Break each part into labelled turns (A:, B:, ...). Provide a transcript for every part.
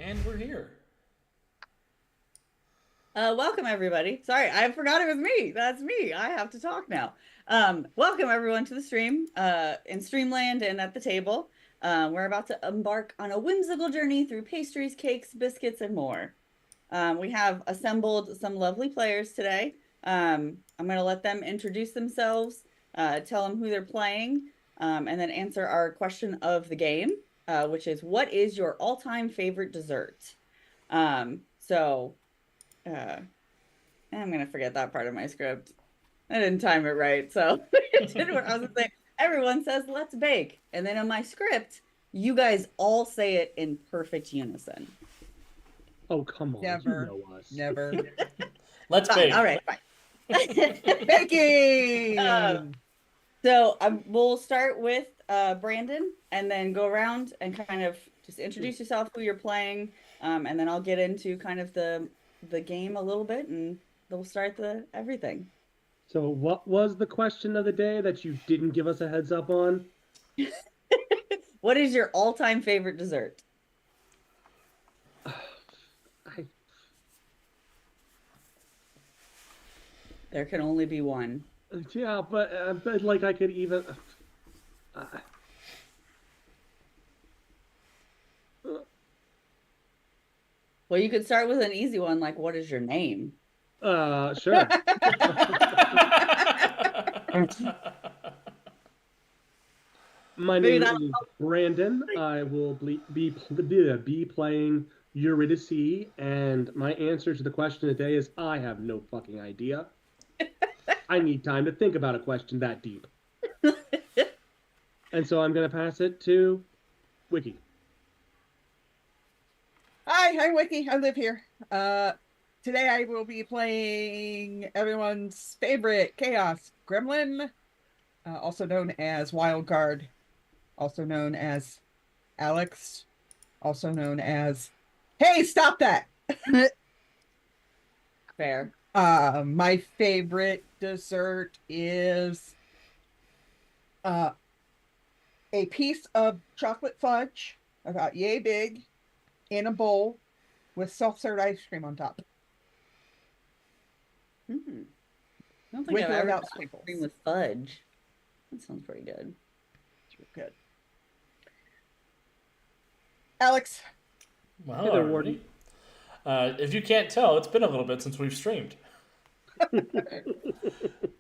A: And we're here.
B: Welcome everybody. Sorry, I forgot it was me. That's me. I have to talk now. Welcome everyone to the stream, in Streamland and at the table. We're about to embark on a whimsical journey through pastries, cakes, biscuits, and more. We have assembled some lovely players today. I'm going to let them introduce themselves, tell them who they're playing, and then answer our question of the game, which is, what is your all-time favorite dessert? So I'm gonna forget that part of my script. I didn't time it right, so it didn't work. I was gonna say, everyone says let's bake, and then in my script, you guys all say it in perfect unison.
C: Oh, come on.
D: Never.
C: You know us.
D: Never.
A: Let's
B: Fine.
A: bake.
B: All right, fine.
D: Baking!
B: So we'll start with Brandon, and then go around and kind of just introduce yourself, who you're playing, and then I'll get into kind of the game a little bit, and we'll start the everything.
C: So, what was the question of the day that you didn't give us a heads up on?
B: What is your all-time favorite dessert?
C: I,
B: There can only be one.
C: yeah, but like I could even.
B: Well, you could start with an easy one, like what is your name?
C: Sure. My
B: Maybe
C: name
B: that'll
C: is Brandon. I will be playing Eurydice, and my answer to the question today is I have no fucking idea. I need time to think about a question that deep. And so I'm going to pass it to Wiki.
D: Hi, I'm Wiki. I live here. Today I will be playing everyone's favorite Chaos Gremlin, also known as Wild Guard, also known as Alex, also known as... Hey, stop that!
B: Fair.
D: My favorite dessert is a piece of chocolate fudge, about yay big, in a bowl with self-served ice cream on top.
B: I don't think
D: With
B: I've
D: or
B: ever
D: without
B: done ice
D: sprinkles.
B: cream with fudge. That sounds pretty good.
D: It's real good. Alex.
A: Well,
C: Hey
A: hello,
C: there,
A: everybody.
C: Warden.
A: If you can't tell, it's been a little bit since we've streamed.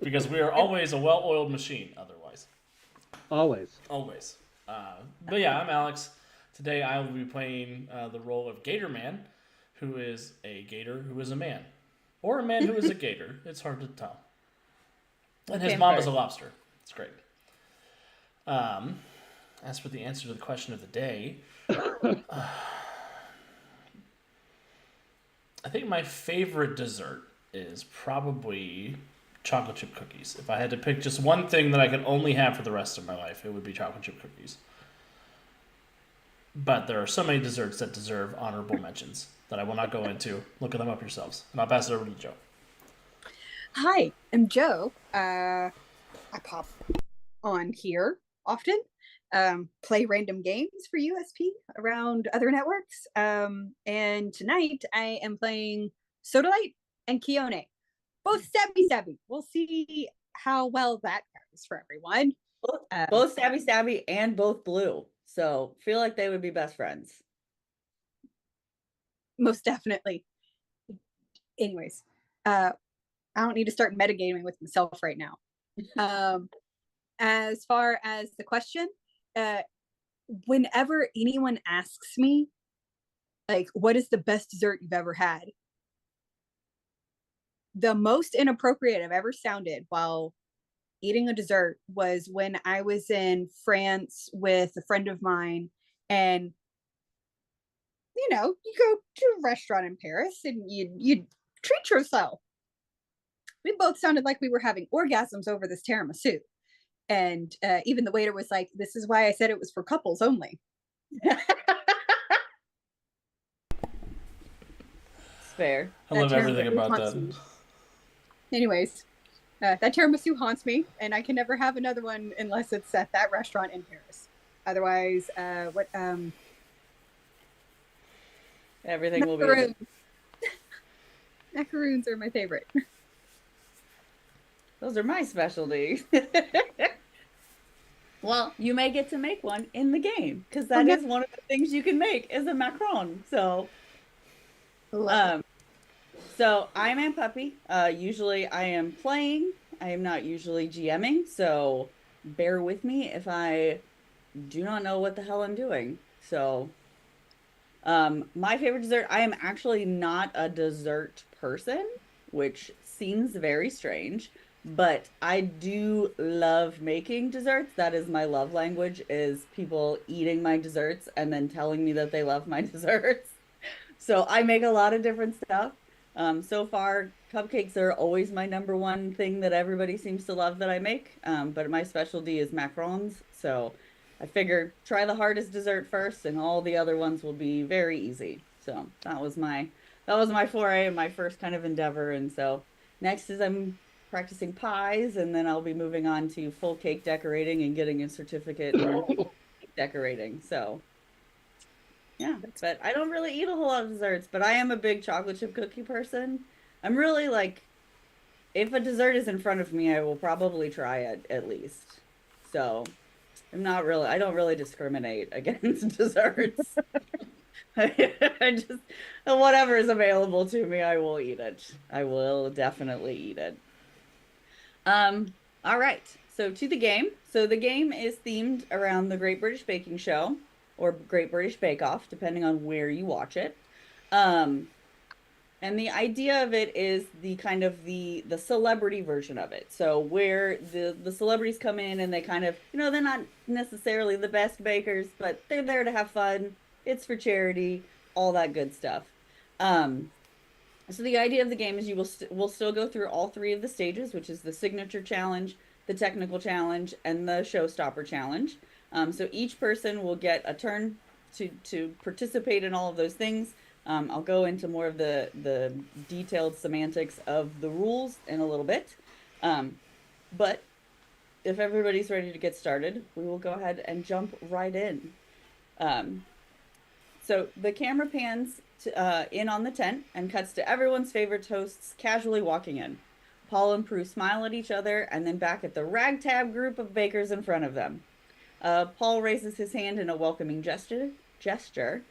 A: Because we are always a well-oiled machine, otherwise.
C: Always.
A: Always. But yeah, I'm Alex. Today I will be playing the role of Gator Man, who is a gator who is a man. Or a man who is a gator. It's hard to tell. And his
B: Okay,
A: mom
B: fair.
A: is a lobster. It's great. As for the answer to the question of the day, I think my favorite dessert is probably chocolate chip cookies. If I had to pick just one thing that I could only have for the rest of my life, it would be chocolate chip cookies. But there are so many desserts that deserve honorable mentions that I will not go into. Look them up yourselves. And I'll pass it over to Joe.
E: Hi, I'm Joe. I pop on here often, play random games for USP around other networks. And tonight I am playing Sodalite and Kione, both stabby stabby. We'll see how well that goes for everyone.
B: Both stabby stabby and both blue. So feel like they would be best friends.
E: Most definitely. Anyways, I don't need to start metagaming with myself right now. As far as the question, whenever anyone asks me, like, what is the best dessert you've ever had? The most inappropriate I've ever sounded while eating a dessert was when I was in France with a friend of mine, and you go to a restaurant in Paris and you treat yourself. We both sounded like we were having orgasms over this tiramisu. And even the waiter was like, this is why I said it was for couples only.
B: It's fair.
A: I
E: That
A: love everything
E: tiramisu
A: about
E: haunts
A: that.
E: me. Anyways, that tiramisu haunts me, and I can never have another one unless it's at that restaurant in Paris. Otherwise,
B: Everything will be.
E: Macaroons. Macaroons are my favorite.
B: Those are my specialties. Well, you may get to make one in the game because that is one of the things you can make is a macaron. So,
E: Love
B: um, so I'm Aunt Puppy. Usually I am playing. I am not usually GMing, so bear with me if I do not know what the hell I'm doing. So, my favorite dessert, I am actually not a dessert person, which seems very strange, but I do love making desserts. That is my love language, is people eating my desserts and then telling me that they love my desserts. So I make a lot of different stuff. So far, cupcakes are always my number one thing that everybody seems to love that I make. But my specialty is macarons. So I figure try the hardest dessert first, and all the other ones will be very easy. So that was my foray and my first kind of endeavor. And so next is I'm practicing pies, and then I'll be moving on to full cake decorating and getting a certificate in cake decorating. So yeah, but I don't really eat a whole lot of desserts, but I am a big chocolate chip cookie person. I'm really like, if a dessert is in front of me, I will probably try it at least. So I don't really discriminate against desserts. I just, whatever is available to me, I will eat it. I will definitely eat it. All right. So to the game. So the game is themed around the Great British Baking Show or Great British Bake Off, depending on where you watch it. And the idea of it is the kind of the celebrity version of it. So where the celebrities come in and they kind of, they're not necessarily the best bakers, but they're there to have fun. It's for charity, all that good stuff. So the idea of the game is you will still go through all three of the stages, which is the signature challenge, the technical challenge, and the showstopper challenge. So each person will get a turn to participate in all of those things. I'll go into more of the detailed semantics of the rules in a little bit. But if everybody's ready to get started, we will go ahead and jump right in. So the camera pans in on the tent and cuts to everyone's favorite hosts casually walking in. Paul and Prue smile at each other and then back at the ragtag group of bakers in front of them. Paul raises his hand in a welcoming gesture.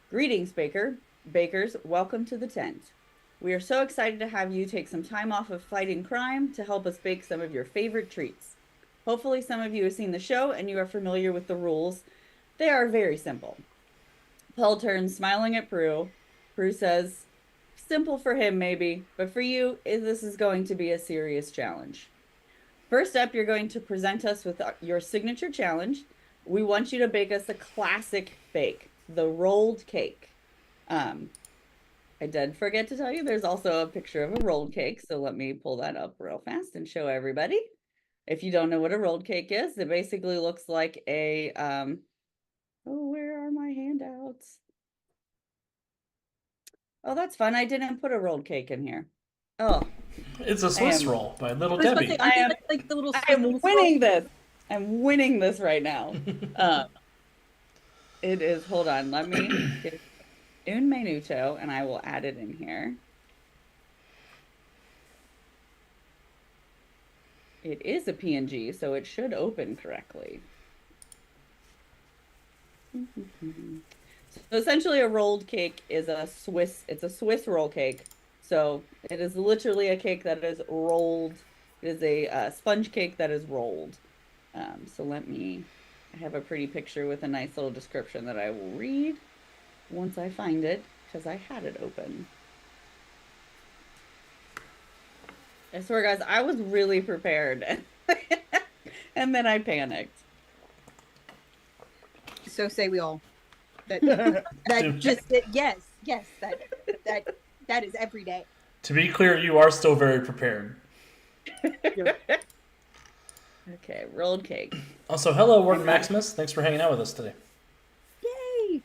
B: Greetings, bakers, welcome to the tent. We are so excited to have you take some time off of fighting crime to help us bake some of your favorite treats. Hopefully some of you have seen the show and you are familiar with the rules. They are very simple. Paul turns, smiling at Prue. Prue says, simple for him maybe, but for you, this is going to be a serious challenge. First up, you're going to present us with your signature challenge. We want you to bake us a classic bake, the rolled cake. I did forget to tell you, there's also a picture of a rolled cake, so let me pull that up real fast and show everybody. If you don't know what a rolled cake is, it basically looks like a, where are my handouts? Oh, that's fun. I didn't put a rolled cake in here. Oh.
A: It's a Swiss roll by Little
E: I was about to
A: Debbie.
E: say, aren't they like the little
B: I am winning this. I'm winning this right now. It is, hold on, let me get un minuto and I will add it in here. It is a PNG, so it should open correctly. So essentially a rolled cake is it's a Swiss roll cake. So it is literally a cake that is rolled. It is a sponge cake that is rolled. So I have a pretty picture with a nice little description that I will read once I find it, because I had it open. I swear, guys, I was really prepared. And then I panicked.
E: So say we all. That yes, that is every day.
A: To be clear, you are still very prepared.
B: Okay, rolled cake.
A: Also, hello, Ward Maximus. Thanks for hanging out with us today.
E: Yay!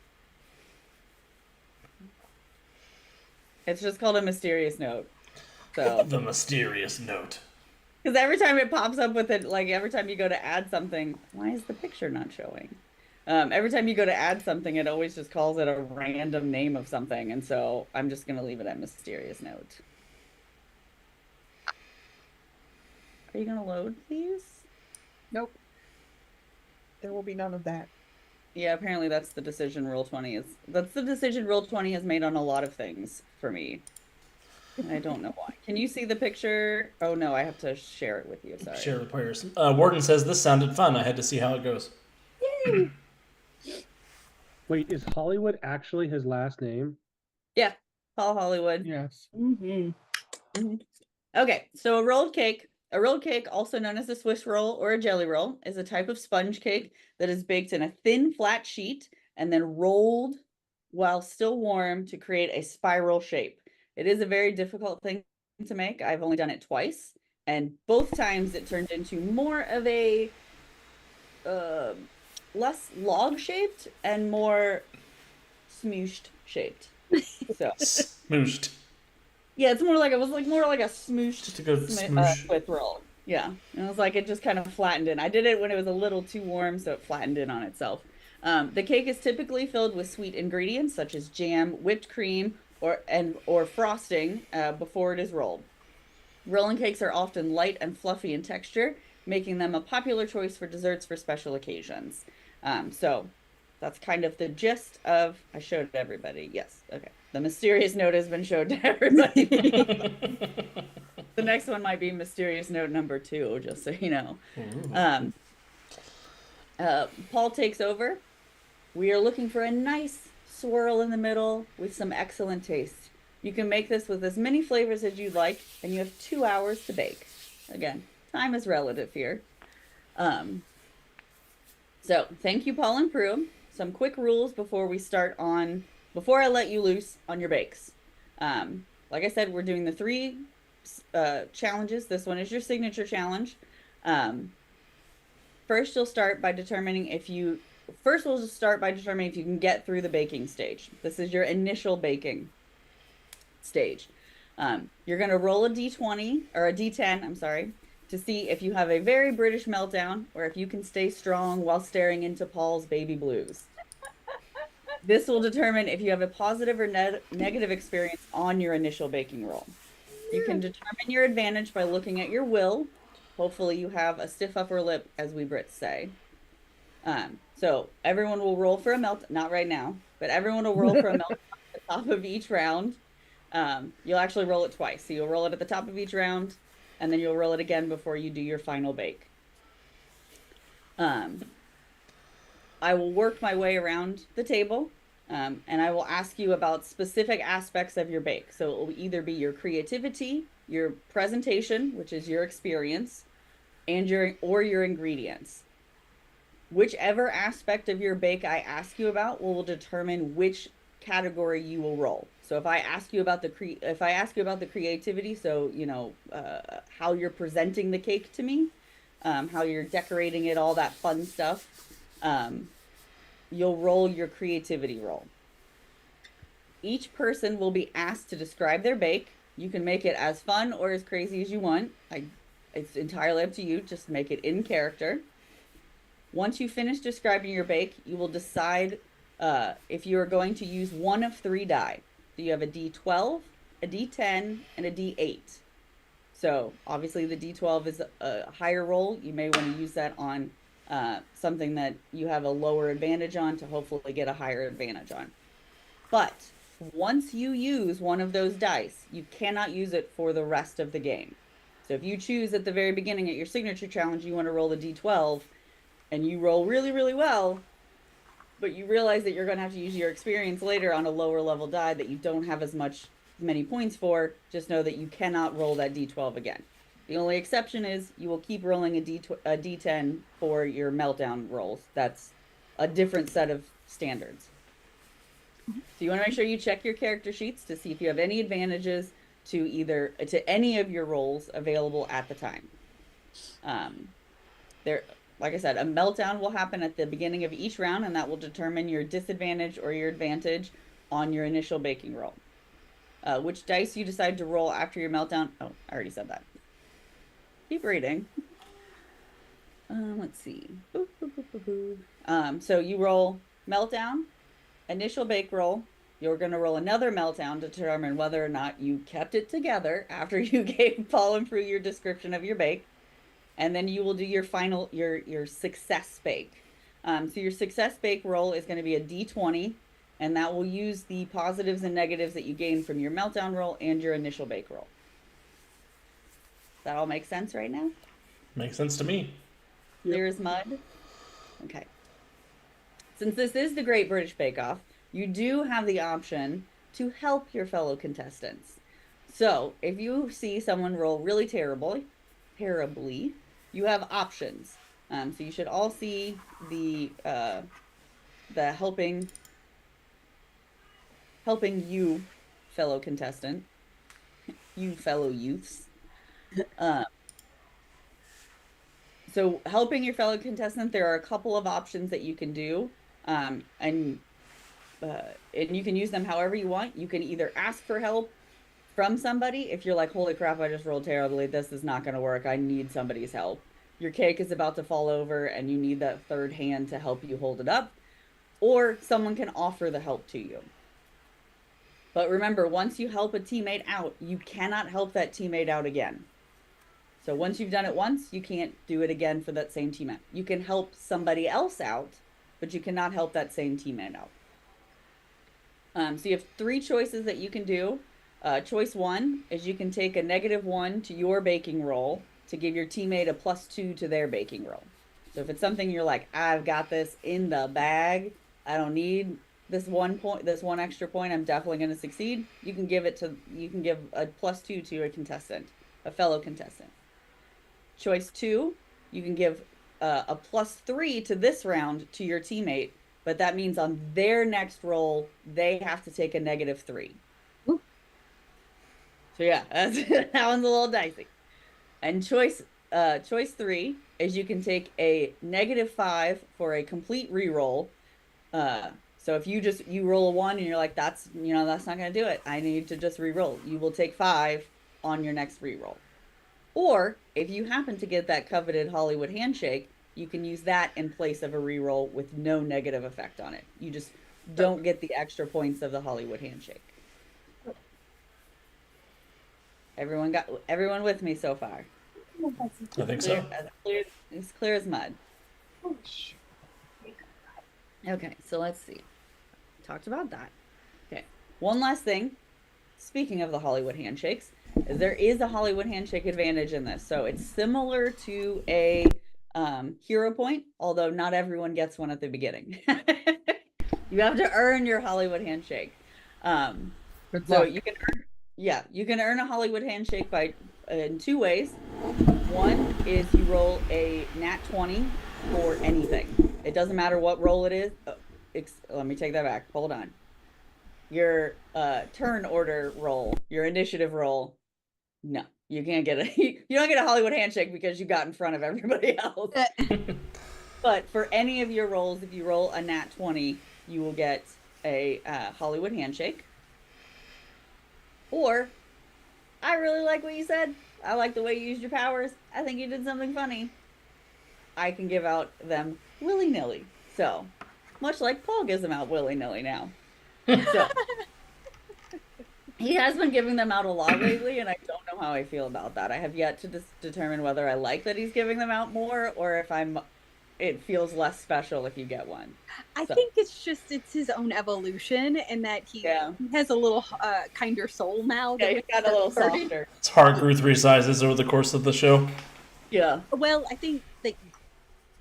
B: It's just called a mysterious note. So
A: The mysterious note.
B: because every time it pops up with it, like every time you go to add something, why is the picture not showing? Every time you go to add something, it always just calls it a random name of something. And so I'm just going to leave it at mysterious note. Are you going to load, please?
D: Nope. There will be none of that.
B: Yeah, apparently that's the decision Roll20 is. That's the decision Roll20 has made on a lot of things for me. And I don't know why. Can you see the picture? Oh no, I have to share it with you. Sorry.
A: Share the players. Warden says this sounded fun. I had to see how it goes.
B: Yay!
C: Wait, is Hollywood actually his last name?
B: Yeah, Paul Hollywood.
D: Yes.
B: Okay, so a rolled cake, also known as a Swiss roll or a jelly roll, is a type of sponge cake that is baked in a thin, flat sheet and then rolled while still warm to create a spiral shape. It is a very difficult thing to make. I've only done it twice, and both times it turned into more of a less log shaped and more smooshed shaped. So
A: Smooshed.
B: yeah, it's more like it was like more like a smooshed
A: Just a good smoosh.
B: with roll. Yeah, and it was like it just kind of flattened in. I did it when it was a little too warm, so it flattened in on itself. The cake is typically filled with sweet ingredients such as jam, whipped cream, or frosting before it is rolled. Rolling cakes are often light and fluffy in texture, making them a popular choice for desserts for special occasions. So that's kind of the gist of. I showed everybody. Yes, okay. The mysterious note has been showed to everybody. The next one might be mysterious note number 2, just so you know. Paul takes over. We are looking for a nice swirl in the middle with some excellent taste. You can make this with as many flavors as you'd like, and you have 2 hours to bake. Again, time is relative here. So thank you, Paul and Prue. Some quick rules before I let you loose on your bakes. Like I said, we're doing the 3 challenges. This one is your signature challenge. First, we'll just start by determining if you can get through the baking stage. This is your initial baking stage. You're going to roll a d20 or a d10, I'm sorry, to see if you have a very British meltdown or if you can stay strong while staring into Paul's baby blues. This will determine if you have a positive or negative experience on your initial baking roll. You can determine your advantage by looking at your will. Hopefully you have a stiff upper lip, as we Brits say. So everyone will roll for a melt, not right now, but everyone will roll for a melt at the top of each round. You'll actually roll it twice. So you'll roll it at the top of each round, and then you'll roll it again before you do your final bake. I will work my way around the table, and I will ask you about specific aspects of your bake. So it will either be your creativity, your presentation, which is your experience, and your ingredients. Whichever aspect of your bake I ask you about will determine which category you will roll. So if I ask you about the creativity, so how you're presenting the cake to me, how you're decorating it, all that fun stuff, you'll roll your creativity roll. Each person will be asked to describe their bake. You can make it as fun or as crazy as you want. It's entirely up to you. Just make it in character. Once you finish describing your bake, you will decide if you are going to use one of 3 die. So you have a D12, a D10, and a D8. So obviously the D12 is a higher roll. You may want to use that on something that you have a lower advantage on to hopefully get a higher advantage on. But once you use one of those dice, you cannot use it for the rest of the game. So if you choose at the very beginning at your signature challenge, you want to roll a D12, and you roll really, really well, but you realize that you're going to have to use your experience later on a lower level die that you don't have as many points for, just know that you cannot roll that D12 again. The only exception is you will keep rolling a D10 for your meltdown rolls. That's a different set of standards. So you want to make sure you check your character sheets to see if you have any advantages to any of your rolls available at the time. Like I said, a meltdown will happen at the beginning of each round, and that will determine your disadvantage or your advantage on your initial baking roll. Which dice you decide to roll after your meltdown. Oh, I already said that. Keep reading. Let's see. Boop, boop, boop, boop, boop. So you roll meltdown, initial bake roll. You're going to roll another meltdown to determine whether or not you kept it together after you gave Paul and Prue your description of your bake. And then you will do your final, your success bake. So your success bake roll is going to be a D20, and that will use the positives and negatives that you gain from your meltdown roll and your initial bake roll. Does that all make sense right now?
A: Makes sense to me.
B: Clear as mud? Okay. Since this is the Great British Bake Off, you do have the option to help your fellow contestants. So if you see someone roll really terribly, you have options. So you should all see the helping you, fellow contestant, you fellow youths. So helping your fellow contestant, there are a couple of options that you can do, and you can use them however you want. You can either ask for help from somebody if you're like, holy crap, I just rolled terribly. This is not going to work. I need somebody's help. Your cake is about to fall over and you need that third hand to help you hold it up. Or someone can offer the help to you. But remember, once you help a teammate out, you cannot help that teammate out again. So once you've done it once, you can't do it again for that same teammate. You can help somebody else out, but you cannot help that same teammate out. So you have 3 choices that you can do. Choice 1 is you can take a -1 to your baking roll to give your teammate a +2 to their baking roll. So if it's something you're like, I've got this in the bag, I don't need this one extra point, I'm definitely going to succeed. You can give a +2 to your contestant, a fellow contestant. Choice 2, you can give a +3 to this round to your teammate, but that means on their next roll, they have to take a -3.
E: Ooh.
B: So yeah, that one's a little dicey. And choice 3 is you can take a -5 for a complete reroll. So if you roll a 1 and you're like, that's not going to do it, I need to just reroll, you will take 5 on your next reroll. Or if you happen to get that coveted Hollywood handshake, you can use that in place of a reroll with no negative effect on it. You just don't get the extra points of the Hollywood handshake. Everyone with me so far?
A: I think so.
B: As clear as mud. Okay, so let's see. Talked about that. Okay, one last thing. Speaking of the Hollywood handshakes, there is a Hollywood handshake advantage in this. So it's similar to a hero point, although not everyone gets one at the beginning. You have to earn your Hollywood handshake. So you can earn a Hollywood handshake in 2 ways. One is you roll a nat 20 for anything. It doesn't matter what roll it is. Let me take that back. Hold on. Your turn order roll, your initiative roll, no, you can't get you don't get a Hollywood handshake because you got in front of everybody else. But for any of your rolls, if you roll a nat 20, you will get a Hollywood handshake. Or, I really like what you said. I like the way you used your powers. I think you did something funny. I can give out them willy-nilly. So, much like Paul gives them out willy-nilly now. So, he has been giving them out a lot lately, and I don't know how I feel about that. I have yet to determine whether I like that he's giving them out more, or if it feels less special if you get one.
E: I think it's his own evolution, and that he has a little kinder soul now.
B: Yeah, he's got a little softer.
A: His heart grew 3 sizes over the course of the show.
B: Yeah.
E: Well, I think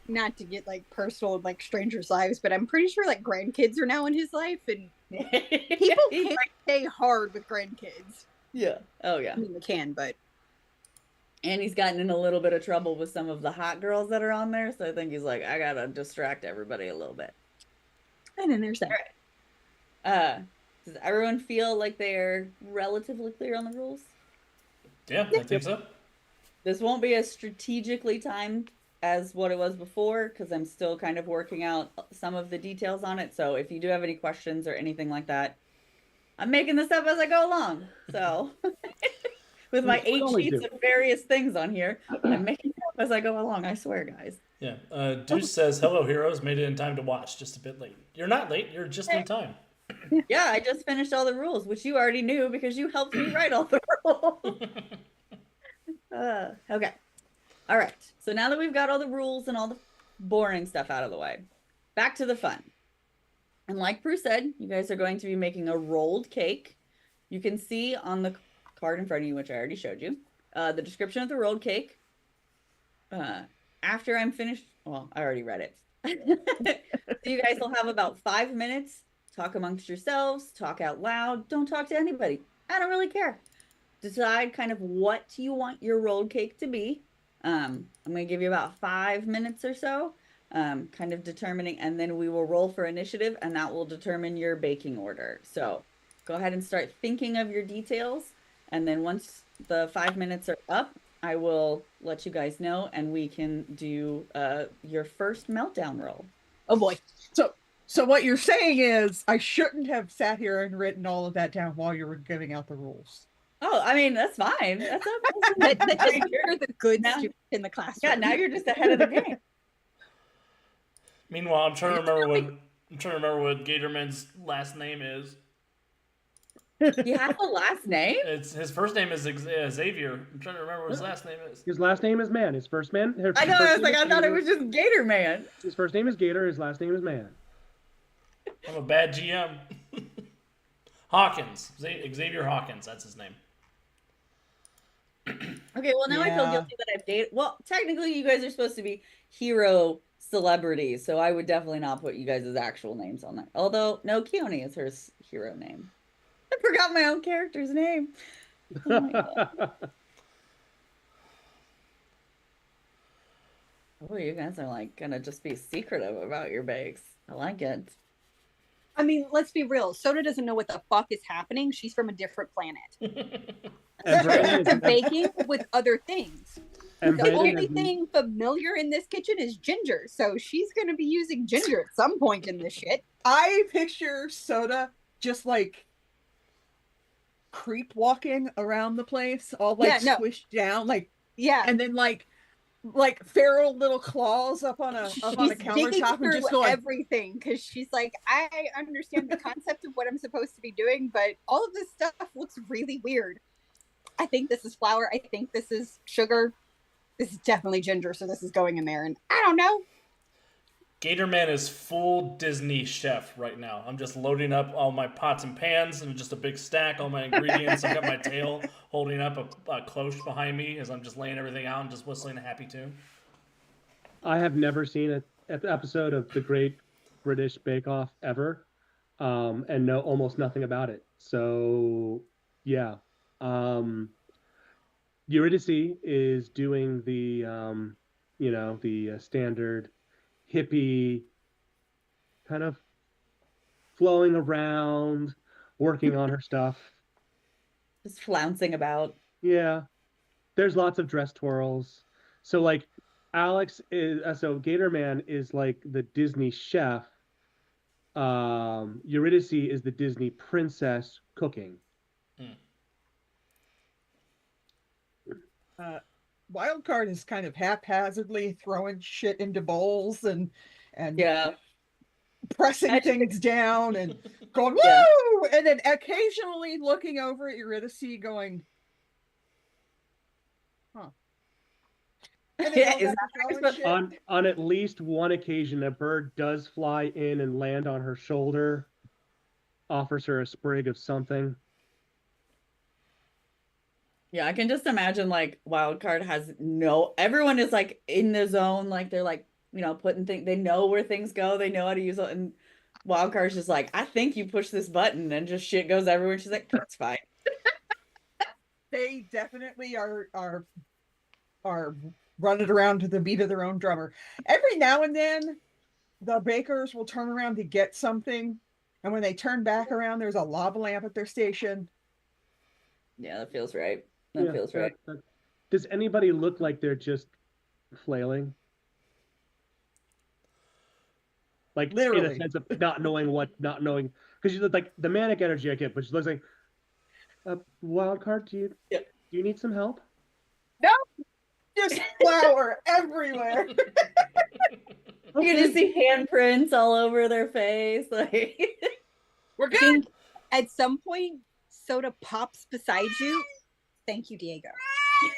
E: not to get personal and strangers' lives, but I'm pretty sure grandkids are now in his life, and people can't stay hard with grandkids.
B: Yeah. Oh yeah.
E: I mean, they can, but.
B: And he's gotten in a little bit of trouble with some of the hot girls that are on there, so I think he's like, I gotta distract everybody a little bit.
E: And then there's that.
B: All right. Does everyone feel like they're relatively clear on the rules?
A: Yeah, I think so.
B: This won't be as strategically timed as what it was before, because I'm still kind of working out some of the details on it. So if you do have any questions or anything like that, I'm making this up as I go along. So with my 8 sheets of various things on here, I'm making it up as I go along. I swear, guys.
A: Yeah. Deuce says, "Hello, heroes. Made it in time to watch. Just a bit late. You're not late. You're just in time."
B: Yeah, I just finished all the rules, which you already knew because you helped me write all the rules. Okay. All right. So now that we've got all the rules and all the boring stuff out of the way, back to the fun. And like Bruce said, you guys are going to be making a rolled cake. You can see on the card in front of you, which I already showed you, the description of the rolled cake. After I'm finished, well, I already read it. So you guys will have about 5 minutes. Talk amongst yourselves, talk out loud. Don't talk to anybody. I don't really care. Decide kind of what you want your rolled cake to be. I'm going to give you about 5 minutes or so, kind of determining, and then we will roll for initiative, and that will determine your baking order. So go ahead and start thinking of your details, and then once the 5 minutes are up, I will let you guys know, and we can do your first meltdown roll.
E: Oh boy.
D: So what you're saying is I shouldn't have sat here and written all of that down while you were giving out the rules.
B: Oh, I mean, that's fine. That's
E: You're the good
B: Now-
E: student in the classroom.
B: yeah. Now you're just ahead of the game.
A: Meanwhile, I'm trying to remember what Gatorman's last name is.
B: You have a last name?
A: It's his first name is Xavier. I'm trying to remember what his last name is.
C: His last name is Man. His first man.
B: I know. I was like, I thought it was just Gator Man.
C: His first name is Gator. His last name is Man.
A: I'm a bad GM. Hawkins. Xavier Hawkins. That's his name.
B: Okay, well now I feel
D: Yeah.
B: guilty that I've dated. Well, technically, you guys are supposed to be hero celebrities, so I would definitely not put you guys' actual names on that. Although, no, Keone is her hero name. I forgot my own character's name. Oh my God. Oh, you guys are like gonna just be secretive about your bakes. I like it.
E: I mean, let's be real. Soda doesn't know what the fuck is happening. She's from a different planet.
C: And Brandon
E: They're
C: is,
E: baking with other things.
C: and
E: The
C: Brandon
E: only
C: is,
E: thing familiar in this kitchen is ginger. So she's going to be using ginger at some point in this shit.
D: I picture Soda just like creep walking around the place, all like
E: Yeah, no.
D: squished down, like,
E: Yeah.
D: and then like feral little claws up on a
E: She's digging
D: countertop and
E: through
D: just going.
E: everything because she's like, I understand the concept of what I'm supposed to be doing, but all of this stuff looks really weird. I think this is flour. I think this is sugar. This is definitely ginger, so this is going in there. And I don't know.
A: Gatorman is full Disney chef right now. I'm just loading up all my pots and pans and just a big stack, all my ingredients. I've got my tail holding up a cloche behind me as I'm just laying everything out and just whistling a happy tune.
C: I have never seen an episode of the Great British Bakeoff ever, and know almost nothing about it. So, yeah. Eurydice is doing the, the standard hippie kind of flowing around, working on her stuff.
B: Just flouncing about.
C: Yeah. There's lots of dress twirls. So like Alex is so Gatorman is like the Disney chef. Eurydice is the Disney princess cooking.
D: Wildcard is kind of haphazardly throwing shit into bowls and
B: Yeah.
D: pressing things down and going woo,
B: Yeah.
D: and then occasionally looking over at Eurydice, going, "Huh." And then
B: Yeah,
D: goes
B: is
D: back
B: that
D: to throwing
B: what-
D: shit.
C: On at least one occasion, a bird does fly in and land on her shoulder, offers her a sprig of something.
B: Yeah, I can just imagine like Wildcard has everyone is like in the zone, like they're like, putting things, they know where things go, they know how to use it, and Wildcard's just like, I think you push this button and just shit goes everywhere. And she's like, that's fine.
D: They definitely are running around to the beat of their own drummer. Every now and then, the bakers will turn around to get something, and when they turn back around, there's a lava lamp at their station.
B: Yeah, that feels right. That feels right.
C: Does anybody look like they're just flailing? Like
D: Literally.
C: in a sense of not knowing, because you look like the manic energy I get, but she looks like Wildcard. Do you need some help?
D: Just flour everywhere.
B: You just see handprints all over their face. Like,
D: We're
E: I
D: good.
E: think at some point, Soda pops beside you. Thank you, Diego.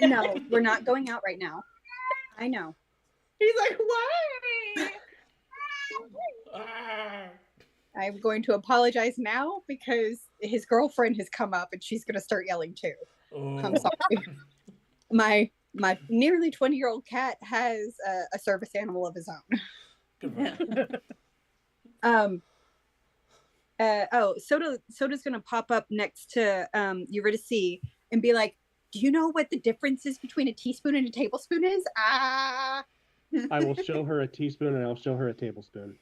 E: No, we're not going out right now. I know.
B: he's like, why?
A: Ah.
E: I'm going to apologize now because his girlfriend has come up and she's going to start yelling too. I'm
A: Oh.
E: sorry. My nearly 20-year-old cat has a service animal of his own.
A: Good one.
E: Soda's gonna pop up next to Eurydice and be like, do you know what the difference is between a teaspoon and a tablespoon is?
C: I will show her a teaspoon and I'll show her a tablespoon.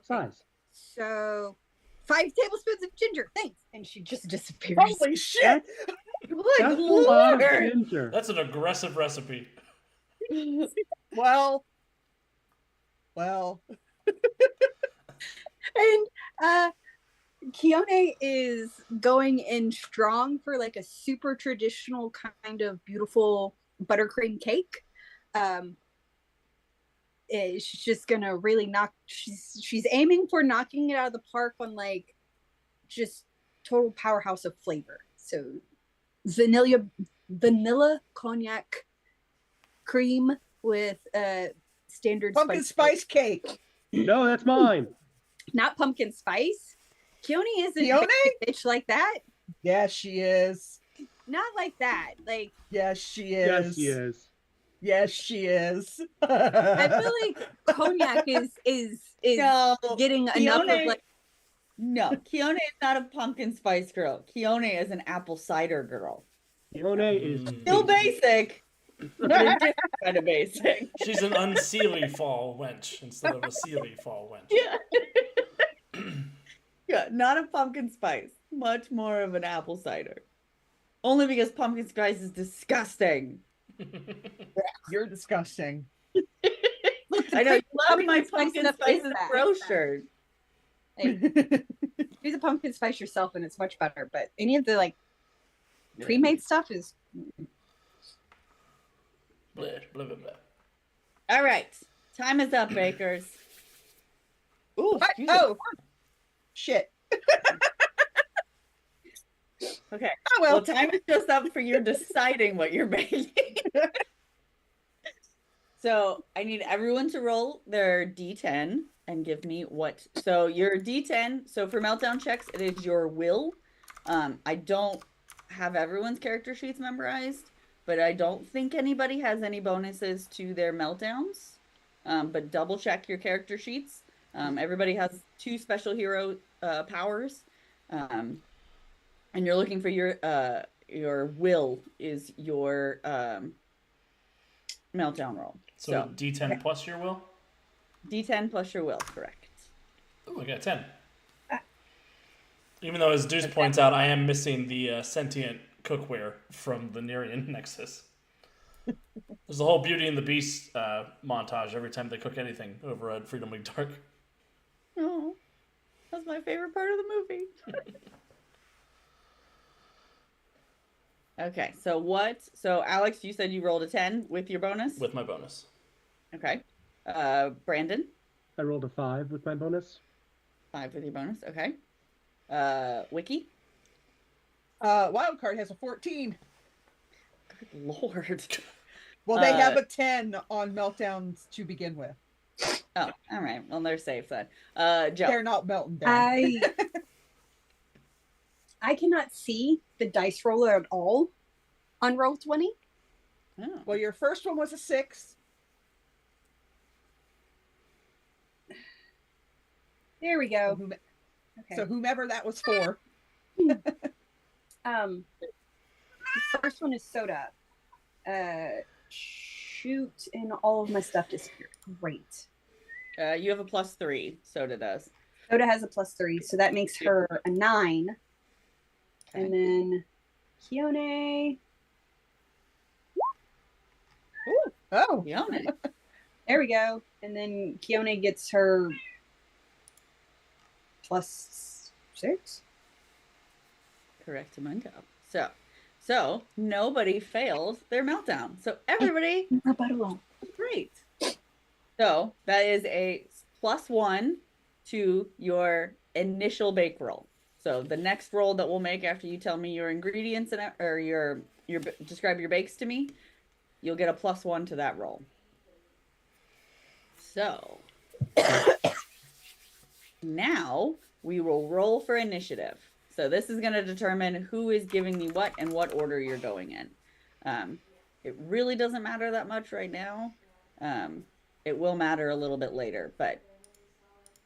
C: Size.
E: So 5 tablespoons of ginger, thanks. And she just disappears.
D: Holy shit.
B: Good
C: That's a lot of
B: lord.
C: ginger.
A: That's an aggressive recipe.
D: Well.
E: And Keone is going in strong for like a super traditional kind of beautiful buttercream cake. She's just gonna really she's aiming for knocking it out of the park on like just total powerhouse of flavor. So vanilla cognac cream with standard
D: Pumpkin spice cake.
C: No, that's mine.
E: Not pumpkin spice. Keone isn't
D: Keone?
E: a bitch like that.
D: Yes, she is.
E: Not like that. Like
D: Yes, she
C: Yes,
D: is.
C: she is.
D: Yes, she is.
E: I feel like cognac is
B: No,
E: getting enough of
B: Keone-
E: like
B: no, Keone is not a pumpkin spice girl. Keone is an apple cider girl.
C: Keone is
B: Still basic, but a different kind of basic.
A: She's an unseelie fall wench instead of a sealy fall wench.
B: Yeah. Yeah, not a pumpkin spice. Much more of an apple cider. Only because pumpkin spice is disgusting.
D: You're disgusting.
B: I know you love
E: pumpkin
B: my
E: spice
B: pumpkin
E: stuff
B: spice
E: is that.
B: bro shirt.
E: like, do the pumpkin spice yourself and it's much better. But any of the like pre-made stuff is
A: Blah, blah, blah, blah.
B: All right, time is up, bakers. Ooh,
D: What?
B: excuse me.
D: Oh, shit.
B: Okay.
D: Oh,
B: Well,
D: well.
B: time is just up for you deciding what you're making. So I need everyone to roll their D10 and give me what. So your D10. So for meltdown checks, it is your will. I don't have everyone's character sheets memorized, but I don't think anybody has any bonuses to their meltdowns. But double check your character sheets. Everybody has 2 special hero powers. And you're looking for your will is your meltdown roll.
A: So D10 plus your will?
B: D10 plus your will, correct.
A: Oh, I got 10. Even though, as Deuce points out, I am missing the sentient cookware from the Nerian Nexus. There's the whole Beauty and the Beast montage every time they cook anything over at Freedom Week Dark.
B: Oh, that's my favorite part of the movie. Okay, so what? So Alex, you said you rolled a 10 with your bonus?
A: With my bonus.
B: Okay. Brandon,
C: I rolled a 5 with my bonus.
B: 5 with your bonus. Okay. Wiki.
D: Wildcard has a 14.
B: Good lord.
D: Well, they have a 10 on meltdowns to begin with.
B: Oh, all right. Well, they're safe then. Joe.
D: They're not melting down.
E: I cannot see the dice roller at all on roll 20.
B: Oh.
D: Well, your first one was a 6.
E: There we go. Okay.
D: So whomever that was for.
E: The first one is Soda. Shoot, and all of my stuff disappeared. Great.
B: You have a +3. Soda does.
E: Soda has a +3, so that makes her a 9.
B: Okay.
E: And then Keone.
D: Oh.
B: Yone.
E: There we go. And then Keone gets her +6.
B: Correct, Mundo. So So nobody failed their meltdown. So everybody, great. So that is a +1 to your initial bake roll. So the next roll that we'll make after you tell me your ingredients or your describe your bakes to me, you'll get a +1 to that roll. So now we will roll for initiative. So this is going to determine who is giving me what and what order you're going in. It really doesn't matter that much right now. It will matter a little bit later, but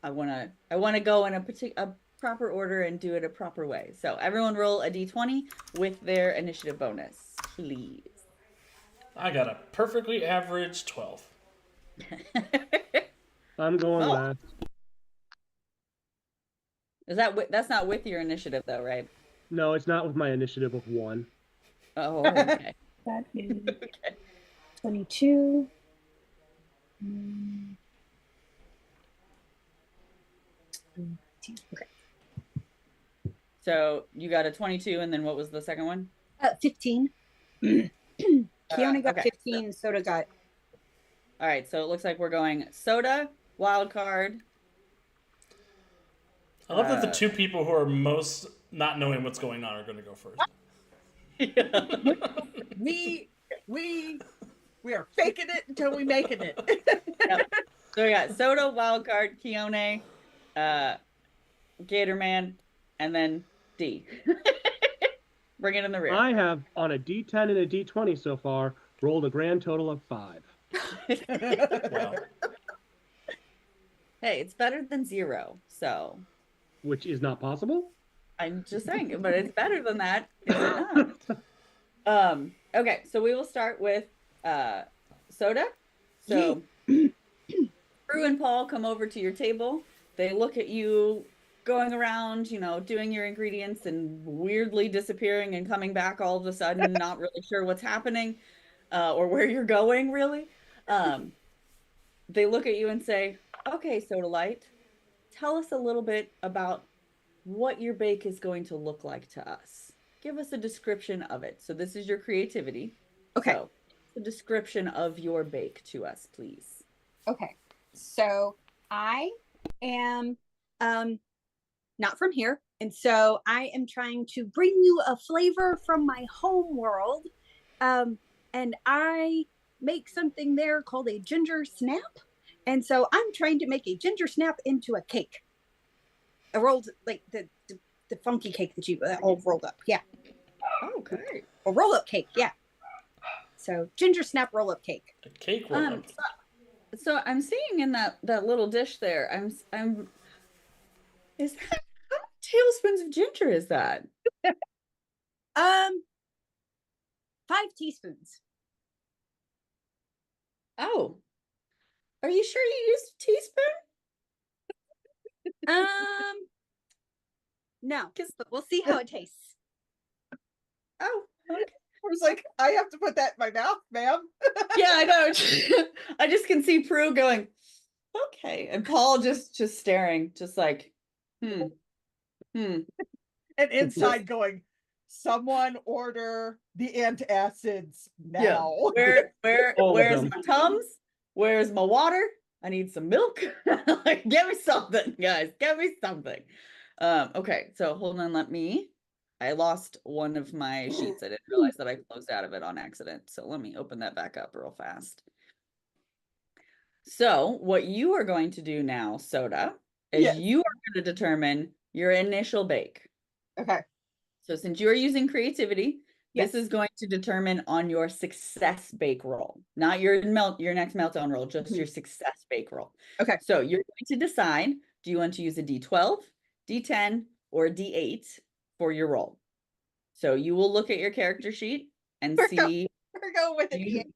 B: I want to go in a proper order and do it a proper way. So everyone roll a d20 with their initiative bonus, please.
A: I got a perfectly average 12.
C: I'm going last.
B: That's not with your initiative though, right?
C: No, it's not with my initiative of 1.
B: Oh, okay.
E: That is
B: Okay.
E: 22. Okay.
B: So you got a 22, and then what was the second one?
E: 15. Keone got
B: okay.
E: 15. Soda got.
B: All right, so it looks like we're going Soda, wild card.
A: I love that the two people who are most not knowing what's going on are going to go first.
D: We are faking it until we making it.
B: Yep. So we got Soda, wild card, Keone, Gatorman, and then D. Bring it in the rear.
C: I have, on a D10 and a D20 so far, rolled a grand total of 5.
A: Wow.
B: Hey, it's better than 0, so.
C: Which is not possible?
B: I'm just saying, but it's better than that, is it not? Okay, so we will start with Soda. So Prue and Paul come over to your table. They look at you going around, doing your ingredients and weirdly disappearing and coming back all of a sudden, not really sure what's happening or where you're going, really. They look at you and say, okay, Soda Light, tell us a little bit about what your bake is going to look like to us. Give us a description of it. So this is your creativity.
E: Okay.
B: So the description of your bake to us, please.
E: Okay. So I am not from here. And so I am trying to bring you a flavor from my home world. And I make something there called a ginger snap. And so I'm trying to make a ginger snap into a cake. A rolled, like the funky cake that you all rolled up. Yeah.
B: Okay.
E: A roll up cake. Yeah. So ginger snap roll up cake.
A: A cake roll.
B: So I'm seeing in that little dish there, is that, how many tablespoons of ginger is that?
E: 5 teaspoons.
B: Oh, are you sure you used a teaspoon?
E: No, but we'll see how it tastes.
B: Oh, okay.
D: I was like, I have to put that in my mouth, ma'am.
B: Yeah, I know. I just can see Prue going, okay, and Paul just staring, just like,
D: And inside going, someone order the antacids now.
B: Yeah. Where's
C: them.
B: my Tums? Where's my water? I need some milk. Like, give me something, guys. Give me something. Okay, so hold on, I lost one of my sheets. I didn't realize that I closed out of it on accident. So let me open that back up real fast. So what you are going to do now, Soda, is you are going to determine your initial bake.
D: Okay.
B: So since you are using creativity, this is going to determine on your success bake roll, not your next meltdown roll, just your success bake roll.
E: Okay.
B: So you're going to decide, do you want to use a D12, D10, or a D8 for your roll? So you will look at your character sheet and see.
D: We're going with it.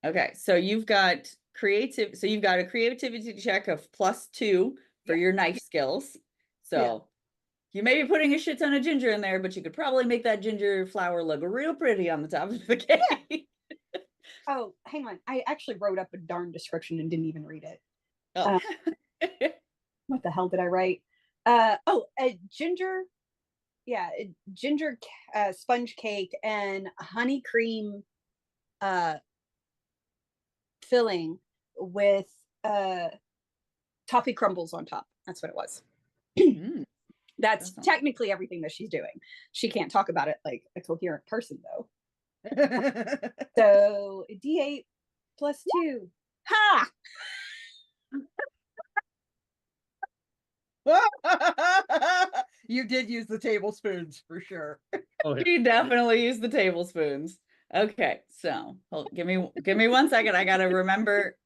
B: Okay, so you've got you've got a creativity check of +2 for your knife skills. So you may be putting a shit ton of ginger in there, but you could probably make that ginger flower look real pretty on the top of the cake.
E: Oh, hang on. I actually wrote up a darn description and didn't even read it.
B: Oh.
E: What the hell did I write? A ginger ginger sponge cake and honey cream filling with toffee crumbles on top. That's what it was.
B: Mm.
E: That's
B: That sounds-
E: technically everything that she's doing. She can't talk about it like a coherent person, though. So D8 plus 2. Ha!
D: You did use the tablespoons for sure.
C: Oh, yeah.
B: She definitely used the tablespoons. Okay, so give me 1 second. I gotta remember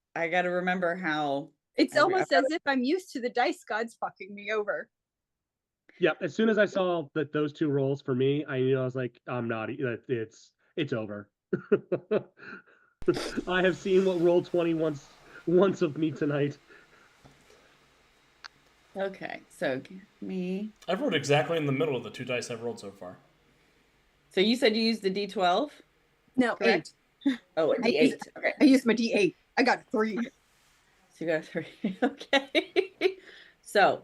B: how.
E: It's
B: I-
E: almost as if I'm used to the dice gods fucking me over.
C: Yeah, as soon as I saw that those two rolls for me, I knew I was like, I'm not. It's over. I have seen what roll 20 once of me tonight.
B: Okay, so give me.
A: I rolled exactly in the middle of the 2 dice I've rolled so far.
B: So you said you used the D12?
E: No,
B: Correct.
E: 8.
B: Oh, a
E: I
B: D8.
E: used-
B: Okay,
E: I used my D8. I got 3.
B: so you got 3. Okay. So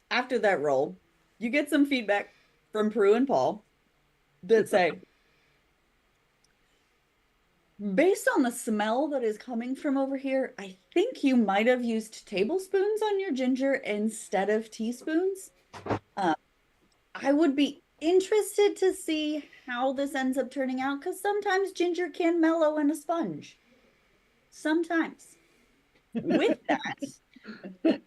B: after that roll, you get some feedback from Prue and Paul that say, based on the smell that is coming from over here, I think you might have used tablespoons on your ginger instead of teaspoons. I would be interested to see how this ends up turning out, because sometimes ginger can mellow in a sponge. Sometimes. With that,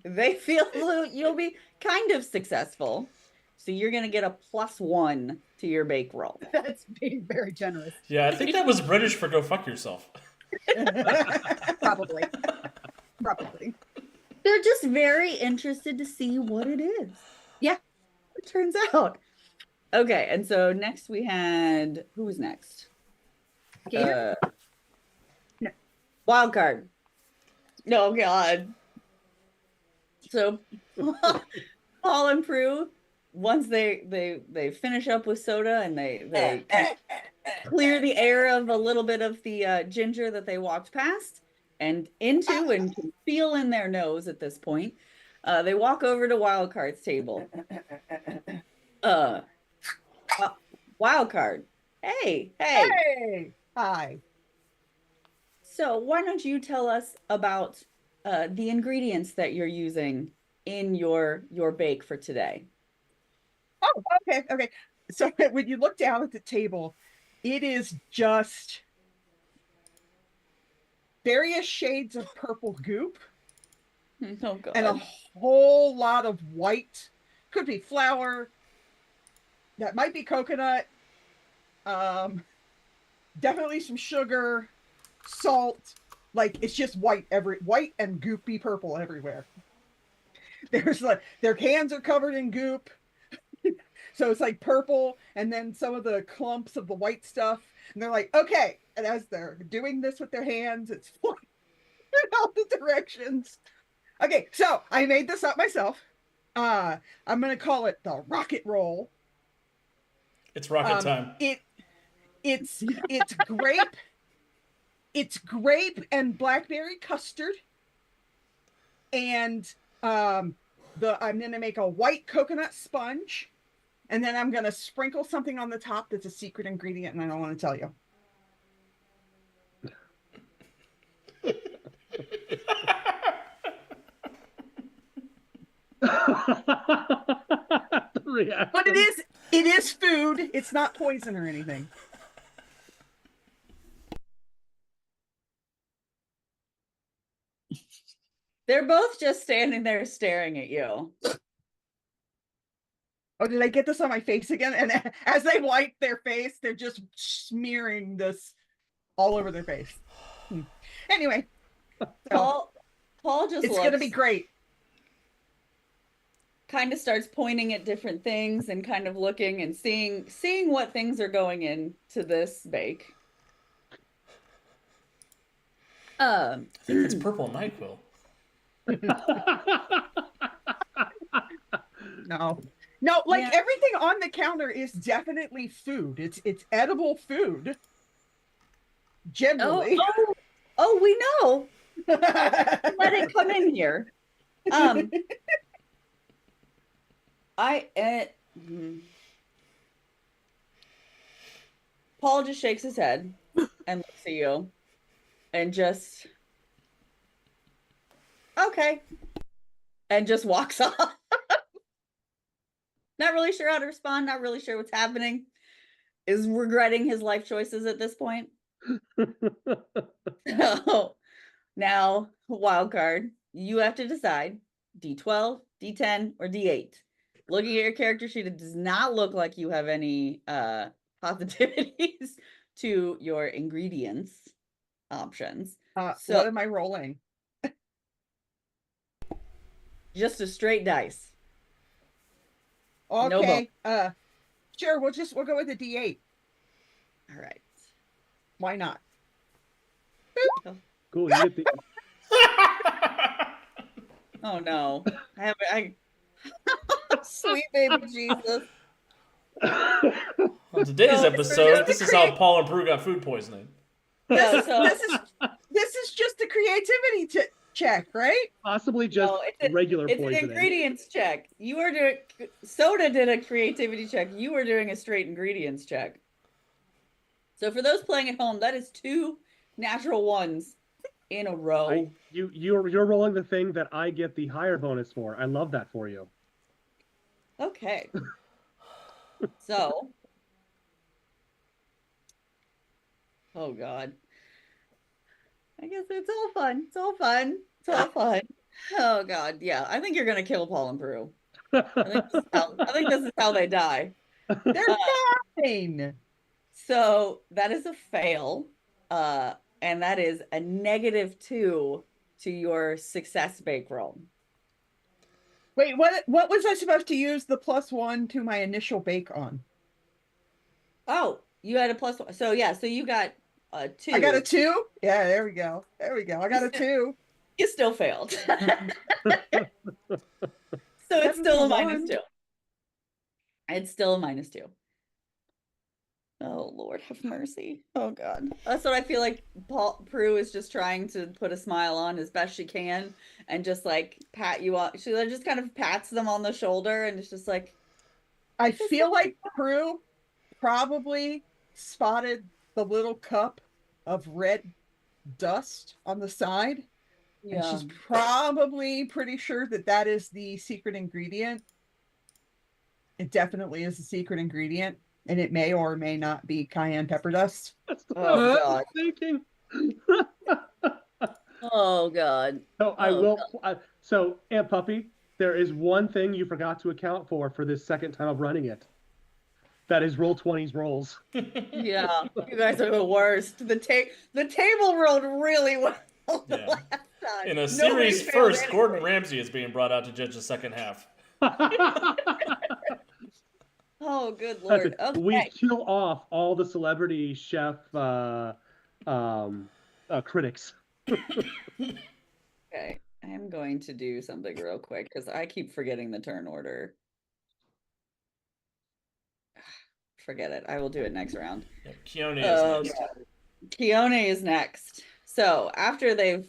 B: they feel you'll be kind of successful. So you're going to get a +1 to your bake roll.
E: That's being very generous.
A: Yeah, I think that was British for go fuck yourself.
E: Probably. Probably.
B: They're just very interested to see what it is.
E: Yeah.
B: It turns out. Okay, and so next we had, who was next?
E: Gator?
B: No. Wild card. No, God. So Paul and Prue, once they finish up with soda and they clear the air of a little bit of the ginger that they walked past and into and can feel in their nose at this point, they walk over to Wildcard's table. Wildcard. Hey.
D: Hey! Hi.
B: So why don't you tell us about the ingredients that you're using in your bake for today?
D: Oh, okay. So when you look down at the table, it is just various shades of purple goop
B: Oh God.
D: and a whole lot of white. Could be flour. That might be coconut. Definitely some sugar, salt. Like it's just white and goopy purple everywhere. There's like their hands are covered in goop. So it's like purple and then some of the clumps of the white stuff. And they're like, okay. And as they're doing this with their hands, it's flying in all the directions. Okay, so I made this up myself. I'm gonna call it the rocket roll.
A: It's rocket time.
D: It's grape. It's grape and blackberry custard. And I'm gonna make a white coconut sponge. And then I'm gonna sprinkle something on the top that's a secret ingredient, and I don't want to tell you.
C: The reaction.
D: But it is food. It's not poison or anything.
B: They're both just standing there staring at you.
D: Oh, did I get this on my face again? And as they wipe their face, they're just smearing this all over their face. Anyway,
B: Paul just
D: it's gonna be great.
B: kind of starts pointing at different things and kind of looking and seeing what things are going into this bake.
A: I think it's purple NyQuil.
D: No, like
B: Yeah.
D: everything on the counter is definitely food. It's edible food. Generally.
B: Oh, we know. Let it come in here. Hmm. Paul just shakes his head and looks at you and just, okay, and just walks off. Not really sure how to respond, not really sure what's happening. Is regretting his life choices at this point. So now, wild card, you have to decide D12, D10, or D8. Looking at your character sheet, it does not look like you have any positivities to your ingredients options. So
D: What am I rolling?
B: just a straight dice. No
D: Okay. Sure. We'll go with the D8.
B: All right.
D: Why not?
C: Cool. You get the.
B: Oh no. Sweet baby Jesus.
A: On today's
B: So,
A: episode, this is how Paul and Prue got food poisoning.
B: Yeah, so
D: This is just a creativity check, right?
C: Possibly just
B: no, it's
C: regular
B: it's
C: poisoning.
B: an ingredients check. You are doing Soda did a creativity check. You were doing a straight ingredients check. So for those playing at home, that is 2 natural ones in a row.
C: You're rolling the thing that I get the higher bonus for. I love that for you.
B: Okay. So, oh God. I guess it's all fun. It's all fun. It's all fun. Oh God. Yeah. I think you're gonna kill Paul and Prue. I think this is how they die.
D: They're fine.
B: So that is a fail. And that is a -2 to your success bake roll.
D: Wait, what was I supposed to use the +1 to my initial bake on?
B: Oh, you had a +1. So yeah, so you got a 2.
D: I got a 2? Yeah, there we go. There we go. I got a 2.
B: You still failed. So it's still a -2. It's still a -2. Oh Lord, have mercy. Oh God. That's what I feel like Prue is just trying to put a smile on as best she can and just like pat you on. She just kind of pats them on the shoulder and it's just like,
D: I feel like Prue probably spotted the little cup of red dust on the side.
B: yeah.
D: And she's probably pretty sure that is the secret ingredient. It definitely is a secret ingredient. And it may or may not be cayenne pepper dust.
C: That's the
B: Oh God.
C: thinking.
B: Oh God.
C: So I will. So Aunt Puppy, there is one thing you forgot to account for this second time of running it. That is Roll20's rolls.
B: Yeah, you guys are the worst. The table rolled really well
A: Yeah.
B: last time.
A: In a
B: Nobody
A: series
B: failed
A: first,
B: anything.
A: Gordon Ramsay is being brought out to judge the second half.
B: Oh, good Lord. Okay.
C: We kill off all the celebrity chef critics.
B: Okay. I'm going to do something real quick because I keep forgetting the turn order. Forget it. I will do it next round.
A: Yep, Keone is next.
B: God. Keone is next. So after they've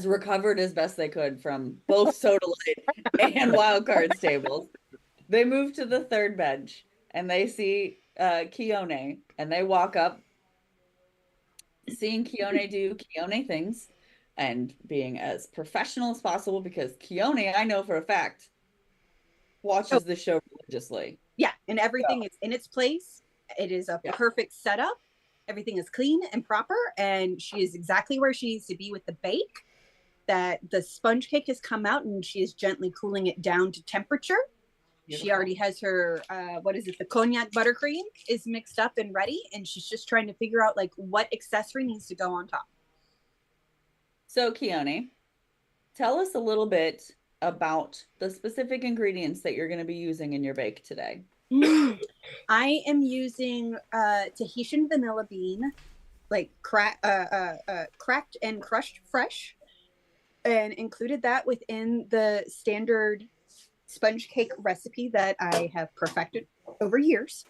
B: recovered as best they could from both Soda Light and Wildcard's tables, they move to the third bench and they see Keone and they walk up, seeing Keone do Keone things and being as professional as possible because Keone, I know for a fact, watches the show religiously.
E: Yeah, and everything is in its place. It is a perfect setup. Everything is clean and proper, and she is exactly where she needs to be with the bake. That the sponge cake has come out, and she is gently cooling it down to temperature. Beautiful. She already has her, the cognac buttercream is mixed up and ready, and she's just trying to figure out like what accessory needs to go on top.
B: So Keone, tell us a little bit about the specific ingredients that you're going to be using in your bake today.
E: I am using Tahitian vanilla bean, like cracked and crushed fresh, and included that within the standard sponge cake recipe that I have perfected over years.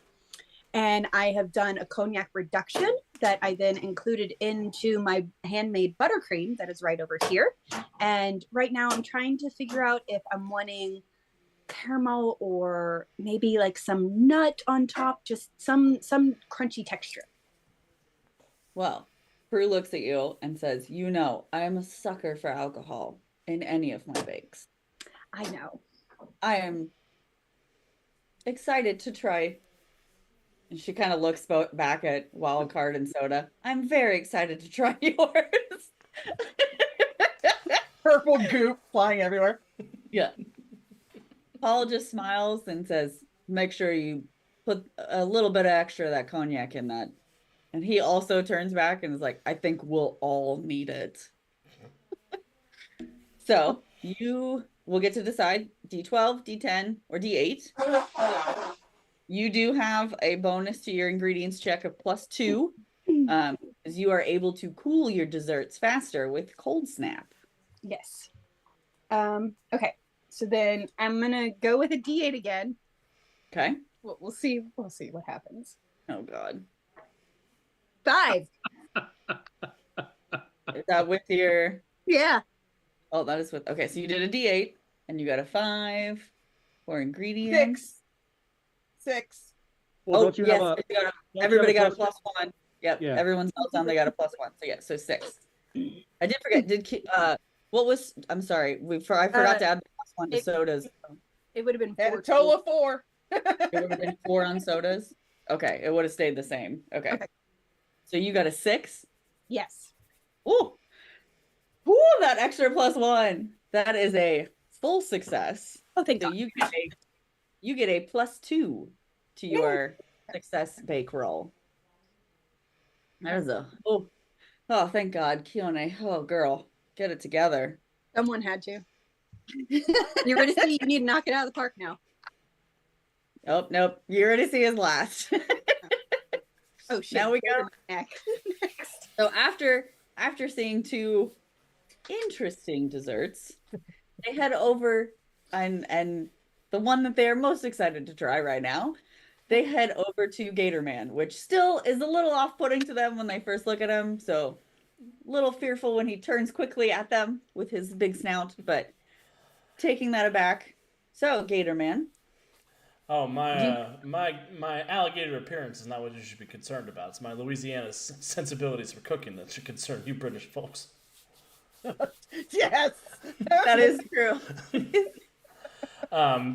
E: And I have done a cognac reduction that I then included into my handmade buttercream that is right over here. And right now I'm trying to figure out if I'm wanting caramel or maybe like some nut on top, just some crunchy texture.
B: Well, Prue looks at you and says, "You know, I am a sucker for alcohol in any of my bakes.
E: I know.
B: I am excited to try." And she kind of looks back at Wild Card and Soda. "I'm very excited to try yours."
D: Purple goop flying everywhere.
B: Yeah. Paul just smiles and says, "Make sure you put a little bit of extra of that cognac in that." And he also turns back and is like, "I think we'll all need it." So you will get to decide D12, D10, or D8. You do have a bonus to your ingredients check of +2, as you are able to cool your desserts faster with Cold Snap.
E: Yes. Okay. So then I'm gonna go with a D8 again.
B: Okay.
E: We'll see. We'll see what happens.
B: Oh God.
E: 5.
B: Is that with your?
E: Yeah.
B: Oh, that is with. Okay, so you did a D8 and you got a 5 for ingredients.
D: 6.
C: Well,
B: Oh,
C: don't you
B: yes,
C: have a?
B: you got
C: don't you
B: everybody
C: have
B: got a +1. Yep.
C: Yeah.
B: Everyone's meltdown, they got a +1. So yeah, so 6. I did forget. What was? I'm sorry. I forgot to add the +1 to sodas.
E: It would have been
D: And
E: 4.
D: a total of 4.
B: It would have been 4 on sodas. Okay, it would have stayed the same. Okay. So you got a 6.
E: Yes.
B: Ooh, that extra +1. That is a full success.
E: Oh, thank
B: So
E: God.
B: you get a +2 to your success bake roll. There's a thank God, Keone. Oh girl, get it together.
E: Someone had to. You're ready to see. You need to knock it out of the park now.
B: Oh nope, Eurydice is last.
E: Oh shit!
B: Now we go.
E: Next.
B: So after seeing 2 interesting desserts, they head over and the one that they're most excited to try right now, they head over to Gator Man, which still is a little off-putting to them when they first look at him. So a little fearful when he turns quickly at them with his big snout, but taking that aback. So Gator Man.
A: Oh, my alligator appearance is not what you should be concerned about. It's my Louisiana sensibilities for cooking that should concern you British folks.
D: Yes.
B: That is true.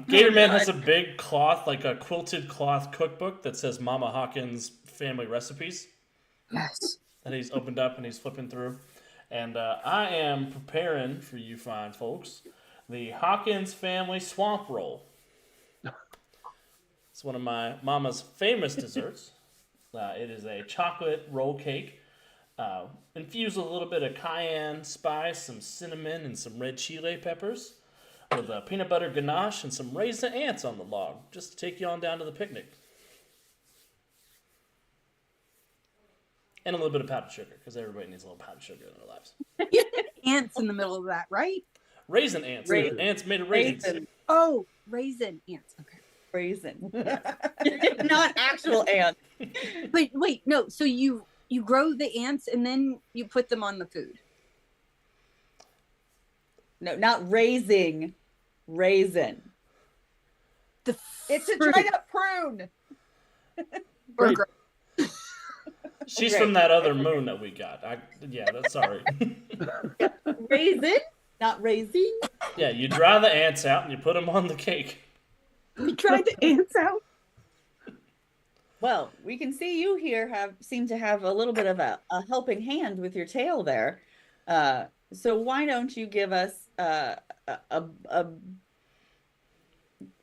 A: Gator Man has a big cloth, like a quilted cloth cookbook that says Mama Hawkins family recipes.
E: Yes.
A: That he's opened up and he's flipping through. And I am preparing for you fine folks the Hawkins family swamp roll. It's one of my mama's famous desserts. It is a chocolate roll cake infused with a little bit of cayenne spice, some cinnamon, and some red chile peppers, with a peanut butter ganache and some raisin ants on the log, just to take you on down to the picnic. And a little bit of powdered sugar, because everybody needs a little powdered sugar in their lives.
E: Ants in the middle of that, right?
A: Raisin ants. Ants made of raisins.
B: Raisin.
E: Oh, raisin ants. Okay.
B: Raisin. Not actual ants.
E: But wait, no. So you grow the ants and then you put them on the food.
B: No, not raising. Raisin.
D: It's a dried up prune.
E: Or
C: Great.
E: grow-
A: She's
B: Right.
A: from that other moon that we got. That's sorry.
B: Raisin? Not raisin?
A: Yeah, you dry the ants out and you put them on the cake.
E: We tried the ants out.
B: Well, we can see you here seem to have a little bit of a helping hand with your tail there. So why don't you give us a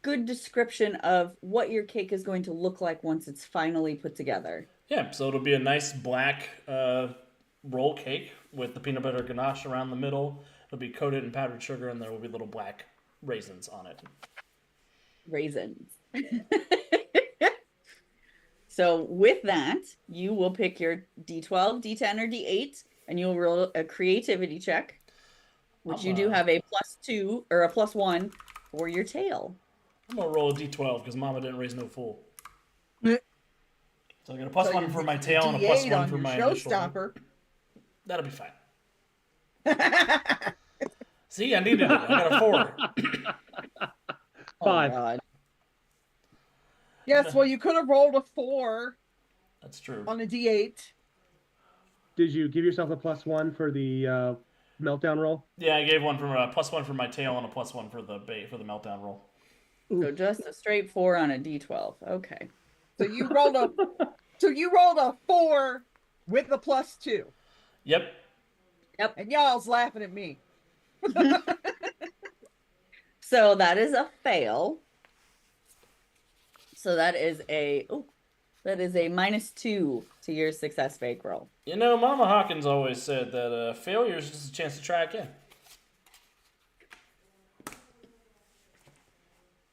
B: good description of what your cake is going to look like once it's finally put together?
A: Yeah, so it'll be a nice black roll cake with the peanut butter ganache around the middle. It'll be coated in powdered sugar, and there will be little black raisins on it.
B: Raisins. So with that, you will pick your D12, D10, or D8, and you'll roll a creativity check, which you do have a +2 or a +1 for your tail.
A: I'm going to roll a d12 because Mama didn't raise no fool.
E: Mm.
A: So I got a +1 for my tail and a
D: D8
A: +1
D: on
A: for
D: your
A: my initial.
D: showstopper.
A: That'll be fine. See, I needed it. I got a 4.
B: Oh,
C: 5.
B: God.
D: Yes, well, you could have rolled a 4
A: That's true.
D: on a D8.
C: Did you give yourself a +1 for the meltdown roll?
A: Yeah, I gave one for +1 for my tail and a +1 for the meltdown roll.
B: So just a straight 4 on a D12. Okay.
D: So you rolled a 4 with the +2.
A: Yep.
D: And y'all's laughing at me.
B: So that is a fail. So that is a -2 to your success bake roll.
A: You know, Mama Hawkins always said that failure is just a chance to try again.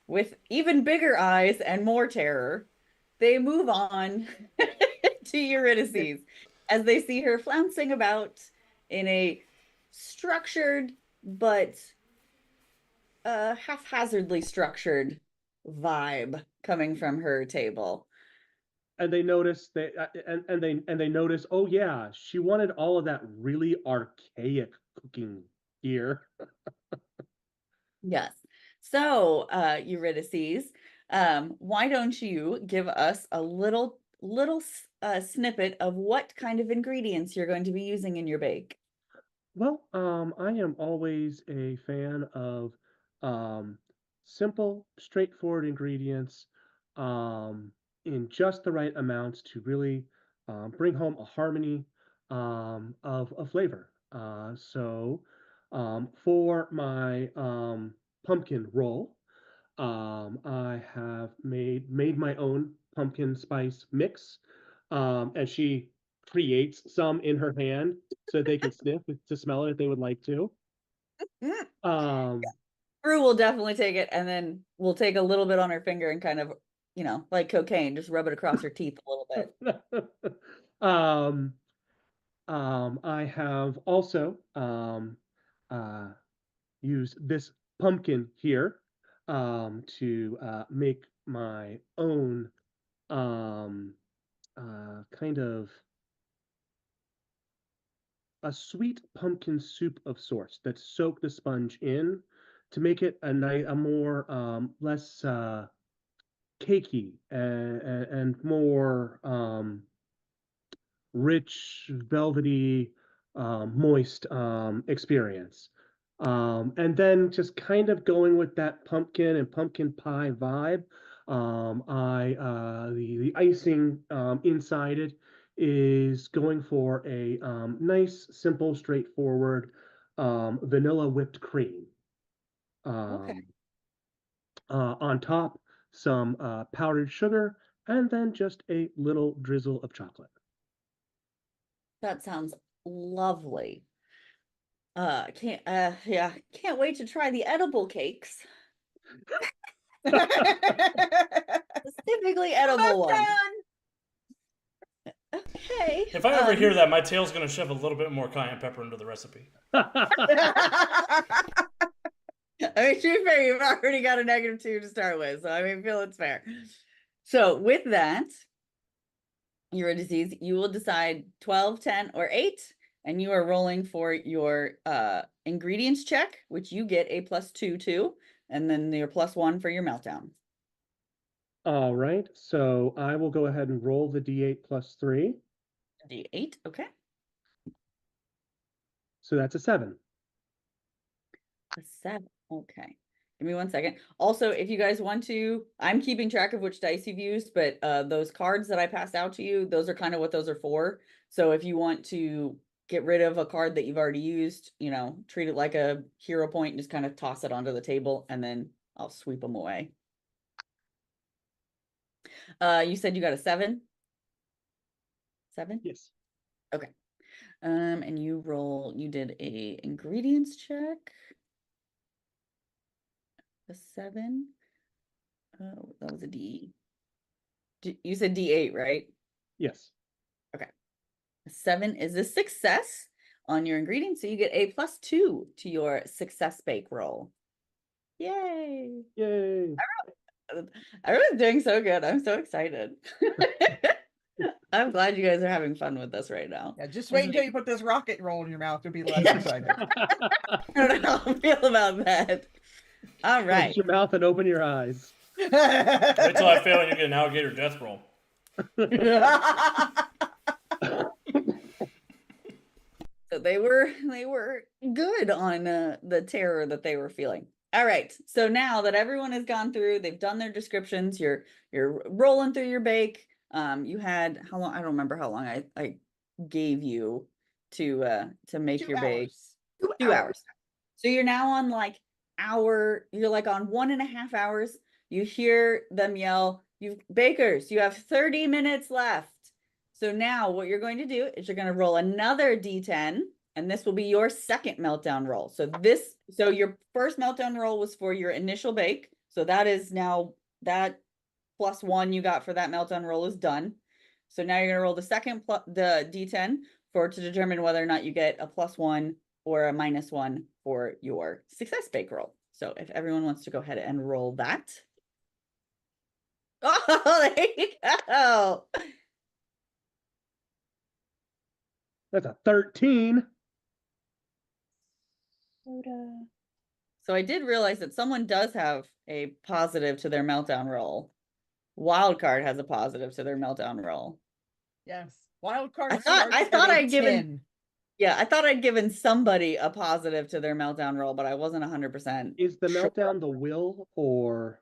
B: With even bigger eyes and more terror, they move on to Eurydice as they see her flouncing about in a structured but haphazardly structured vibe coming from her table.
C: And they notice they notice, oh yeah, she wanted all of that really archaic cooking gear.
B: Yes. So, Eurydice, why don't you give us a little snippet of what kind of ingredients you're going to be using in your bake?
C: Well, I am always a fan of simple, straightforward ingredients in just the right amounts to really bring home a harmony of a flavor. For my pumpkin roll, I have made my own pumpkin spice mix, and she creates some in her hand so that they can sniff to smell it if they would like to. Um,
B: Brew will definitely take it, and then we'll take a little bit on her finger and kind of, like cocaine, just rub it across her teeth a little bit.
C: um, I have also used this pumpkin here to make my own kind of a sweet pumpkin soup of sorts that soak the sponge in to make it a more less cakey and more rich, velvety, moist experience. And then just kind of going with that pumpkin and pumpkin pie vibe. The icing inside it is going for a nice, simple, straightforward vanilla whipped cream.
B: Okay.
C: On top, some powdered sugar, and then just a little drizzle of chocolate.
B: That sounds lovely. Can't wait to try the edible cakes. Specifically edible ones. Okay.
A: If I ever hear that, my tail's going to shove a little bit more cayenne pepper into the recipe.
B: I mean, to be fair, you've already got a -2 to start with, so I mean, feel it's fair. So with that, Eurydice, you will decide 12, 10, or 8, and you are rolling for your ingredients check, which you get a +2 to, and then your +1 for your meltdown.
C: All right, so I will go ahead and roll the D8 plus 3.
B: D8, okay.
C: So that's a 7.
B: A 7, okay. Give me 1 second. Also, if you guys want to, I'm keeping track of which dice you've used, but those cards that I passed out to you, those are kind of what those are for. So if you want to get rid of a card that you've already used, treat it like a hero point and just kind of toss it onto the table, and then I'll sweep them away. You said you got a 7? 7?
C: Yes.
B: Okay. And you did a ingredients check. A 7. Oh, that was a D. You said D8, right?
C: Yes.
B: Okay. A 7 is a success on your ingredients, so you get a +2 to your success bake roll. Yay!
C: Yay!
B: Everyone's doing so good. I'm so excited. I'm glad you guys are having fun with this right now.
D: Yeah, just wait until you put this rocket roll in your mouth. You'll be less excited.
B: I don't know how I feel about that. All right.
C: Close your mouth and open your eyes.
A: Wait till I fail and you get an alligator death roll.
B: So they were good on the terror that they were feeling. All right. So now that everyone has gone through, they've done their descriptions. You're rolling through your bake. You had how long? I don't remember how long I gave you to make
D: 2
B: your bake.
D: hours.
B: 2 hours. So you're now on like you're like on 1.5 hours. You hear them yell, bakers, you have 30 minutes left. So now what you're going to do is you're going to roll another D10, and this will be your second meltdown roll. So your first meltdown roll was for your initial bake. So that is now that +1 you got for that meltdown roll is done. So now you're going to roll the D10 to determine whether or not you get a +1 or a -1 for your success bake roll. So if everyone wants to go ahead and roll that. Oh, there you go.
C: That's a 13.
B: So I did realize that someone does have a positive to their meltdown roll. Wildcard has a positive to their meltdown roll.
D: Yes. Wild card.
B: I thought I'd given
D: 10.
B: I thought I'd given somebody a positive to their meltdown roll, but I wasn't 100%.
C: Is the
B: sure.
C: meltdown the will or?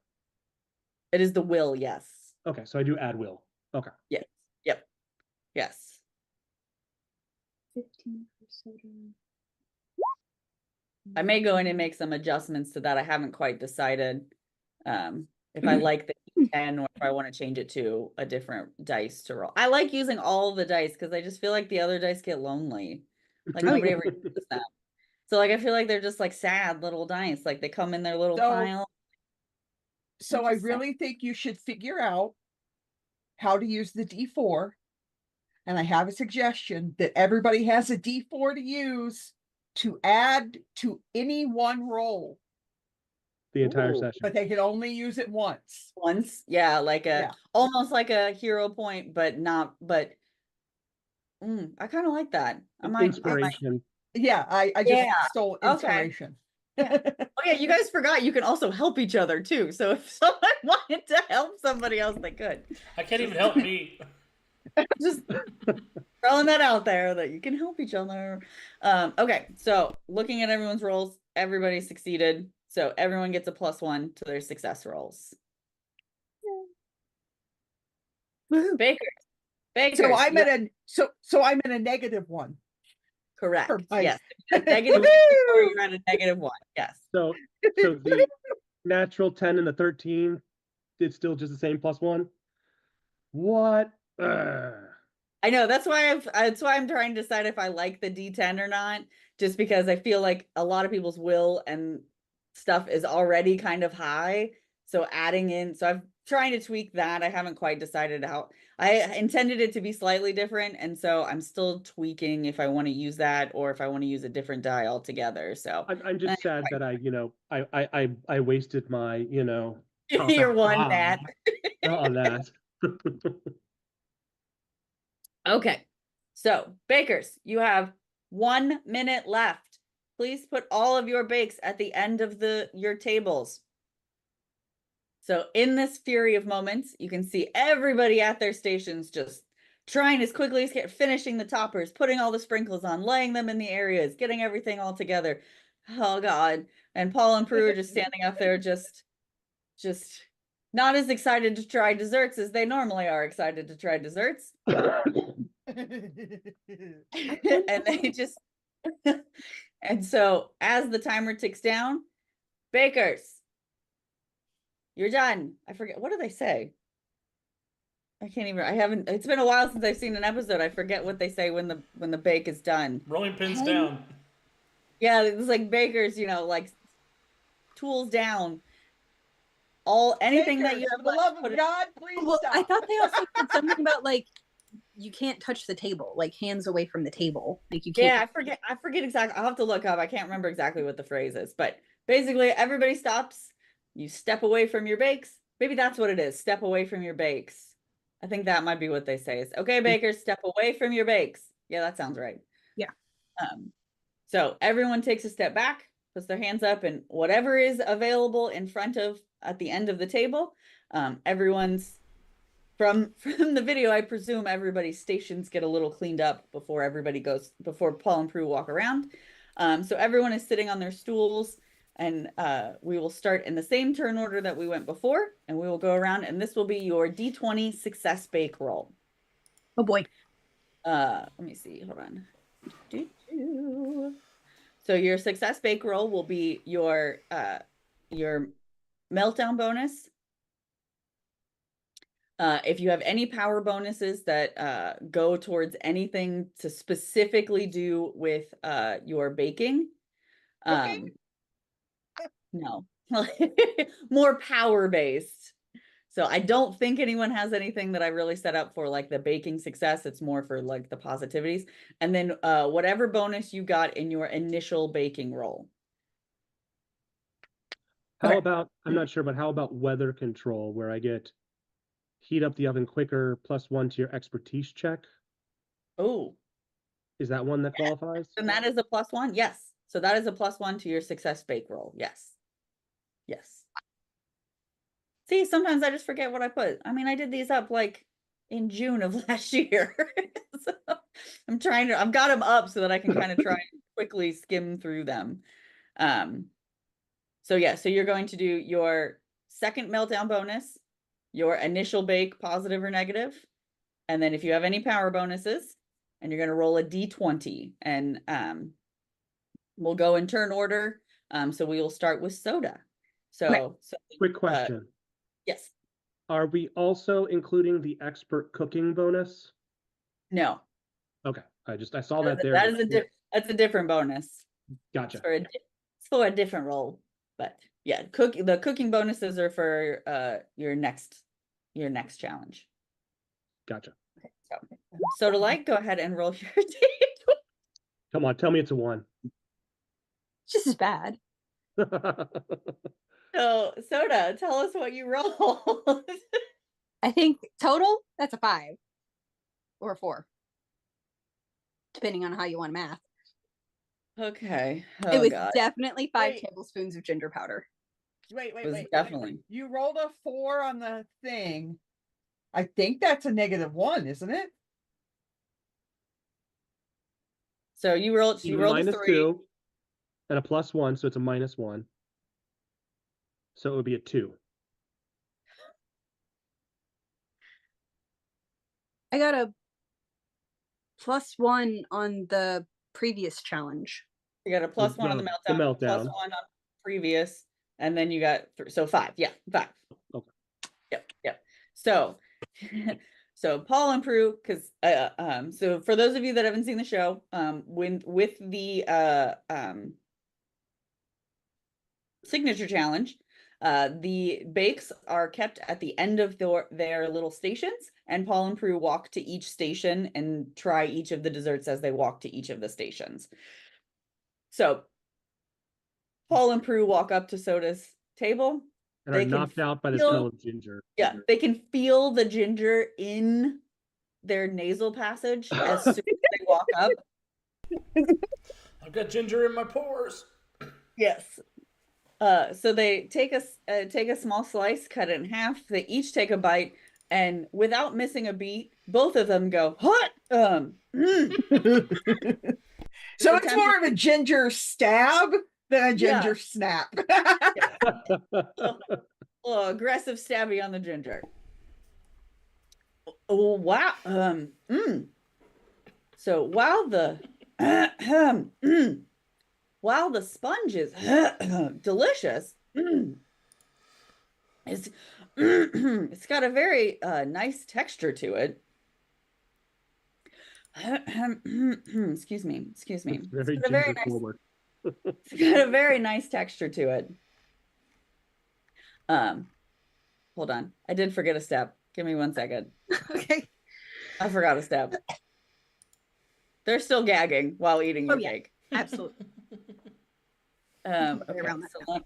B: It is the will, yes.
C: Okay, so I do add will. Okay.
B: Yes. Yep. Yes.
E: 15 for soda.
B: I may go in and make some adjustments to that. I haven't quite decided if I like the 10 or if I want to change it to a different dice to roll. I like using all the dice because I just feel like the other dice get lonely. Like nobody ever uses them. So like I feel like they're just like sad little dice. Like they come in their little pile.
D: So I really think you should figure out how to use the D4. And I have a suggestion that everybody has a D4 to use to add to any one roll.
C: The entire
B: Ooh.
C: session.
D: But they can only use it once.
B: Yeah, like almost like a hero point, but not. But I kind of like that.
C: Inspiration.
D: Yeah, I just stole inspiration.
B: Yeah. Oh yeah, you guys forgot you can also help each other too. So if someone wanted to help somebody else, they could.
A: I can't even help me.
B: Just throwing that out there that you can help each other. Okay, so looking at everyone's rolls, everybody succeeded. So everyone gets a +1 to their success rolls.
E: Woohoo.
B: Bakers.
D: So I'm at a so I'm at a -1.
B: Correct.
D: Nice.
B: Yes. Negative or you're at a -1. Yes.
C: So the natural 10 and the 13, it's still just the same +1. What?
B: I know that's why I'm trying to decide if I like the D10 or not, just because I feel like a lot of people's will and stuff is already kind of high. So adding in, so I'm trying to tweak that. I haven't quite decided how. I intended it to be slightly different, and so I'm still tweaking if I want to use that or if I want to use a different die altogether. So
C: I'm just sad that I wasted my
B: you're one that
C: on that.
B: Okay, so bakers, you have 1 minute left. Please put all of your bakes at the end of your tables. So in this fury of moments, you can see everybody at their stations just trying as quickly as can, finishing the toppers, putting all the sprinkles on, laying them in the areas, getting everything all together. Oh God. And Paul and Prue are just standing up there just not as excited to try desserts as they normally are excited to try desserts. And they just and so as the timer ticks down, bakers, you're done. I forget, what do they say? It's been a while since I've seen an episode. I forget what they say when the bake is done.
A: Rolling pins down.
B: Yeah, it's like bakers, like tools down. Anything
D: bakers,
B: that you have
D: for the love of God, please
E: Well,
D: stop.
E: I thought they also said something about like you can't touch the table, like hands away from the table. Like you can't.
B: Yeah, I forget exactly. I'll have to look up. I can't remember exactly what the phrase is, but basically everybody stops. You step away from your bakes. Maybe that's what it is. Step away from your bakes. I think that might be what they say is, okay, bakers, step away from your bakes. Yeah, that sounds right.
E: Yeah.
B: So everyone takes a step back, puts their hands up, and whatever is available in front of at the end of the table, everyone's from the video, I presume everybody's stations get a little cleaned up before before Paul and Prue walk around. So everyone is sitting on their stools, and we will start in the same turn order that we went before, and we will go around, and this will be your D20 success bake roll.
E: Oh boy.
B: Let me see, hold on. So your success bake roll will be your meltdown bonus. If you have any power bonuses that go towards anything to specifically do with your baking, no, more power based. So I don't think anyone has anything that I really set up for like the baking success. It's more for like the positivities. And then whatever bonus you got in your initial baking roll.
C: How about, I'm not sure, but how about weather control, where I get heat up the oven quicker, +1 to your expertise check?
B: Oh,
C: Is that one that qualifies?
B: and that is a +1. Yes. So that is a +1 to your success bake roll. Yes. Yes. See, sometimes I just forget what I put. I mean, I did these up like in June of last year. So I've got them up so that I can kind of try and quickly skim through them. So yeah, so you're going to do your second meltdown bonus, your initial bake, positive or negative, and then if you have any power bonuses, and you're going to roll a D20, and we'll go in turn order. So we will start with Soda. So
C: Quick question.
B: Yes.
C: Are we also including the expert cooking bonus?
B: No.
C: Okay. I saw that there.
B: That's a different bonus.
C: Gotcha.
B: It's for a different role. But yeah, the cooking bonuses are for your next challenge.
C: Gotcha.
B: Okay, so to like, go ahead and roll your D20.
C: Come on, tell me it's a 1.
E: It's just as bad.
B: So Soda, tell us what you rolled.
E: I think total, that's a 5 or a 4, depending on how you want to math.
B: Okay.
E: It was
B: God.
E: definitely 5 tablespoons of ginger powder.
D: Wait.
B: Definitely.
D: You rolled a 4 on the thing. I think that's a -1, isn't it?
B: So you rolled a -3
C: and a +1, so it's a -1. So it would be a 2.
E: I got a +1 on the previous challenge.
B: You got a +1 on the meltdown, +1 on previous, and then you got 3, so 5. Yeah, 5.
C: Okay.
B: Yep. So, so Paul and Prue, because so for those of you that haven't seen the show, with the signature challenge, the bakes are kept at the end of their little stations, and Paul and Prue walk to each station and try each of the desserts as they walk to each of the stations. So Paul and Prue walk up to Soda's table.
C: And are knocked out by the smell of ginger.
B: Yeah, they can feel the ginger in their nasal passage as soon as they walk up.
A: I've got ginger in my pores.
B: Yes. So they take a small slice, cut it in half. They each take a bite, and without missing a beat, both of them go, "Hot!"
D: So it's more of a ginger stab than a ginger snap.
B: Aggressive stabby on the ginger. Oh wow. So while the sponge is delicious, it's got a very nice texture to it. Excuse me.
C: It's very ginger forward.
B: It's got a very nice texture to it. Hold on. I did forget a step. Give me 1 second.
E: Okay.
B: I forgot a step. They're still gagging while eating your cake.
E: Absolutely.
B: Okay, around that. So I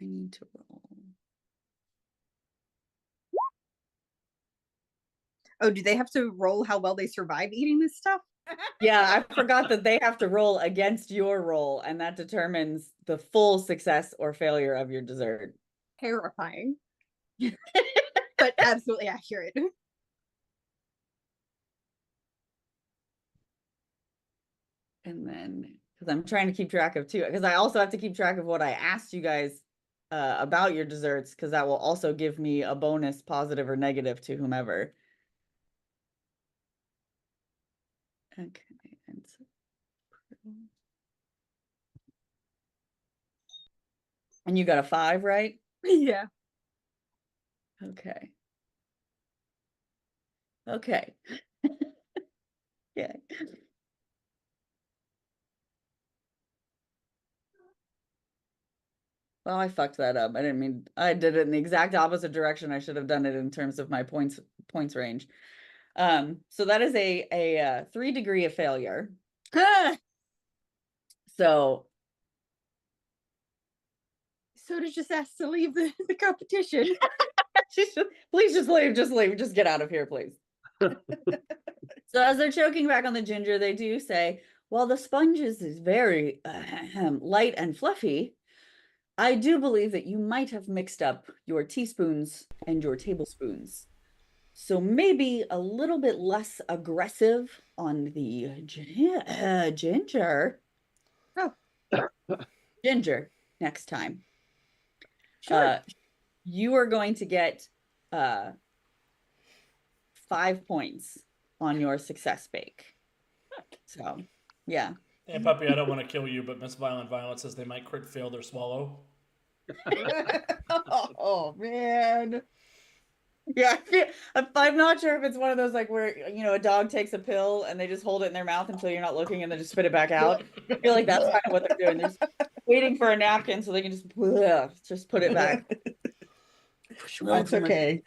B: need to roll.
E: Oh, do they have to roll how well they survive eating this stuff?
B: Yeah, I forgot that they have to roll against your roll, and that determines the full success or failure of your dessert.
E: Terrifying. But absolutely accurate.
B: And then, because I'm trying to keep track of too, because I also have to keep track of what I asked you guys about your desserts, because that will also give me a bonus, positive or negative, to whomever. Okay. And you got a 5, right?
E: Yeah.
B: Okay. Okay. Yeah. Well, I fucked that up. I didn't mean, I did it in the exact opposite direction. I should have done it in terms of my points range. So that is a 3 degree of failure. So
E: Soda just asked to leave the competition.
B: please just leave, just get out of here, please. So as they're choking back on the ginger, they do say, while the sponge is very light and fluffy, I do believe that you might have mixed up your teaspoons and your tablespoons. So maybe a little bit less aggressive on the ginger.
E: Oh.
B: Ginger next time.
E: Sure.
B: You are going to get 5 points on your success bake. So, yeah.
A: And Puppy, I don't want to kill you, but Miss Violent Violet says they might crit fail their swallow.
D: Oh man.
B: Yeah, I'm not sure if it's one of those like where a dog takes a pill and they just hold it in their mouth until you're not looking and then just spit it back out. I feel like that's kind of what they're doing. They're just waiting for a napkin so they can just put it back.
D: That's okay.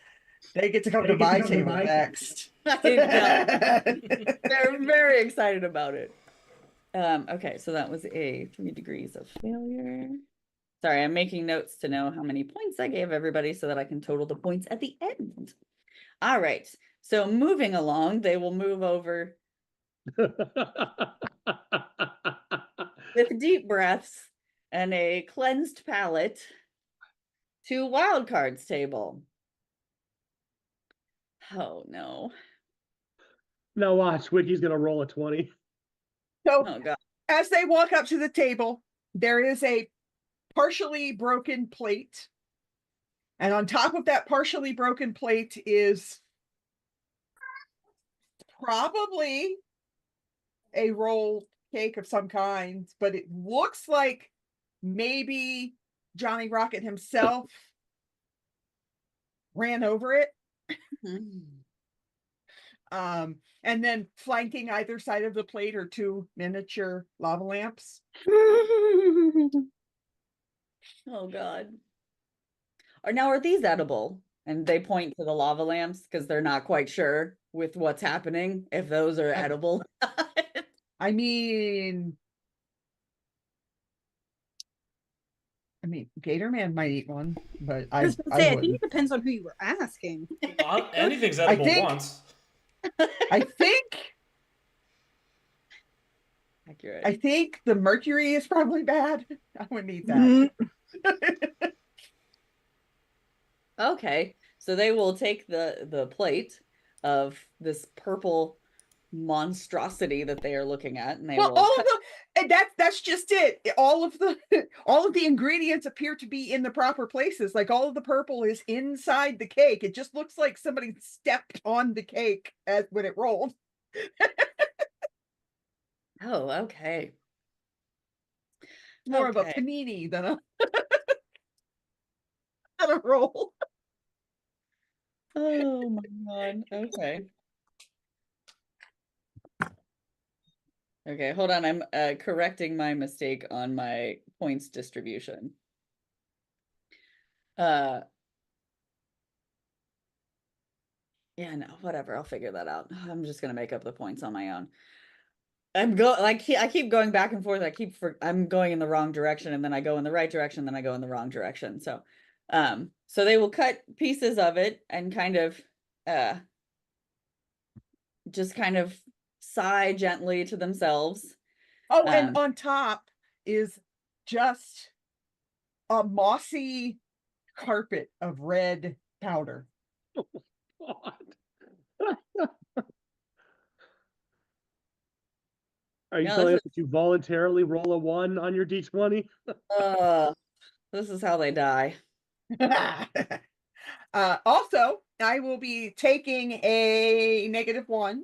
D: They get to come to my table next.
B: They're very excited about it. Okay, so that was a 3 degrees of failure. Sorry, I'm making notes to know how many points I gave everybody so that I can total the points at the end. All right, so moving along, they will move over with deep breaths and a cleansed palate to wildcards table. Oh no.
C: Now watch, Wiki's gonna roll a 20.
D: So
B: Oh god.
D: as they walk up to the table, there is a partially broken plate. And on top of that partially broken plate is probably a roll cake of some kind, but it looks like maybe Johnny Rocket himself ran over it. And then flanking either side of the plate are 2 miniature lava lamps.
B: Oh god. Are these edible? And they point to the lava lamps because they're not quite sure with what's happening if those are edible.
D: I mean, Gator Man might eat one, but
E: I was gonna say, I think it depends on who you were asking.
A: Anything's edible once.
D: I think
B: Accurate.
D: I think the mercury is probably bad. I wouldn't eat that.
B: Okay, so they will take the plate of this purple monstrosity that they are looking at, and they will
D: and that's just it. All of the ingredients appear to be in the proper places. Like all of the purple is inside the cake. It just looks like somebody stepped on the cake when it rolled.
B: Oh, okay.
D: More of a panini than a roll.
B: Oh my god. Okay. Okay, hold on. I'm correcting my mistake on my points distribution. Yeah, no, whatever. I'll figure that out. I'm just gonna make up the points on my own. I keep going back and forth. I'm going in the wrong direction, and then I go in the right direction, then I go in the wrong direction. So they will cut pieces of it and kind of just kind of sigh gently to themselves.
D: Oh, and
B: Um,
D: on top is just a mossy carpet of red powder.
C: God. Are you
B: Yeah,
C: telling
B: this
C: us that you voluntarily roll a 1 on your d20?
B: this is how they die.
D: Also, I will be taking a -1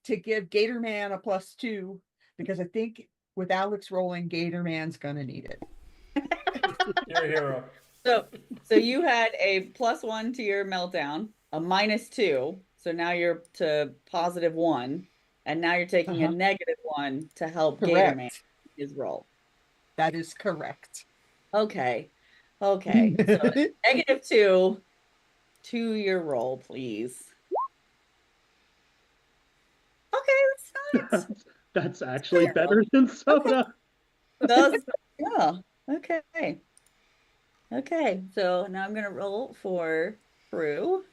D: to give Gator Man a +2 because I think with Alex rolling, Gator Man's gonna need it.
A: You're a hero.
B: So you had a +1 to your meltdown, a -2, so now you're to +1, and now you're taking a -1 to help Gator Man
D: Correct.
B: his roll.
D: That is correct.
B: Okay. Okay. So -2 to your roll, please. Okay, that's fine.
C: That's actually better than soda.
B: Does yeah. Okay. Okay. So now I'm gonna roll for Prue.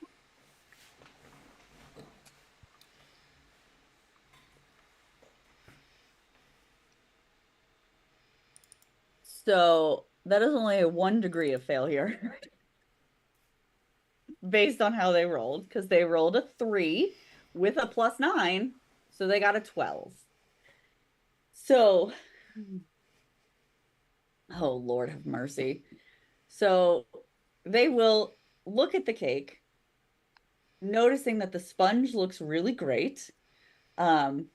B: So that is only a 1 degree of failure based on how they rolled, because they rolled a 3 with a +9, so they got a 12. So, oh Lord have mercy. So they will look at the cake, noticing that the sponge looks really great. I'm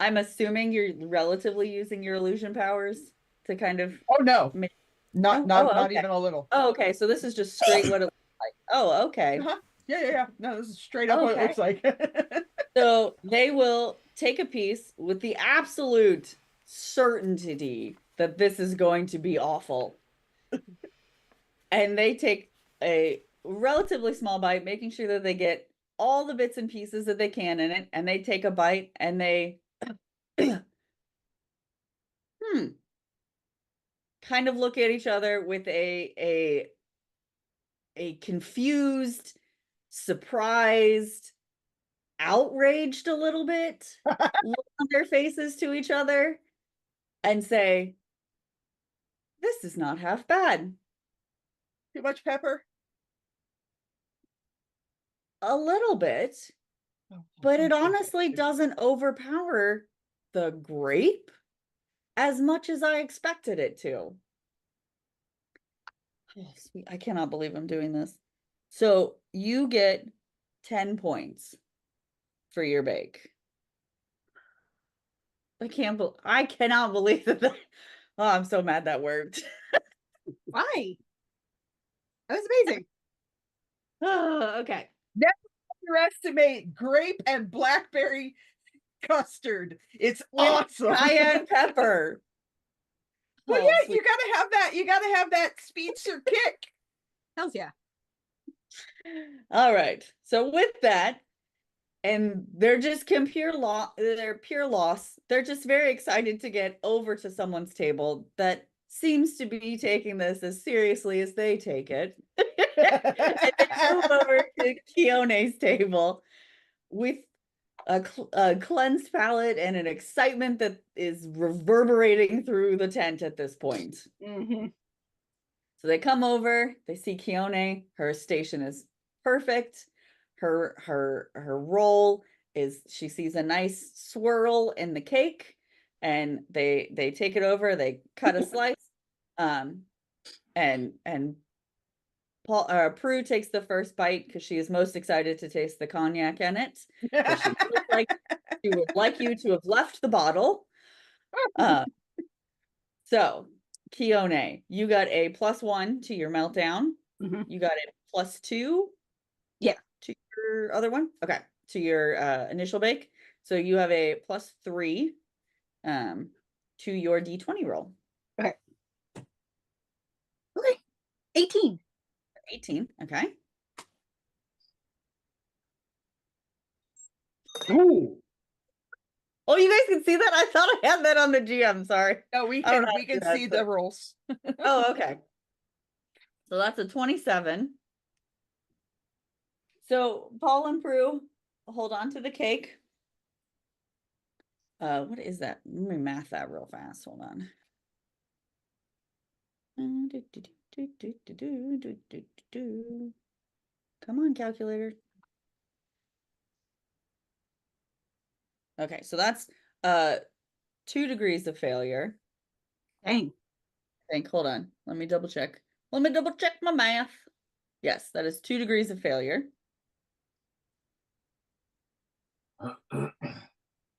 B: assuming you're relatively using your illusion powers to kind of
D: Oh no,
B: make.
D: not
B: Oh,
D: not
B: oh,
D: not
B: okay.
D: even a little.
B: Oh, okay. So this is just straight what it looks like. Oh, okay.
D: Yeah. No, this is straight up what it
B: Okay.
D: looks like.
B: So they will take a piece with the absolute certainty that this is going to be awful. And they take a relatively small bite, making sure that they get all the bits and pieces that they can in it. And they take a bite and they kind of look at each other with a confused, surprised, outraged a little bit look on their faces to each other and say, this is not half bad.
D: Too much pepper?
B: A little bit, but it honestly doesn't overpower the grape as much as I expected it to. Oh, sweet. I cannot believe I'm doing this. So you get 10 points for your bake. I cannot believe that. Oh, I'm so mad that worked.
E: Why? That was amazing.
B: Oh, okay.
D: Never underestimate grape and blackberry custard. It's awesome.
B: Cayenne pepper.
D: Well,
B: Oh,
D: yeah,
B: sweet.
D: you gotta have that. You gotta have that speedster kick.
E: Hells yeah.
B: All right. So with that, and they're just they're pure loss. They're just very excited to get over to someone's table that seems to be taking this as seriously as they take it. And they move over to Keone's table with a cleansed palate and an excitement that is reverberating through the tent at this point. So they come over, they see Keone, her station is perfect. Her roll is, she sees a nice swirl in the cake, and they take it over, they cut a slice. And Prue takes the first bite because she is most excited to taste the cognac in it. She feels like she would like you to have left the bottle. So Keone, you got a +1 to your meltdown. You got a +2.
E: Yeah.
B: To your other one. Okay. To your initial bake. So you have a +3 to your D20 roll.
E: Okay. 18.
B: 18. Okay.
C: Ooh.
B: Oh, you guys can see that? I thought I had that on the GM. Sorry.
D: No, we
B: I don't
D: can
B: know how
D: we
B: to do
D: can
B: that,
D: see
B: so-
D: the rolls.
B: Oh, okay. So that's a 27. So Paul and Prue hold on to the cake. What is that? Let me math that real fast. Hold on. Come on, calculator. Okay, so that's 2 degrees of failure.
E: Dang.
B: Hold on. Let me double check. Let me double check my math. Yes, that is 2 degrees of failure.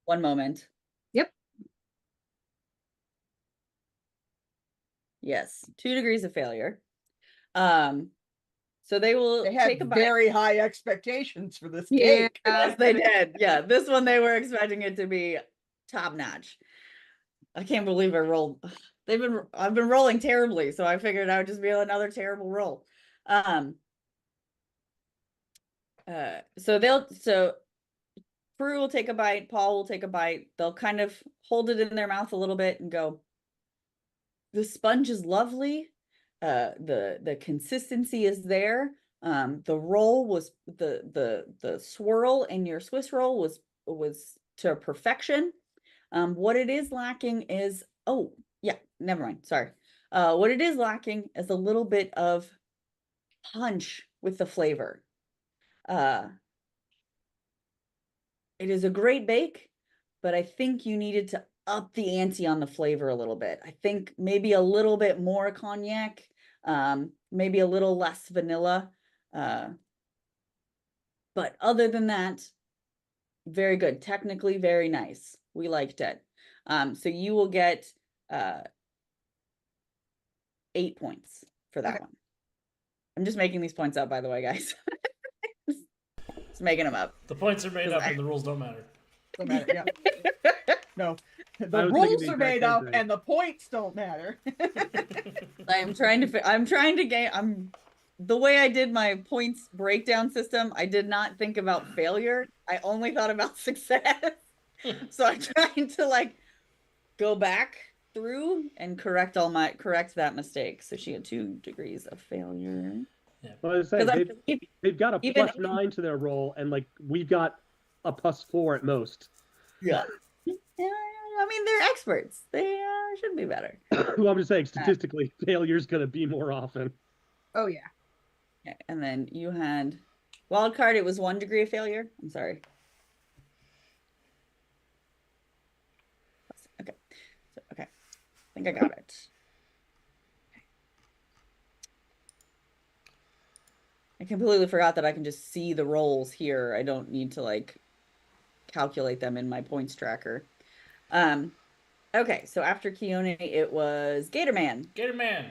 B: One moment.
E: Yep.
B: Yes, 2 degrees of failure. So they will
D: They had
B: take a bite.
D: very high expectations for this
E: Yeah.
D: cake.
B: Yes, they did. Yeah, this one they were expecting it to be top notch. I can't believe I rolled. I've been rolling terribly, so I figured I would just be another terrible roll. So Prue will take a bite, Paul will take a bite. They'll kind of hold it in their mouth a little bit and go, the sponge is lovely. The consistency is there. The roll was the swirl in your Swiss roll was to perfection. What it is lacking is, oh yeah, never mind. Sorry. What it is lacking is a little bit of punch with the flavor. It is a great bake, but I think you needed to up the ante on the flavor a little bit. I think maybe a little bit more cognac, maybe a little less vanilla. But other than that, very good. Technically, very nice. We liked it. So you will get 8 points for that one. I'm just making these points up, by the way, guys. Just making them up.
A: The points are made up and the rules don't matter.
D: Don't matter, yeah. No,
C: I
D: the
C: was thinking
D: rules
C: the
D: are
C: exact
D: made
C: same
D: up
C: thing.
D: and the points don't matter.
B: I'm trying to gain. The way I did my points breakdown system, I did not think about failure. I only thought about success. So I'm trying to like go back through and correct that mistake. So she had 2 degrees of failure.
A: Yeah.
C: Well, I was saying, they've got a
B: even-
C: +9 to their roll, and like we've got a +4 at most.
B: Yeah. I mean, they're experts. They should be better.
C: Well, I'm just saying, statistically, failure's going to be more often.
E: Oh yeah.
B: Okay, and then you had wild card. It was 1 degree of failure. I'm sorry. Okay. Okay. I think I got it. I completely forgot that I can just see the rolls here. I don't need to like calculate them in my points tracker. Okay, so after Keone, it was Gatorman.
A: Gatorman.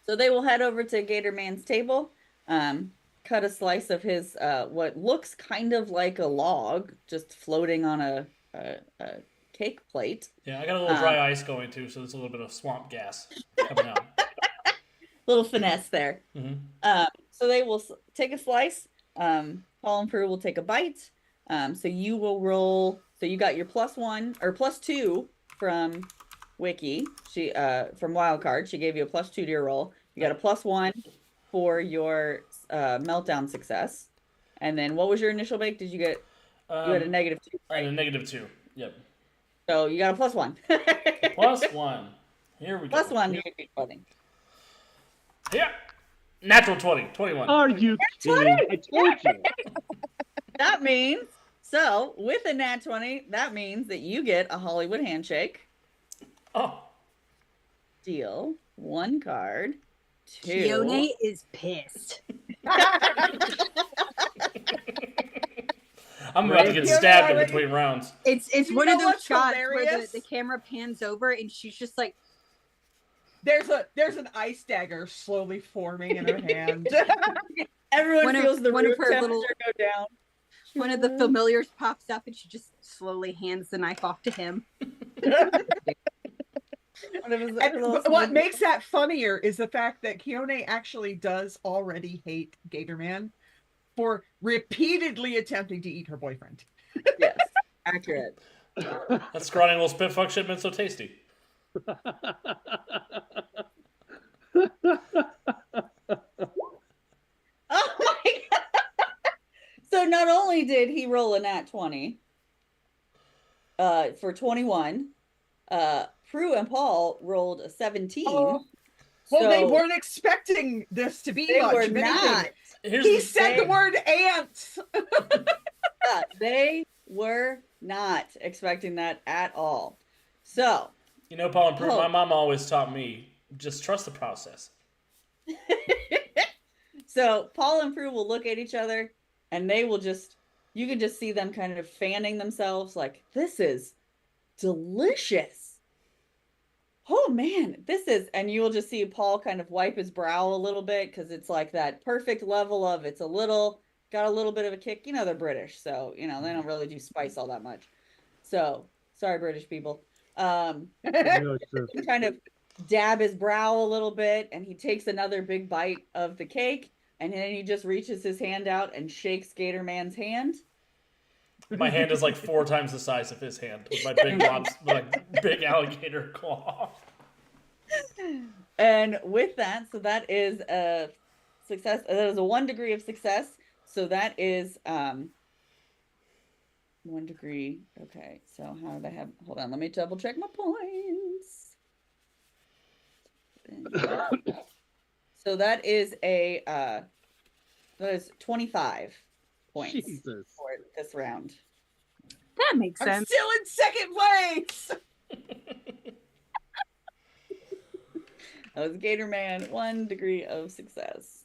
B: So they will head over to Gatorman's table, cut a slice of his what looks kind of like a log, just floating on a cake plate.
A: Yeah, I got a little dry ice going too, so there's a little bit of swamp gas coming out.
B: Little finesse there.
A: Mm-hmm.
B: So they will take a slice. Paul and Prue will take a bite. So you will roll. So you got your +1 or +2 from Wiki. She from Wildcard. She gave you a +2 to your roll. You got a +1 for your meltdown success. And then what was your initial bake? Did you get? You had a -2.
A: Right? And a -2. Yep.
B: So you got a +1.
A: +1. Here we go.
B: +1 to your clothing.
A: Yeah. Natural 20. 21.
C: Are you kidding? I told you.
B: That means, so with a nat 20, that means that you get a Hollywood handshake.
A: Oh.
B: Deal 1 card. 2.
E: Keone is pissed.
A: I'm about to get stabbed in between rounds.
E: It's
D: You
E: one
D: know
E: of those
D: what's
E: shots where
D: hilarious?
E: the camera pans over and she's just like,
D: There's an ice dagger slowly forming in her hand.
B: Everyone
E: One of-
B: feels the
E: one of
B: room
E: her
B: temperature
E: little-
B: go down.
E: one of the familiars pops up and she just slowly hands the knife off to him.
B: One of his
D: And
B: little
D: what
B: smoky-
D: makes that funnier is the fact that Keone actually does already hate Gatorman for repeatedly attempting to eat her boyfriend.
B: Yes, accurate.
A: That scrawny little spitfuck shit been so tasty.
B: Oh my god! So not only did he roll a nat 20, for 21. Prue and Paul rolled a 17.
D: Oh, well, they
B: So
D: weren't expecting this to be
B: they
D: much.
B: were
D: If anything.
B: not.
A: Here's
D: He
A: the
D: said the word ants.
B: They were not expecting that at all. So,
A: Paul and Prue, my
B: Oh.
A: mom always taught me just trust the process.
B: so Paul and Prue will look at each other and they will you can just see them kind of fanning themselves like, this is delicious. Oh man, and you will just see Paul kind of wipe his brow a little bit because it's like that perfect level of got a little bit of a kick. They're British, so they don't really do spice all that much. So sorry, British people.
C: No, it's true.
B: Kind of dab his brow a little bit, and he takes another big bite of the cake, and then he just reaches his hand out and shakes Gator Man's hand.
A: My hand is like 4 times the size of his hand with my big alligator claw.
B: And with that, so that is a success. That is a 1 degree of success. So that is 1 degree. Okay, so how did I have? Hold on, let me double check my points. So that is 25 points
C: Jesus.
B: for this round.
E: That makes
D: I'm
E: sense.
D: still in second place.
B: That was Gator Man, 1 degree of success.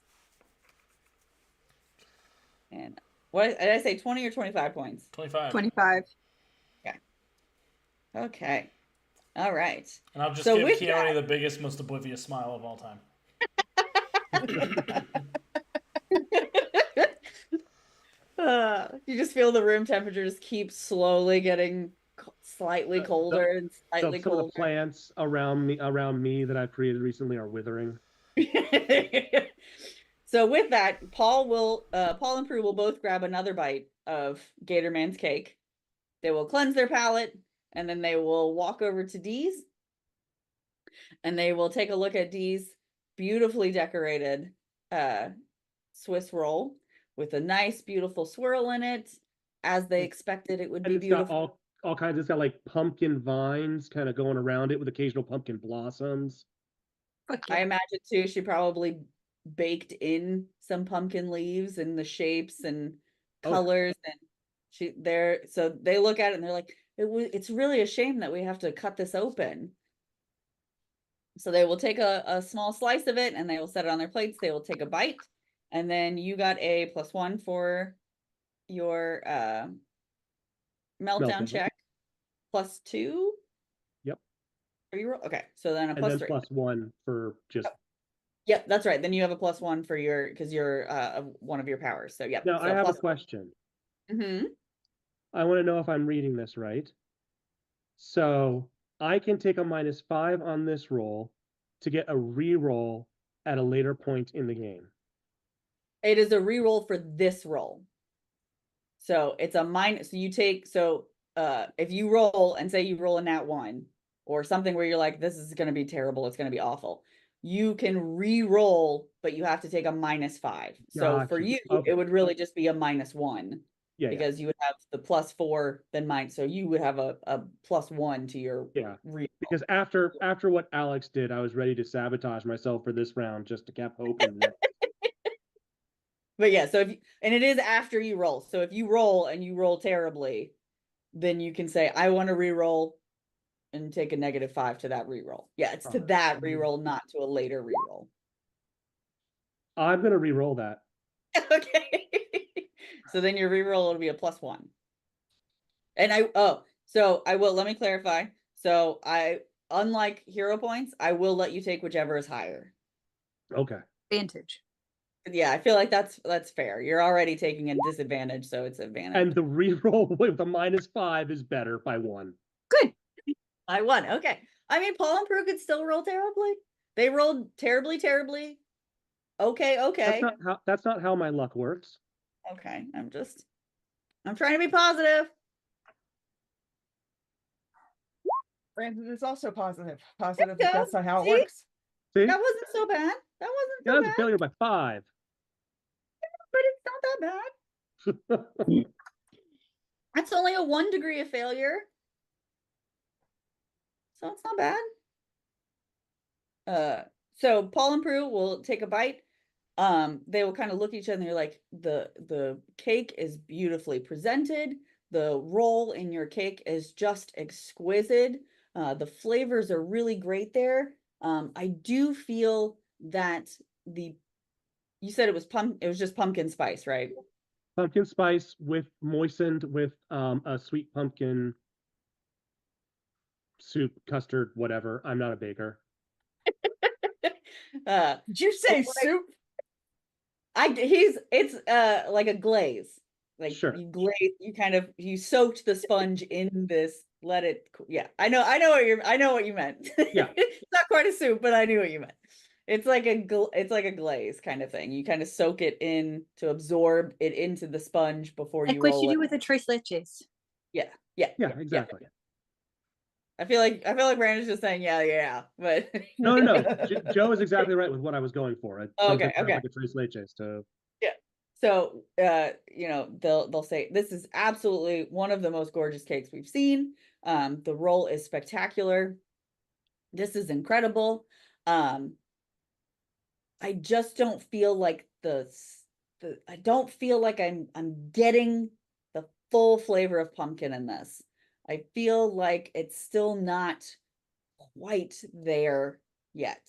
B: And what did I say? 20 or 25 points?
A: 25.
E: 25.
B: Okay. All right.
A: And I'll just
B: So
A: give
B: with
A: Keone the biggest, most oblivious smile of all time.
B: You just feel the room temperature just keep slowly getting slightly colder and slightly
C: Some of the
B: colder.
C: plants around me that I've created recently are withering.
B: So with that, Paul and Prue will both grab another bite of Gator Man's cake. They will cleanse their palate, and then they will walk over to Dee's, and they will take a look at Dee's beautifully decorated Swiss roll with a nice, beautiful swirl in it, as they expected it would
C: And
B: be
C: it's
B: beautiful.
C: got all kinds. It's got like pumpkin vines kind of going around it with occasional pumpkin blossoms.
E: Fuck
B: I
E: yeah.
B: imagine too, she probably baked in some pumpkin leaves and the shapes and colors, and so they look at it and they're like, it's really a shame that we have to cut this open. So they will take a small slice of it and they will set it on their plates. They will take a bite, and then you got a +1 for your meltdown check, +2.
C: Yep.
B: For your roll. Okay, so then a
C: And then
B: +3.
C: +1 for just.
B: Yep, that's right. Then you have a +1 for because you're one of your powers. So yep.
C: Now
B: so
C: I have a question.
B: Mm-hmm.
C: I want to know if I'm reading this right. So I can take a -5 on this roll to get a re-roll at a later point in the game.
B: It is a re-roll for this roll. So it's a minus. So you take, if you roll and say you roll a nat 1 or something where you're like, this is going to be terrible, it's going to be awful, you can re-roll, but you have to take a -5. So for you,
C: Okay.
B: it would really just be a -1.
C: Yeah,
B: because you would have the +4 then mine. So you would have a +1 to your re-roll.
C: Because after what Alex did, I was ready to sabotage myself for this round just to keep hoping that.
B: But yeah, so and it is after you roll. So if you roll and you roll terribly, then you can say, I want to re-roll and take a -5 to that re-roll. Yeah, it's to that re-roll, not to a later re-roll.
C: I'm gonna re-roll that.
B: Okay. So then your re-roll will be a +1. And so I will, let me clarify. So unlike hero points, I will let you take whichever is higher.
C: Okay.
E: Advantage.
B: Yeah, I feel like that's fair. You're already taking a disadvantage, so it's advantage.
C: And the re-roll with the -5 is better by 1.
E: Good.
B: I won. Okay. I mean, Paul and Prue could still roll terribly. They rolled terribly, terribly. Okay.
C: That's not how my luck works.
B: Okay. I'm trying to be positive.
D: Brandon is also positive. Positive
B: There you
D: that
B: go.
D: that's not how it
B: See?
D: works.
C: See?
B: That wasn't so bad. That wasn't
C: Yeah,
B: so
C: that's
B: bad.
C: a failure by 5.
B: But it's not that bad. That's only a 1 degree of failure. So it's not bad. So Paul and Prue will take a bite. They will kind of look at each other and they're like, the cake is beautifully presented. The roll in your cake is just exquisite. The flavors are really great there. I do feel that you said it was just pumpkin spice, right?
C: Pumpkin spice moistened with a sweet pumpkin soup, custard, whatever. I'm not a baker.
D: Did you say soup?
B: It's like a glaze. Like
C: Sure.
B: you soaked the sponge in this, let it yeah. I know what you meant.
C: Yeah.
B: It's not quite a soup, but I knew what you meant. It's like a glaze kind of thing. You kind of soak it in to absorb it into the sponge before
E: Like
B: you
E: what
B: roll
E: you
B: it.
E: do with the tres leches.
B: Yeah,
C: Exactly.
B: I feel like Brandon's just saying yeah, but
C: No. Joe is exactly right with what I was going for.
B: Okay.
C: Like a tres leches to.
B: Yeah. So they'll say this is absolutely one of the most gorgeous cakes we've seen. The roll is spectacular. This is incredible. I just don't feel like I don't feel like I'm getting the full flavor of pumpkin in this. I feel like it's still not quite there yet.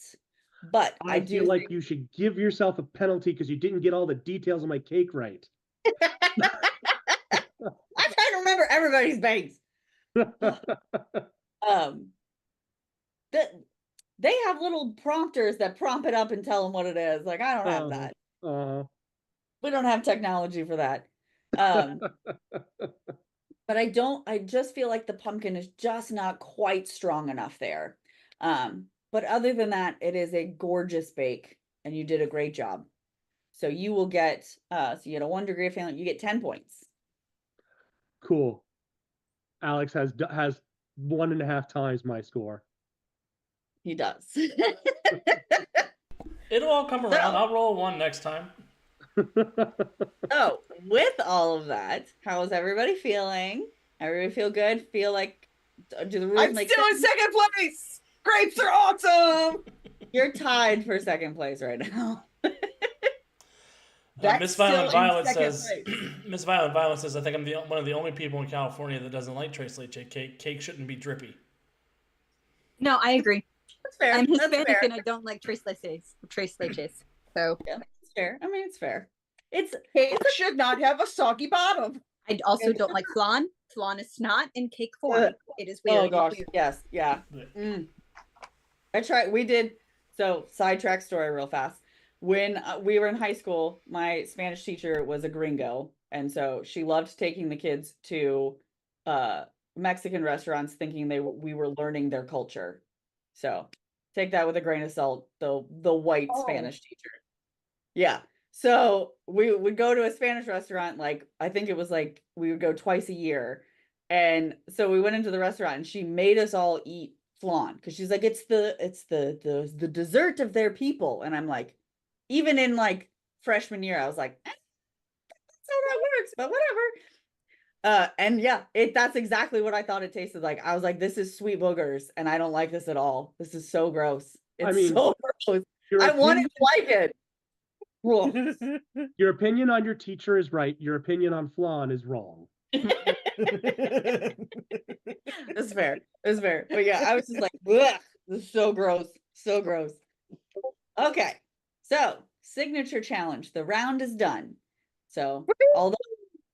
B: But
C: I feel like you should give yourself a penalty because you didn't get all the details of my cake right.
B: I'm trying to remember everybody's bakes. They have little prompters that prompt it up and tell them what it is. Like, I don't have that. We don't have technology for that. But I just feel like the pumpkin is just not quite strong enough there. But other than that, it is a gorgeous bake and you did a great job. So you will get, so you get a 1 degree of freedom, you get 10 points.
C: Cool. Alex has 1.5 times my score.
B: He does.
A: It'll all come around. I'll roll 1 next time.
B: So, with all of that, how is everybody feeling? Everybody feel good? Feel like do the rules
D: I'm
B: make
D: still in
B: sense?
D: second place. Grapes are awesome.
B: You're tied for second place right now.
A: Miss Violent Violet says, Miss Violent Violet says, I think I'm one of the only people in California that doesn't like tres leche cake. Cake shouldn't be drippy.
E: No, I agree.
B: That's fair.
E: I'm
B: That's
E: Hispanic
B: fair.
E: and I don't like tres leches. So
B: Yeah, it's fair. I mean, it's fair. It's
D: Cake should not have a soggy bottom.
E: I also don't like flan. Flan is snot in cake form. It is weird.
B: Oh gosh, yes, yeah. We did. So sidetrack story real fast. When we were in high school, my Spanish teacher was a gringo, and so she loved taking the kids to Mexican restaurants, thinking we were learning their culture. So take that with a grain of salt. The white Spanish teacher. Yeah. So we would go to a Spanish restaurant, like I think it was like we would go twice a year. And so we went into the restaurant and she made us all eat flan because she's like, it's the dessert of their people. And I'm like, even in like freshman year, I was like, that's how that works, but whatever. And yeah, that's exactly what I thought it tasted like. I was like, this is sweet boogers, and I don't like this at all. This is so gross. It's so gross. I wanted to like it.
C: Your opinion on your teacher is right. Your opinion on flan is wrong.
B: It's fair. It's fair. But yeah, I was just like, ugh, this is so gross. So gross. Okay. So, signature challenge. The round is done. So,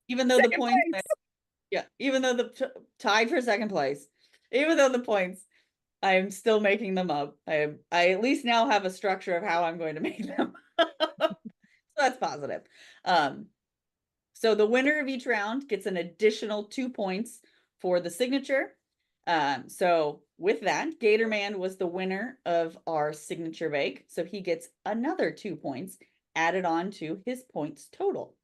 B: even though the points, even though tied for second place, even though the points, I am still making them up. I at least now have a structure of how I'm going to make them. So that's positive. So the winner of each round gets an additional 2 points for the signature. So with that, Gatorman was the winner of our signature bake. So he gets another 2 points added on to his points total.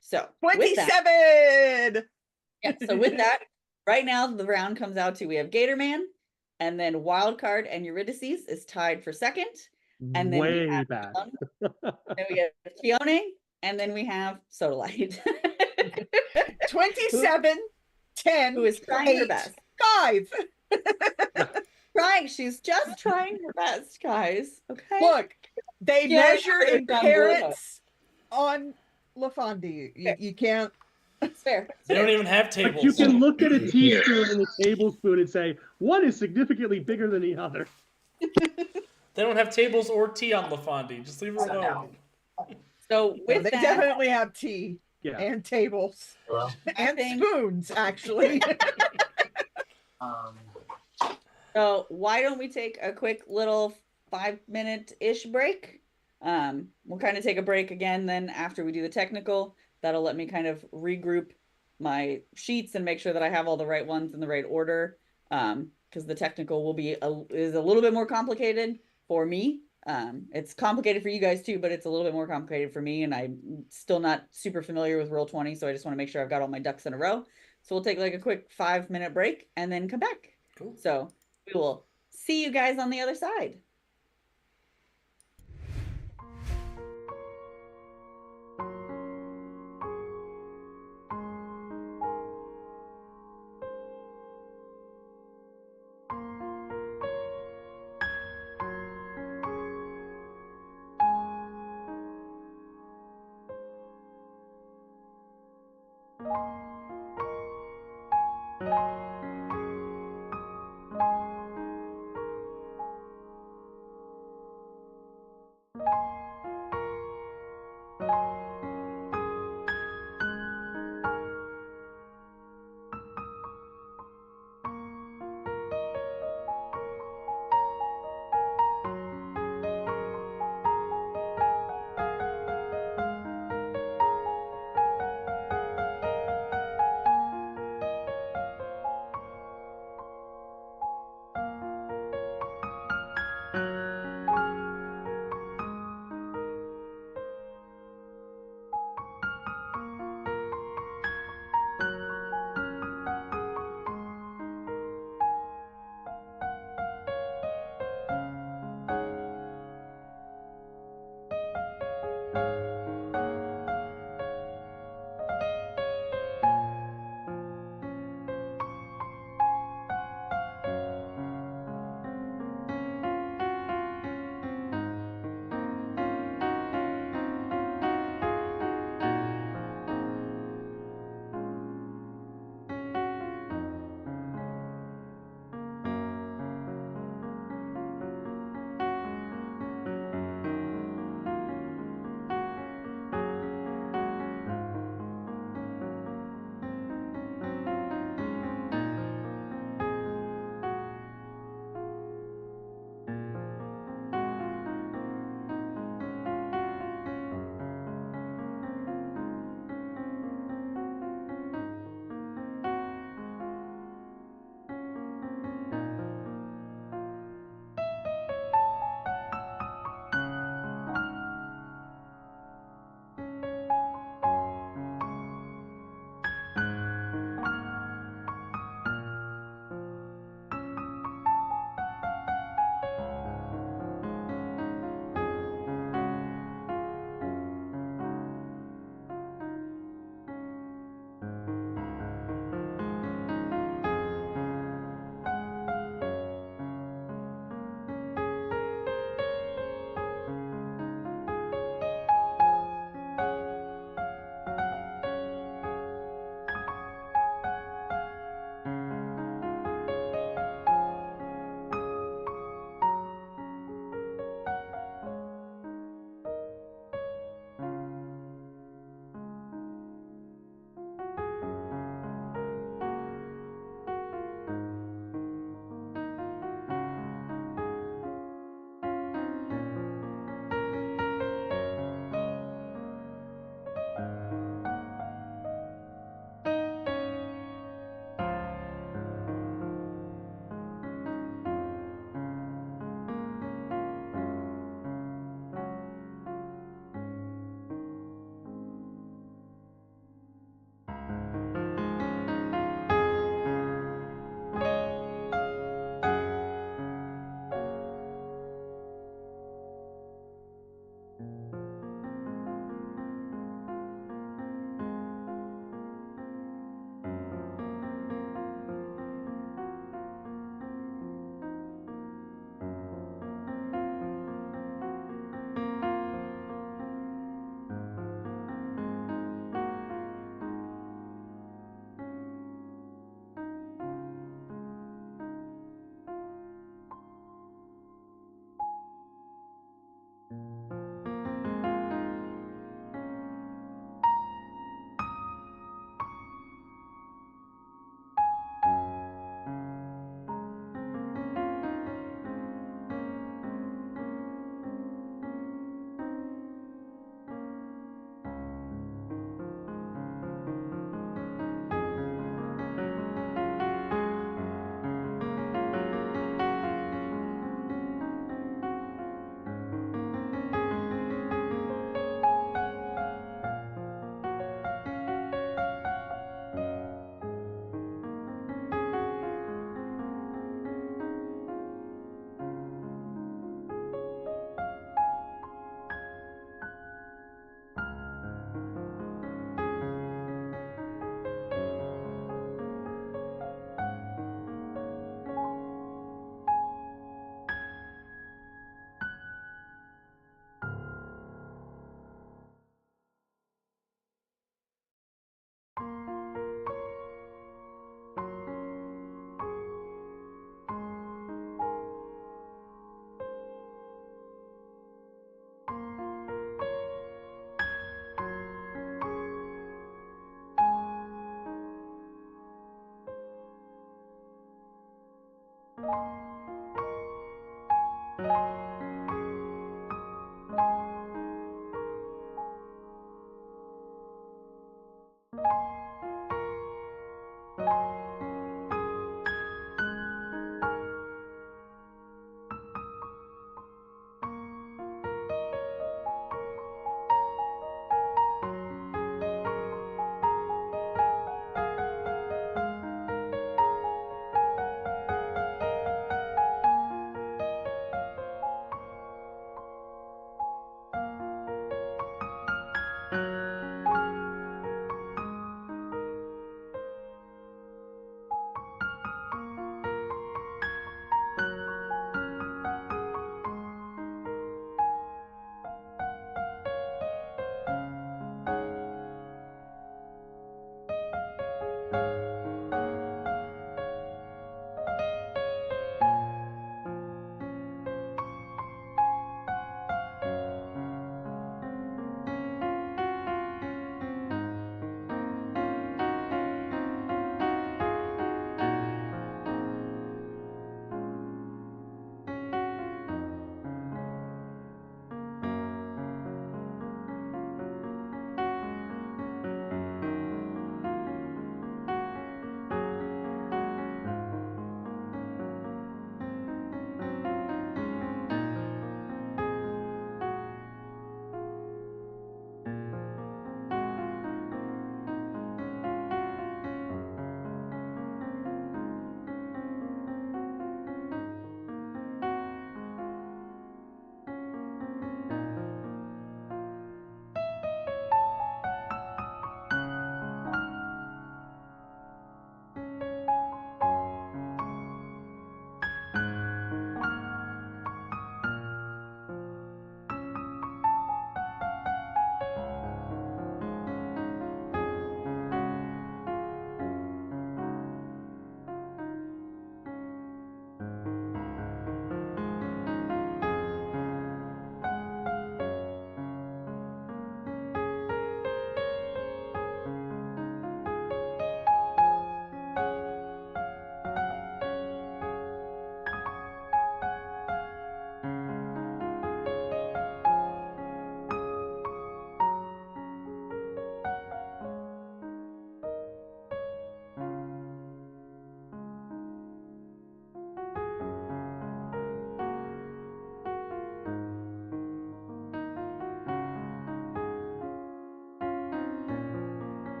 B: So
D: 27.
B: So with that, right now the round comes out to we have Gatorman, and then Wildcard and Eurydice is tied for second. And then
C: way back.
B: Then we have Keone, and then we have Sodalite.
D: 27, 10,
B: who is trying her best.
D: 5.
B: trying. She's just trying her best, guys. Okay.
D: Look, they
B: Yeah,
D: measure
B: it's
D: in
B: done
D: carats on LaFondue. You can't.
B: It's fair.
A: They don't even have
C: But you
A: tables.
C: can look at a teaspoon and a tablespoon and say, one is significantly bigger than the other.
A: They don't have tables or tea on LaFondue. Just leave her alone.
B: So with
D: They
B: that,
D: definitely have tea
C: Yeah.
D: and tables
B: I
D: and
B: think-
D: spoons, actually.
B: so why don't we take a quick little 5-minute-ish break? We'll kind of take a break again then after we do the technical. That'll let me kind of regroup my sheets and make sure that I have all the right ones in the right order. Because the technical will be is a little bit more complicated for me. It's complicated for you guys too, but it's a little bit more complicated for me, and I'm still not super familiar with Roll20, so I just want to make sure I've got all my ducks in a row. So we'll take like a quick 5-minute break and then come back.
A: Cool.
B: So we will see you guys on the other side.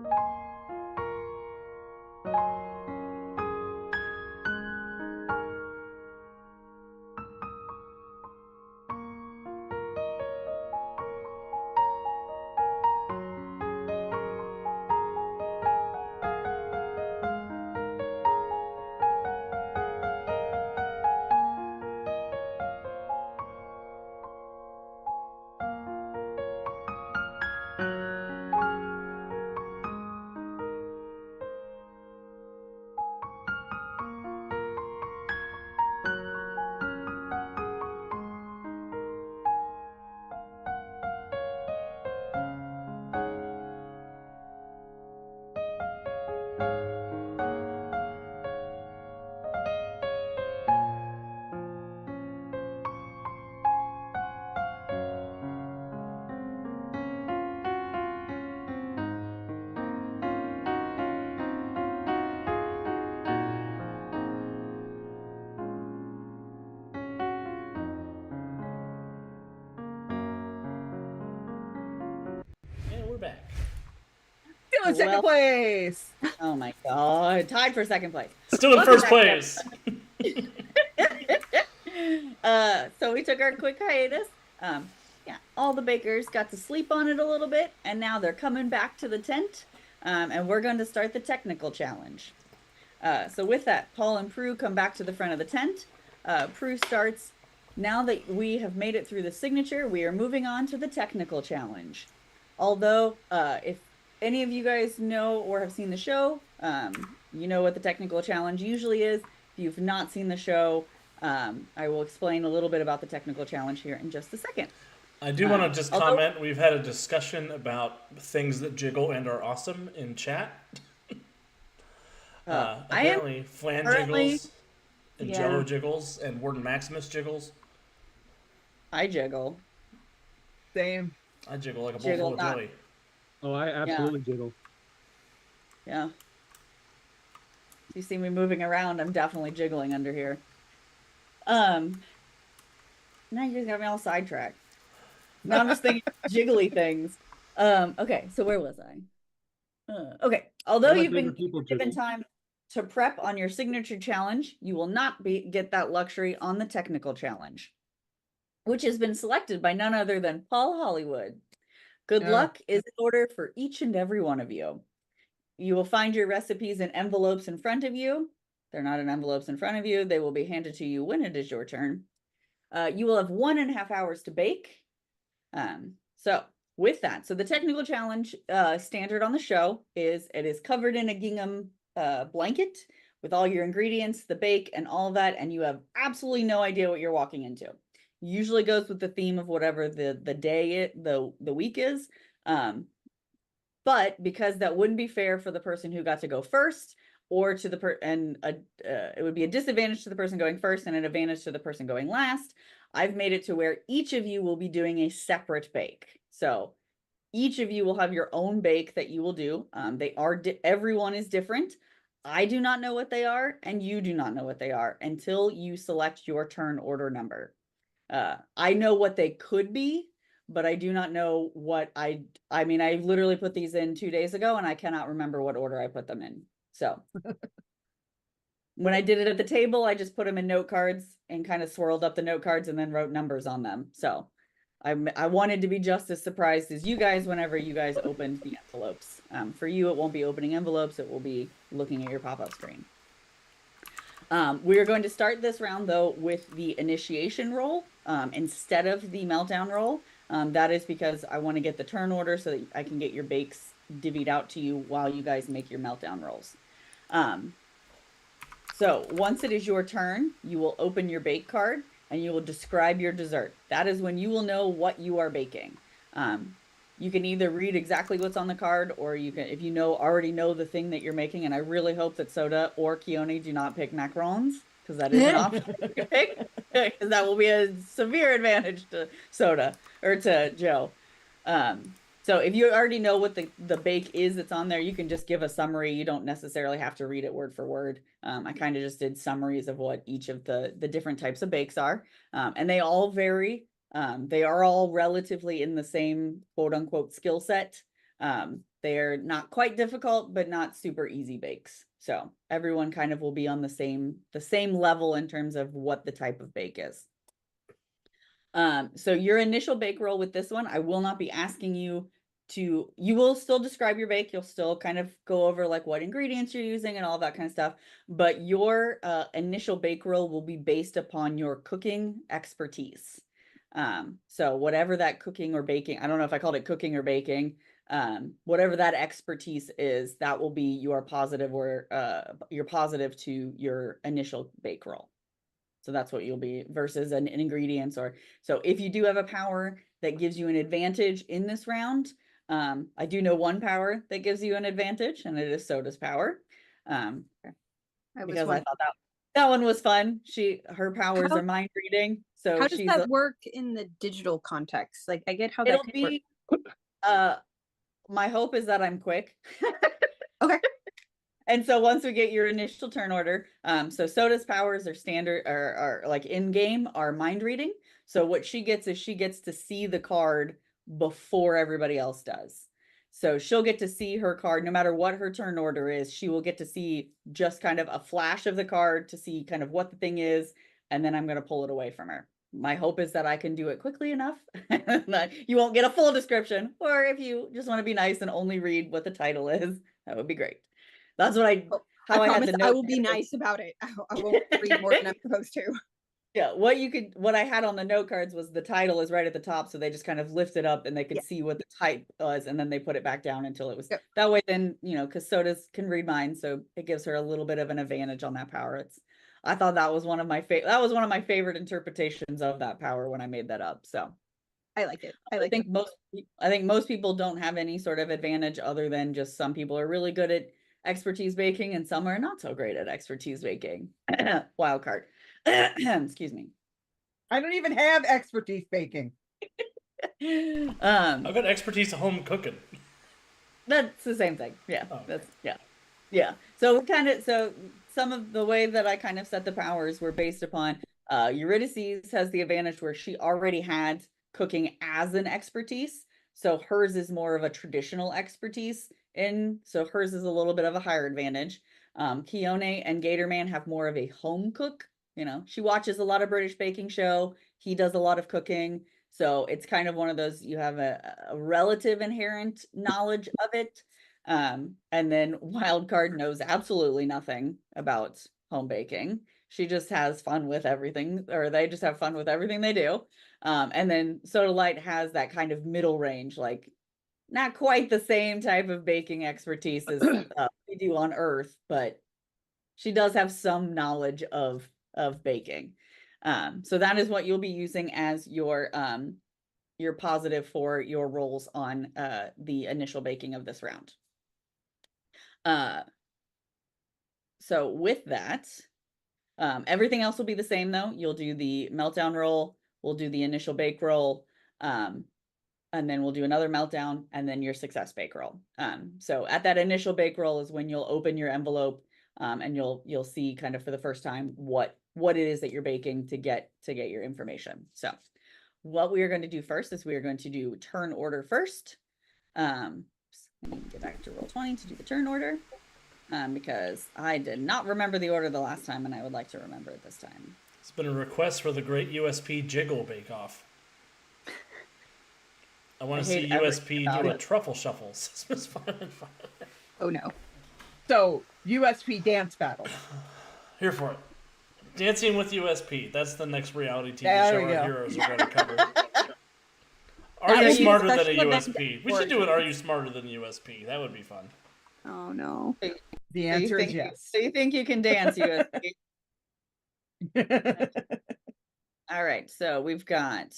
A: And we're back.
D: Still in second
B: Well-
D: place.
B: Oh my god, tied for second place.
A: Still in
B: Welcome
A: first
B: back,
A: place.
B: So we took our quick hiatus. Yeah, all the bakers got to sleep on it a little bit, and now they're coming back to the tent, and we're going to start the technical challenge. So with that, Paul and Prue come back to the front of the tent. Prue starts. Now that we have made it through the signature, we are moving on to the technical challenge. Although, if any of you guys know or have seen the show, you know what the technical challenge usually is. If you've not seen the show, I will explain a little bit about the technical challenge here in just a second.
A: I do want to just
B: although-
A: comment. We've had a discussion about things that jiggle and are awesome in chat.
B: I am
A: Apparently, flan
B: currently-
A: jiggles and
B: yeah.
A: Jello jiggles and Warden Maximus jiggles.
B: I jiggle.
D: Same.
A: I jiggle like a bowl
B: Jiggle
A: full of
B: not.
A: jelly.
C: Oh, I absolutely jiggle.
B: Yeah. If you see me moving around, I'm definitely jiggling under here. Now you guys got me all sidetracked. Now I'm just thinking jiggly things. Okay, so where was I? Okay, although
C: I let
B: you've been
C: bigger people
B: given
C: jiggle.
B: time to prep on your signature challenge, you will not get that luxury on the technical challenge, which has been selected by none other than Paul Hollywood. Good
D: Yeah.
B: luck is in order for each and every one of you. You will find your recipes in envelopes in front of you. They're not in envelopes in front of you. They will be handed to you when it is your turn. You will have 1.5 hours to bake. So with that, so the technical challenge standard on the show is it is covered in a gingham blanket with all your ingredients, the bake, and all that, and you have absolutely no idea what you're walking into. Usually goes with the theme of whatever the day the week is. But because that wouldn't be fair for the person who got to go first, or to the it would be a disadvantage to the person going first and an advantage to the person going last. I've made it to where each of you will be doing a separate bake. So each of you will have your own bake that you will do. They are everyone is different. I do not know what they are, and you do not know what they are until you select your turn order number. I know what they could be, but I do not know what I mean, I literally put these in 2 days ago and I cannot remember what order I put them in. So when I did it at the table, I just put them in note cards and kind of swirled up the note cards and then wrote numbers on them. So I wanted to be just as surprised as you guys whenever you guys opened the envelopes. For you, it won't be opening envelopes. It will be looking at your pop-up screen. We are going to start this round, though, with the initiation roll instead of the meltdown roll. That is because I want to get the turn order so that I can get your bakes divvied out to you while you guys make your meltdown rolls. So once it is your turn, you will open your bake card and you will describe your dessert. That is when you will know what you are baking. You can either read exactly what's on the card, or you can, if you already know the thing that you're making. And I really hope that Soda or Keone do not pick macarons, because that is an option you can pick, because that will be a severe advantage to Soda or to Joe. So if you already know what the bake is that's on there, you can just give a summary. You don't necessarily have to read it word for word. I kind of just did summaries of what each of the different types of bakes are. And they all vary. They are all relatively in the same quote unquote skill set. They're not quite difficult, but not super easy bakes. So everyone kind of will be on the same level in terms of what the type of bake is. So your initial bake roll with this one, I will not be asking you you will still describe your bake. You'll still kind of go over like what ingredients you're using and all that kind of stuff. But your initial bake roll will be based upon your cooking expertise. So whatever that cooking or baking, I don't know if I called it cooking or baking, whatever that expertise is, that will be your positive or your positive to your initial bake roll. So that's what you'll be versus an ingredients or, so if you do have a power that gives you an advantage in this round, I do know one power that gives you an advantage, and it is Soda's power. Because I thought that one was fun. Her powers are mind reading. So
E: how does that work in the digital context? Like I get how that could
B: be
E: work.
B: My hope is that I'm quick.
E: Okay.
B: And so once we get your initial turn order, so Soda's powers are standard are like in game are mind reading. So what she gets is she gets to see the card before everybody else does. So she'll get to see her card no matter what her turn order is. She will get to see just kind of a flash of the card to see kind of what the thing is, and then I'm going to pull it away from her. My hope is that I can do it quickly enough that you won't get a full description, or if you just want to be nice and only read what the title is, that would be great. That's what I
E: promise I will be nice about it. I won't read more than I'm supposed to.
B: Yeah, what I had on the note cards was the title is right at the top, so they just kind of lift it up and they could see what the type was, and then they put it back down until it was that way. Then because Soda's can read mine, so it gives her a little bit of an advantage on that power. I thought that was one of my favorite interpretations of that power when I made that up. So
E: I like it.
B: I think most people don't have any sort of advantage other than just some people are really good at expertise baking and some are not so great at expertise baking. Wild card. Excuse me.
D: I don't even have expertise baking.
A: I've got expertise at home cooking.
B: That's the same thing. Yeah.
A: Oh, okay.
B: That's yeah. So some of the way that I kind of set the powers were based upon Eurydice has the advantage where she already had cooking as an expertise. So hers is more of a traditional expertise so hers is a little bit of a higher advantage. Keone and Gatorman have more of a home cook. She watches a lot of British baking show. He does a lot of cooking. So it's kind of one of those, you have a relative inherent knowledge of it. And then Wildcard knows absolutely nothing about home baking. She just has fun with everything, or they just have fun with everything they do. And then Soda Light has that kind of middle range, like not quite the same type of baking expertise as we do on Earth, but she does have some knowledge of baking. So that is what you'll be using as your positive for your rolls on the initial baking of this round. So with that, everything else will be the same though. You'll do the meltdown roll, we'll do the initial bake roll, and then we'll do another meltdown and then your success bake roll. So at that initial bake roll is when you'll open your envelope and you'll see kind of for the first time what it is that you're baking to get your information. So what we are going to do first is we are going to do turn order first. Let me get back to roll 20 to do the turn order because I did not remember the order the last time and I would like to remember it this time.
A: It's been a request for the Great USP Jiggle Bakeoff. I want to see USP do a truffle shuffles. This was fun.
E: Oh no.
D: So USP dance battle.
A: Here for it. Dancing with USP. That's the next reality TV show our heroes are going to cover. Are you smarter than a USP? We should do it. Are you smarter than USP? That would be fun.
E: Oh no.
D: The answer is yes.
B: So you think you can dance, USP? All right. So we've got.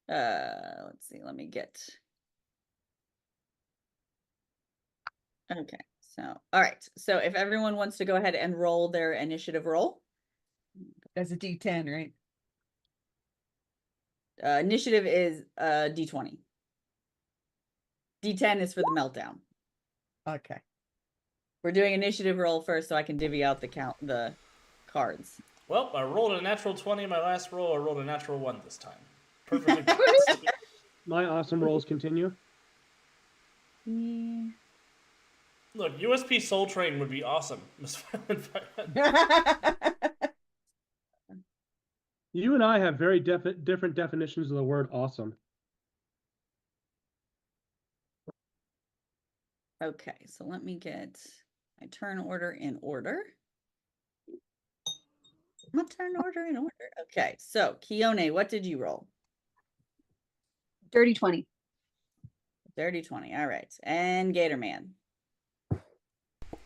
B: Let's see. Let me get. Okay. So all right. So if everyone wants to go ahead and roll their initiative roll.
D: That's a D10, right?
B: Initiative is D20. D10 is for the meltdown.
D: Okay.
B: We're doing initiative roll first so I can divvy out the cards.
A: Well, I rolled a natural 20 in my last roll. I rolled a natural 1 this time. Perfectly balanced.
C: My awesome rolls continue.
A: Look, USP Soul Train would be awesome.
C: You and I have very different definitions of the word awesome.
B: Okay, so let me get my turn order in order. My turn order in order. Okay, so Keone, what did you roll?
E: Dirty 20.
B: Dirty 20. All right. And Gatorman.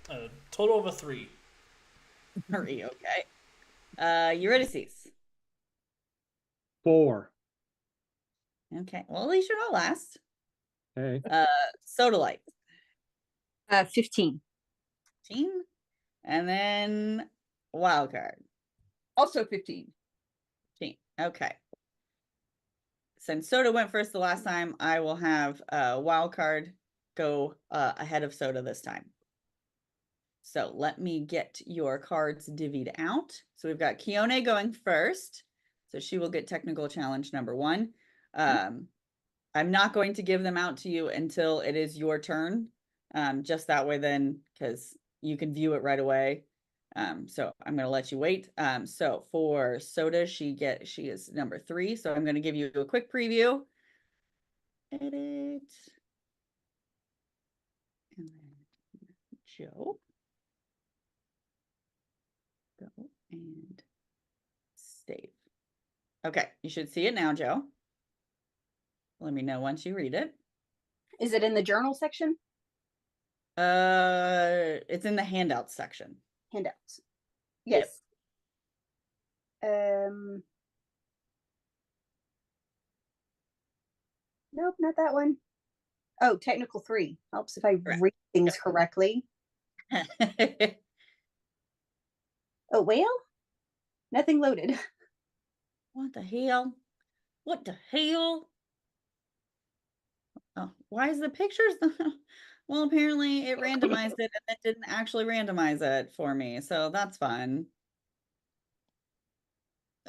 A: A total of a 3.
B: 3, okay. Eurydice.
C: 4.
B: Okay. Well, at least you're not last.
C: Hey.
B: Sodalite.
E: 15.
B: 15. And then Wildcard.
D: Also 15.
B: 15. Okay. Since Soda went first the last time, I will have Wildcard go ahead of Soda this time. So let me get your cards divvied out. So we've got Keone going first. So she will get technical challenge number 1. I'm not going to give them out to you until it is your turn. Just that way then, because you can view it right away. So I'm going to let you wait. So for Soda, she is number 3. So I'm going to give you a quick preview. Edit. And then Joe. Go and save. Okay, you should see it now, Joe. Let me know once you read it.
E: Is it in the journal section?
B: It's in the handouts section.
E: Handouts.
B: Yep.
E: Yes. Nope, not that one. Oh, technical 3. Helps if I read things correctly. Oh, whale? Nothing loaded.
B: What the hell? What the hell? Oh, why is the pictures? Well, apparently it randomized it and it didn't actually randomize it for me. So that's fun.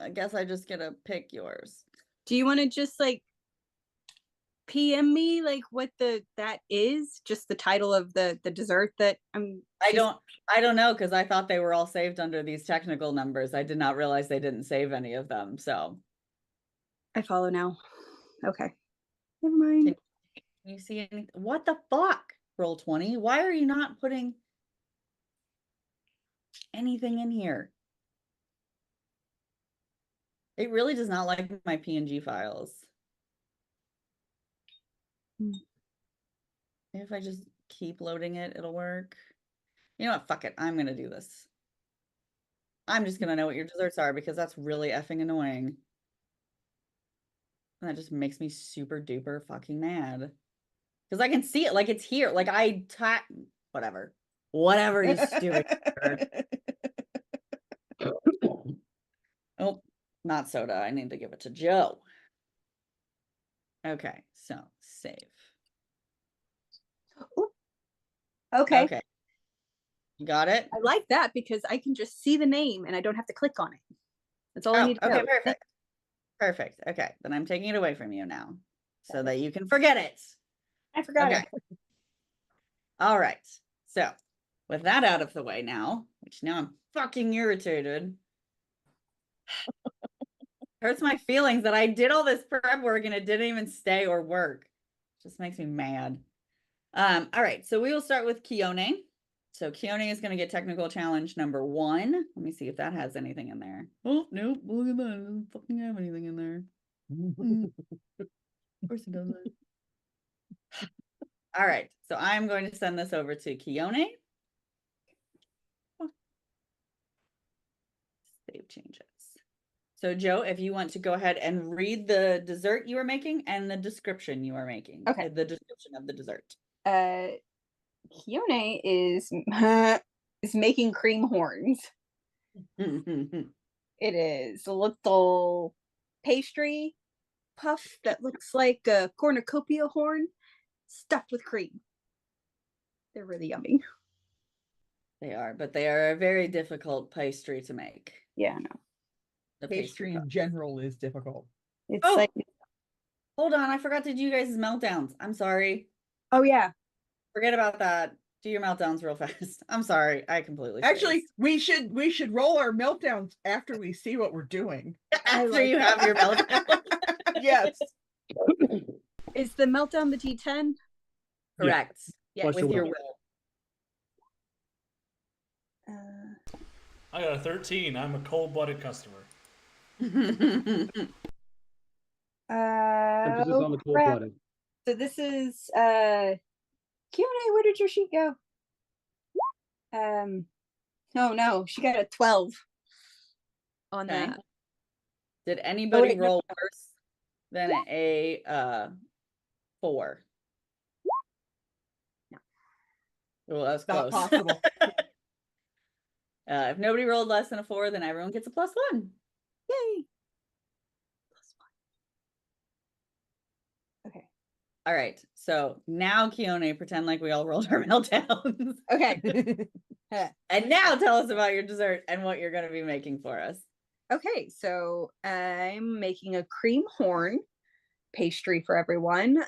B: I guess I just get to pick yours.
E: Do you want to just like PM me like what that is? Just the title of the dessert that
B: I don't know, because I thought they were all saved under these technical numbers. I did not realize they didn't save any of them. So
E: I follow now. Okay. Never mind.
B: Can you see anything? What the fuck? Roll 20. Why are you not putting anything in here? It really does not like my PNG files. If I just keep loading it, it'll work. You know what? Fuck it. I'm going to do this. I'm just going to know what your desserts are because that's really effing annoying. And that just makes me super duper fucking mad. Because I can see it like it's here. Like whatever. Whatever, you stupid. Oh, not Soda. I need to give it to Joe. Okay, so save.
E: Ooh. Okay.
B: Okay. You got it?
E: I like that because I can just see the name and I don't have to click on it. That's all I need to
B: okay,
E: know.
B: perfect. Perfect. Okay, then I'm taking it away from you now so that you can forget it.
E: I forgot it.
B: All right. So with that out of the way now, which now I'm fucking irritated. Hurts my feelings that I did all this prep work and it didn't even stay or work. Just makes me mad. All right, so we will start with Keone. So Keone is going to get technical challenge number 1. Let me see if that has anything in there. Oh, nope. Look at that. It doesn't fucking have anything in there. Of course it doesn't. All right, so I'm going to send this over to Keone. Save changes. So Joe, if you want to go ahead and read the dessert you are making and the description you are making.
E: Okay.
B: The description of the dessert.
E: Keone is making cream horns. It is a little pastry puff that looks like a cornucopia horn stuffed with cream. They're really yummy.
B: They are, but they are a very difficult pastry to make.
E: Yeah, I know.
B: The
D: Pastry in
B: puff.
D: general is difficult.
E: It's
B: Oh!
E: like,
B: Hold on, I forgot to do you guys' meltdowns. I'm sorry.
E: oh yeah.
B: Forget about that. Do your meltdowns real fast. I'm sorry. I completely
D: Actually,
B: spaced.
D: we should roll our meltdowns after we see what we're doing.
B: After
E: like
B: you have your meltdown.
D: Yes.
E: Is the meltdown the D10?
B: Correct.
E: Yeah.
C: Plus
B: With your
C: will.
B: will.
A: I got a 13. I'm a cold-blooded customer.
C: Emphasis on the cold
E: crap.
C: blooded.
E: So this is Q&A, where did your sheet go? Oh no, she got a 12 on
B: Okay.
E: that.
B: Did anybody
E: wait, no,
B: roll worse than a 4?
E: No.
B: Well, that's
D: Not
B: close.
D: possible.
B: If nobody rolled less than a 4, then everyone gets a +1.
E: Yay. Okay.
B: All right. So now, Keone, pretend like we all rolled our meltdowns.
E: Okay.
B: And now tell us about your dessert and what you're going to be making for us.
E: Okay, so I'm making a cream horn pastry for everyone.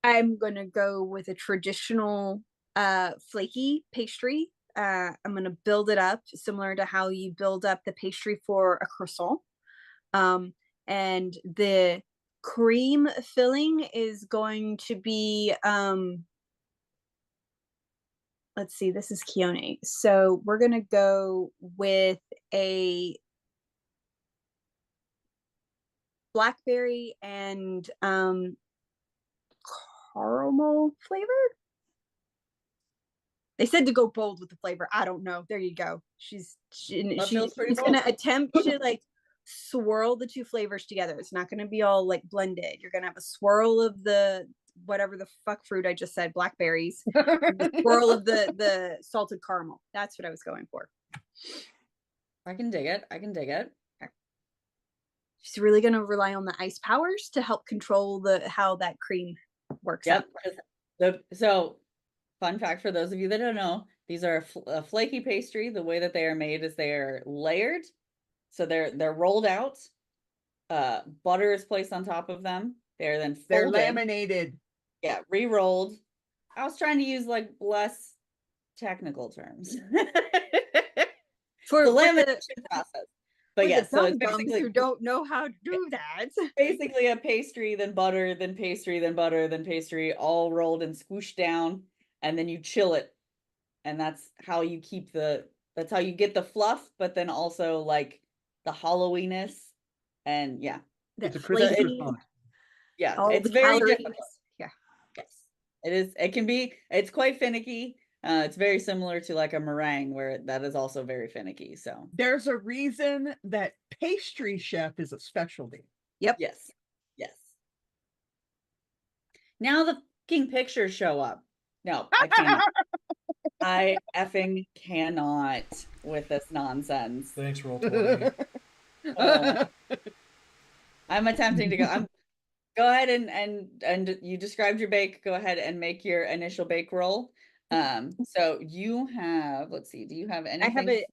E: I'm gonna go with a traditional flaky pastry. I'm gonna build it up similar to how you build up the pastry for a croissant. And the cream filling is going to be let's see, this is Keone. So we're gonna go with a blackberry and caramel flavor. They said to go bold with the flavor. I don't know. There you go. She's gonna attempt to like swirl the two flavors together. It's not gonna be all like blended. You're gonna have a swirl of the whatever the fuck fruit I just said, blackberries, and the swirl of the salted caramel. That's what I was going for.
B: I can dig it. I can dig it.
E: She's really gonna rely on the ice powers to help control how that cream works out.
B: So, fun fact for those of you that don't know, these are a flaky pastry. The way that they are made is they are layered. So they're rolled out. Butter is placed on top of them. They're then folded.
D: They're laminated.
B: Yeah, re-rolled. I was trying to use like less technical terms.
E: For
B: the
E: the
B: lamination process. But yes, so it's
E: dum-dums
B: basically
E: who don't know how to do that.
B: basically a pastry, then butter, then pastry, then butter, then pastry, all rolled and squooshed down, and then you chill it. And that's how you keep that's how you get the fluff, but then also like the hollowiness. And yeah.
C: It's a
E: That
C: crispy
E: flaky,
C: croissant.
B: Yeah,
E: all
B: it's
E: the
B: very
E: calories.
B: difficult.
E: Yeah.
B: Yes. It is. It can be, it's quite finicky. It's very similar to like a meringue where that is also very finicky. So
D: There's a reason that pastry chef is a specialty.
E: Yep.
B: yes. Yes. Now the fucking pictures show up. No, I cannot. I effing cannot with this nonsense.
A: Thanks, Roll20.
B: I'm attempting to go. Go ahead and you described your bake. Go ahead and make your initial bake roll. So you have, let's see, do you have anything?
E: I have it.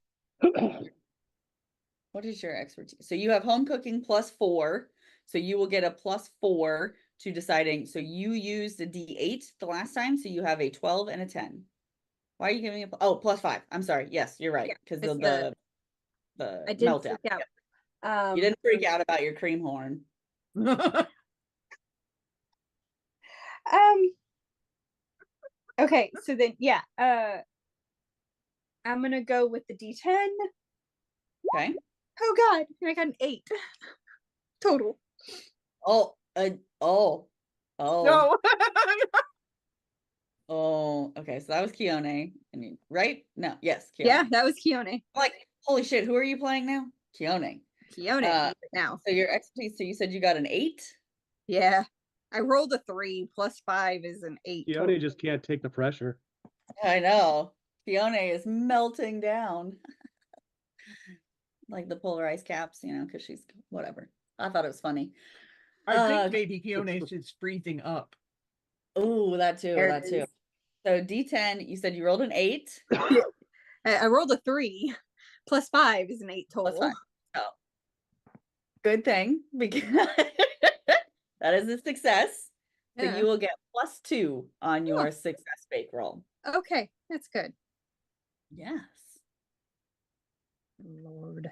B: What is your expertise? So you have home cooking +4. So you will get a +4 to deciding. So you used a D8 the last time. So you have a 12 and a 10. Why are you giving +5? I'm sorry. Yes, you're right. Because the
E: I didn't
B: meltdown.
E: freak out.
B: You didn't freak out about your cream horn.
E: Okay, so then yeah, I'm gonna go with the D10.
B: Okay.
E: Oh god, I got an 8 total.
B: Oh.
D: No.
B: Oh, okay. So that was Keone. Right? No, yes, Keone.
E: Yeah, that was Keone.
B: I'm like, holy shit, who are you playing now? Keone.
E: Keone now.
B: So your expertise, so you said you got an 8?
E: Yeah. I rolled a 3 plus 5 is an 8.
C: Keone just can't take the pressure.
B: I know. Keone is melting down. Like the polar ice caps, because she's whatever. I thought it was funny.
D: I think maybe Keone is freezing up.
B: Oh, that too.
E: There
B: That
E: it
B: too.
E: is.
B: So D10, you said you rolled an 8.
E: I rolled a 3 plus 5 is an 8 total.
B: Plus 5. Oh. good thing because that is a success. So
E: Yeah.
B: you will get +2 on your success bake roll.
E: Okay, that's good.
B: Yes.
E: Lord.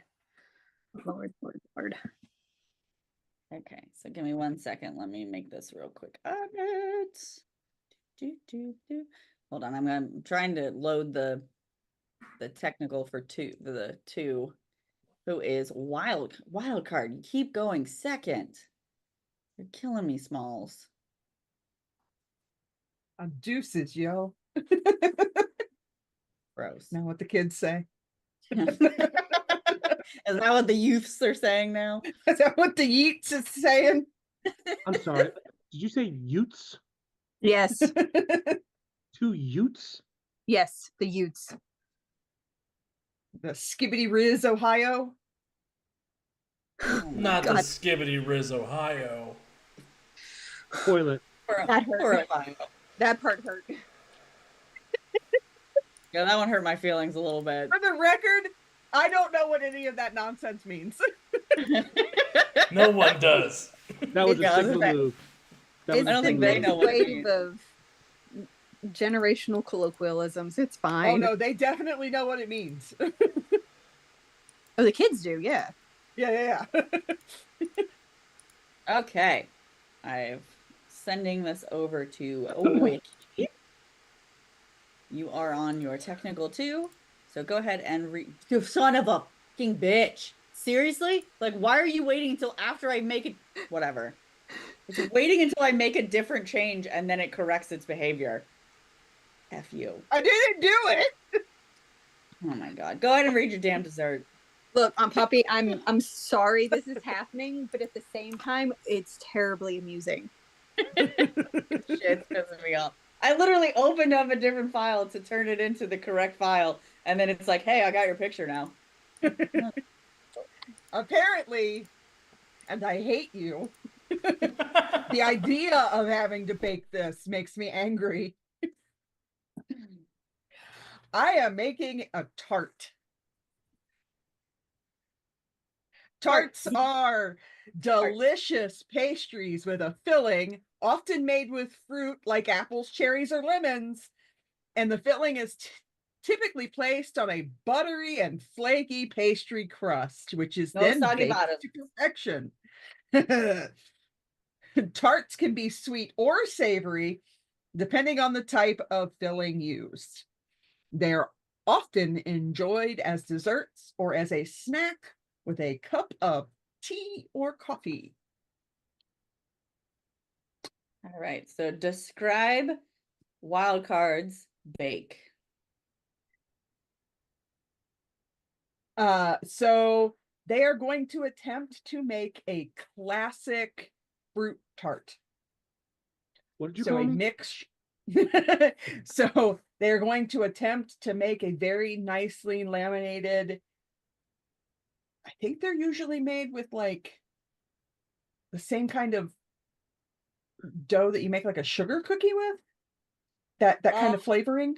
E: Lord, Lord, Lord.
B: Okay, so give me 1 second. Let me make this real quick. Edit. Hold on, I'm trying to load the technical for the two who is wild card. You keep going second. You're killing me, Smalls.
D: I'm deuces, yo.
B: Gross.
D: Know what the kids say?
B: Is that what the youths are saying now?
D: Is that what the Yeats is saying?
C: I'm sorry. Did you say Utes?
E: Yes.
C: 2 Utes?
E: Yes, the Utes.
D: The Skibbity Riz, Ohio.
B: Oh my
A: Not the
E: God.
A: Skibbity Riz, Ohio.
C: Toilet.
E: That hurt.
B: Horrifying.
E: That part hurt.
B: Yeah, that one hurt my feelings a little bit.
D: For the record, I don't know what any of that nonsense means.
A: No one does.
C: That was a
B: Yeah,
C: Sigma
B: that-
C: move. That
E: It's
C: was a
B: I don't
E: the
B: think
C: Sigma
B: they
C: move.
B: know what it
E: wave
B: means.
E: of generational colloquialisms. It's
D: Oh
E: fine.
D: no, they definitely know what it means.
E: Oh, the kids do, yeah.
D: Yeah.
B: Okay. I'm sending this over to Wiki. You are on your technical 2. So go ahead and you son of a fucking bitch. Seriously? Like, why are you waiting until after I make it? Whatever. It's waiting until I make a different change and then it corrects its behavior. F you.
D: I didn't do it.
B: Oh my god. Go ahead and read your damn dessert.
E: Look, Poppy, I'm sorry this is happening, but at the same time, it's terribly amusing.
B: Shit's pissing me off. I literally opened up a different file to turn it into the correct file, and then it's like, hey, I got your picture now.
D: Apparently, and I hate you, the idea of having to bake this makes me angry. I am making a tart. Tarts are delicious pastries with a filling, often made with fruit like apples, cherries, or lemons. And the filling is typically placed on a buttery and flaky pastry crust, which is
B: No
D: then
B: soggy
D: baked
B: bottom.
D: to perfection. Tarts can be sweet or savory, depending on the type of filling used. They're often enjoyed as desserts or as a snack with a cup of tea or coffee.
B: All right, so describe Wildcard's bake.
D: So they are going to attempt to make a classic fruit tart.
C: What did you
D: So
C: call
D: a
C: me?
D: mix. So they're going to attempt to make a very nicely laminated. I think they're usually made with like the same kind of dough that you make like a sugar cookie with. That kind of flavoring.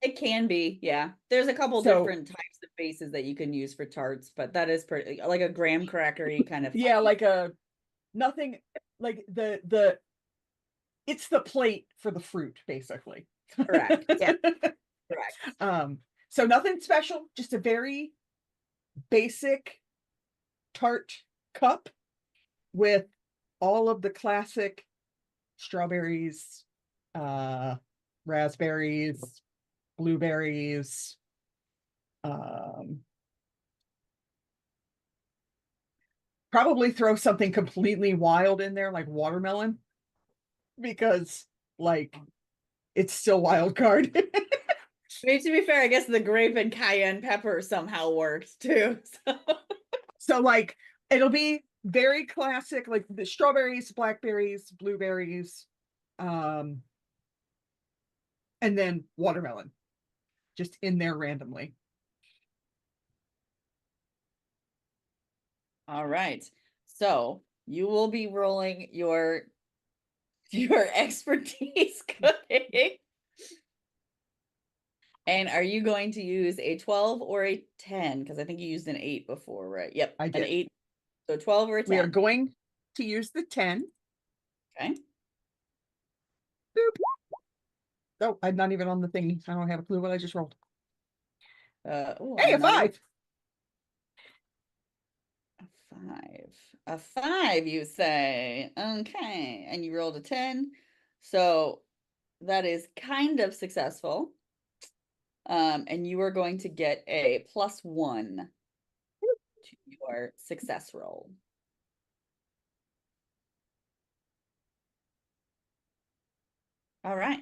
B: It can be, yeah. There's a couple
D: So-
B: different types of bases that you can use for tarts, but that is pretty like a graham crackery kind of.
D: Yeah, like a nothing like the it's the plate for the fruit, basically.
B: Correct.
E: Yeah.
B: Correct.
D: So nothing special, just a very basic tart cup with all of the classic strawberries, raspberries, blueberries, probably throw something completely wild in there like watermelon, because like it's still wild card.
B: I mean, to be fair, I guess the grape and cayenne pepper somehow worked too.
D: So like it'll be very classic, like the strawberries, blackberries, blueberries, and then watermelon just in there randomly.
B: All right. So you will be rolling your expertise cooking. And are you going to use a 12 or a 10? Because I think you used an 8 before, right? Yep.
D: I did.
B: An 8. So 12 or a 10.
D: We are going to use the 10.
B: Okay.
D: Boop. Oh, I'm not even on the thingy. I don't have a clue what I just rolled. Hey, a 5.
B: A 5, you say. Okay. And you rolled a 10. So that is kind of successful. And you are going to get a +1 to your success roll. All right.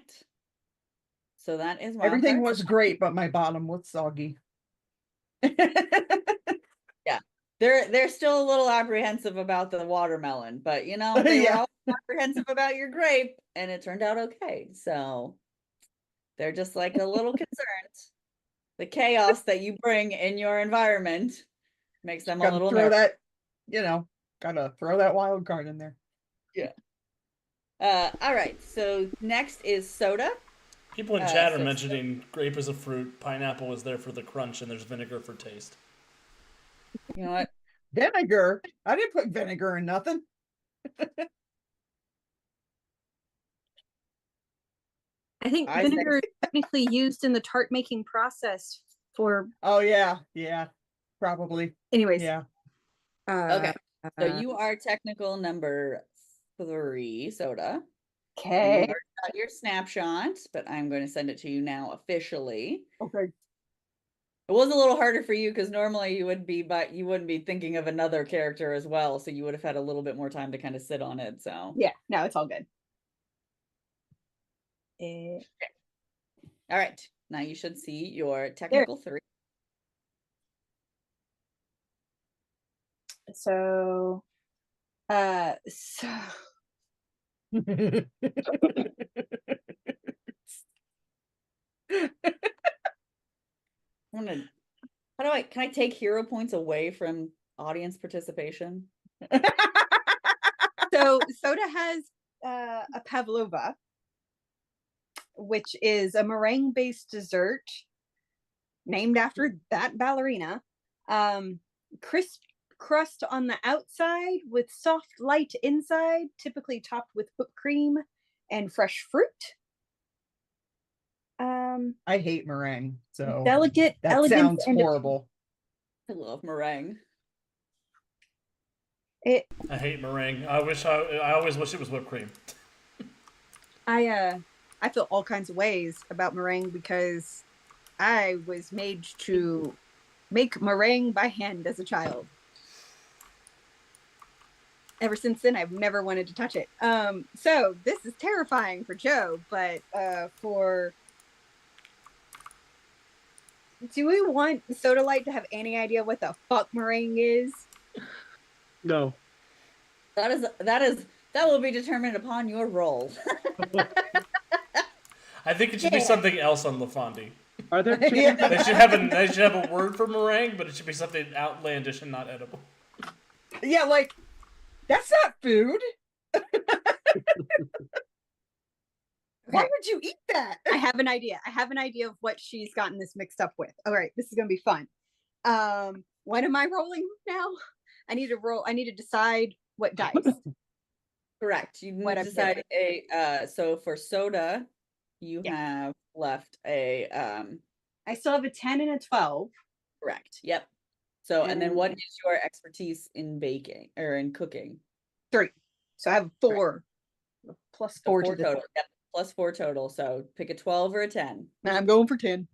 B: So that is
D: Everything
B: Wildcard.
D: was great, but my bottom was soggy.
B: Yeah. They're still a little apprehensive about the watermelon, but you know, they were all apprehensive about your grape, and it turned out okay. So they're just like a little concerned. The chaos that you bring in your environment makes them a little nervous.
D: Gotta throw that wild card in there.
B: Yeah. All right. So next is soda.
A: People in chat are mentioning grape is a fruit, pineapple is there for the crunch, and there's vinegar for taste.
B: You know what?
D: Vinegar? I didn't put vinegar in nothing.
E: I think vinegar is technically used in the tart making process for.
D: Oh yeah, probably.
E: Anyways.
D: Yeah.
B: Okay. So you are technical number 3, soda.
E: Okay.
B: You got your snapshot, but I'm going to send it to you now officially.
D: Okay.
B: It was a little harder for you because normally you would be, but you wouldn't be thinking of another character as well, so you would have had a little bit more time to kind of sit on it. So
E: yeah, no, it's all good.
B: All right, now you should see your technical 3.
E: So,
B: I'm gonna. Can I take hero points away from audience participation?
E: So soda has a pavlova, which is a meringue-based dessert named after that ballerina. Crisp crust on the outside with soft, light inside, typically topped with whipped cream and fresh fruit.
D: I hate meringue, so
E: delicate,
D: that
E: elegant,
D: sounds horrible.
B: I love meringue.
A: I hate meringue. I always wish it was whipped cream.
E: I feel all kinds of ways about meringue because I was made to make meringue by hand as a child. Ever since then, I've never wanted to touch it. So this is terrifying for Joe, but do we want Soda Light to have any idea what the fuck meringue is?
C: No.
B: That will be determined upon your roll.
A: I think it should be something else on LaFondie.
C: Are there?
A: They should have a word for meringue, but it should be something outlandish and not edible.
D: Yeah, like that's not food. Why would you eat that?
E: I have an idea. I have an idea of what she's gotten this mixed up with. All right, this is gonna be fun. What am I rolling now? I need to decide what dice.
B: Correct. You need to decide so for soda, you have left a
E: I still have a 10 and a 12.
B: Correct. Yep. So and then what is your expertise in baking or in cooking?
E: 3. So I have 4.
B: Right.
E: Plus 4 to
B: total. Yep. Plus 4 total. So pick a 12 or a 10.
E: I'm going for 10.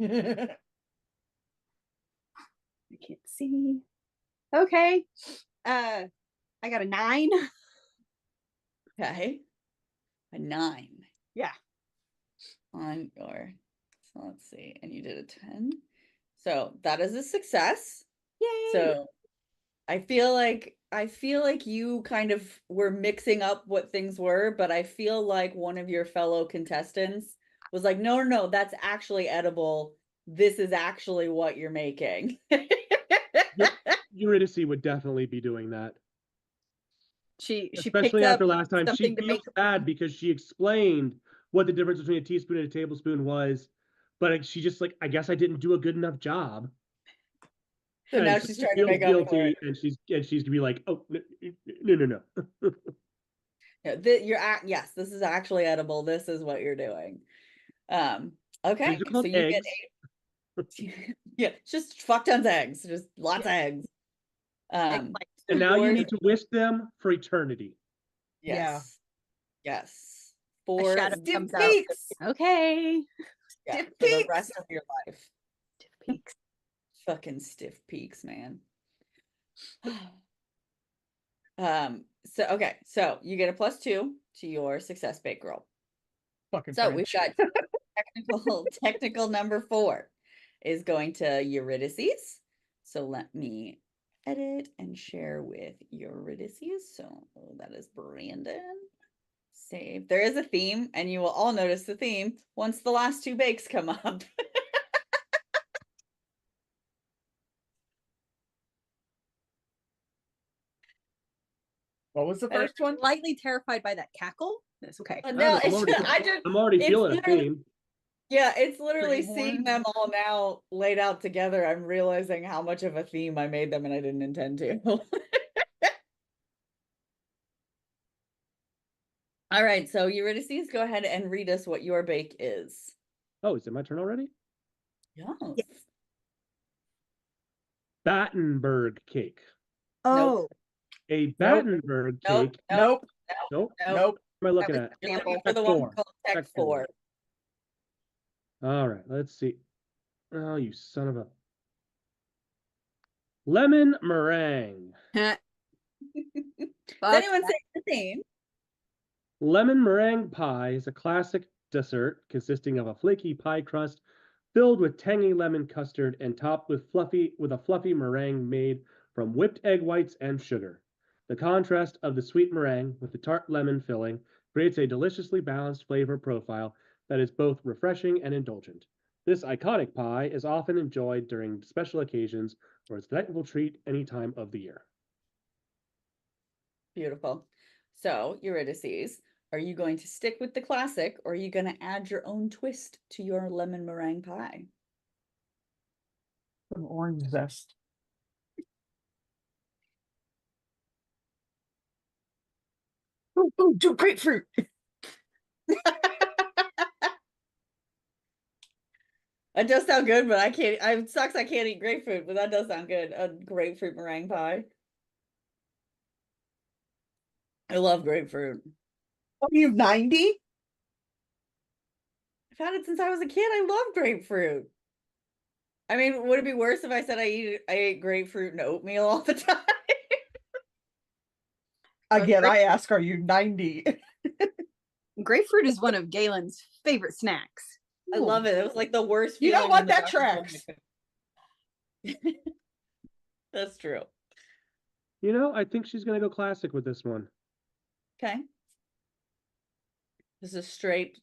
D: Okay.
E: I can't see. Okay. I got a 9.
B: Okay. A 9.
E: Yeah.
B: On your, so let's see, and you did a 10. So that is a success.
E: Yay.
B: So I feel like you kind of were mixing up what things were, but I feel like one of your fellow contestants was like, no, that's actually edible. This is actually what you're making.
C: Eurydice would definitely be doing that.
E: She
C: especially after last time. She
E: to
C: feels bad because she explained what the difference between a teaspoon and a tablespoon was, but she just like, I guess I didn't do a good enough job.
B: So
C: And
B: now
C: she
B: she's trying to
C: feels
B: make up for
C: guilty,
B: it.
C: and she's gonna be like, oh no.
B: Yeah, yes, this is actually edible. This is what you're doing. Okay,
C: These are
B: so
C: called
B: you get
C: eggs.
B: yeah, just fuck tons of eggs, just lots of eggs.
E: Eggplant.
C: And now you
B: yours-
C: need to whisk them for eternity.
B: yes, yes,
E: A
B: for
E: shadow
B: stiff
E: comes out.
B: peaks.
E: Okay.
B: Yeah,
D: Stiff
B: for the
D: peaks.
B: rest of your life.
E: Peaks.
B: Fucking stiff peaks, man. So okay, so you get a +2 to your success bake roll.
D: Fucking
B: So we've
D: French.
B: got technical number 4 is going to Eurydice. So let me edit and share with Eurydice. So that is Brandon. Save. There is a theme, and you will all notice the theme once the last 2 bakes come up.
D: What was the first one?
E: Slightly terrified by that cackle. That's okay.
B: No,
C: I'm already
B: it's
C: feeling a
B: literally-
C: theme.
B: Yeah, it's literally
D: Greenhorn.
B: seeing them all now laid out together. I'm realizing how much of a theme I made them and I didn't intend to. All right, so Eurydice, go ahead and read us what your bake is.
C: Oh, is it my turn already?
B: Yes.
C: Battenberg cake.
E: Oh,
C: A
D: Nope.
C: Battenberg
B: Nope,
C: cake.
B: nope,
C: Nope.
B: nope.
D: Nope.
C: What am I looking
E: was
C: at?
E: the
B: You're looking
E: sample.
B: for the
C: Tech
B: one
C: four.
B: called Tech
C: Tech
B: 4.
C: All right, let's see. Oh, you son of a lemon meringue.
B: Does
E: fuck
B: anyone
E: that.
B: say the theme?
C: Lemon meringue pie is a classic dessert consisting of a flaky pie crust filled with tangy lemon custard and topped with a fluffy meringue made from whipped egg whites and sugar. The contrast of the sweet meringue with the tart lemon filling creates a deliciously balanced flavor profile that is both refreshing and indulgent. This iconic pie is often enjoyed during special occasions or as a delightful treat any time of the year.
B: Beautiful. So, Eurydice, are you going to stick with the classic or are you going to add your own twist to your lemon meringue pie?
D: Some orange zest. Ooh, do grapefruit.
B: That does sound good, but I can't. It sucks I can't eat grapefruit, but that does sound good. A grapefruit meringue pie. I love grapefruit.
D: What are you, 90?
B: I've had it since I was a kid. I love grapefruit. I mean, would it be worse if I said I ate grapefruit and oatmeal all the time?
D: Again, I ask, are you 90?
E: Grapefruit is one of Galen's favorite snacks.
B: I love it. It was like the worst.
D: You know
B: feeling
D: what?
B: when the
D: That
B: doctor told
D: tracks.
B: me. That's true.
C: You know, I think she's going to go classic with this one.
B: Okay. This is straight,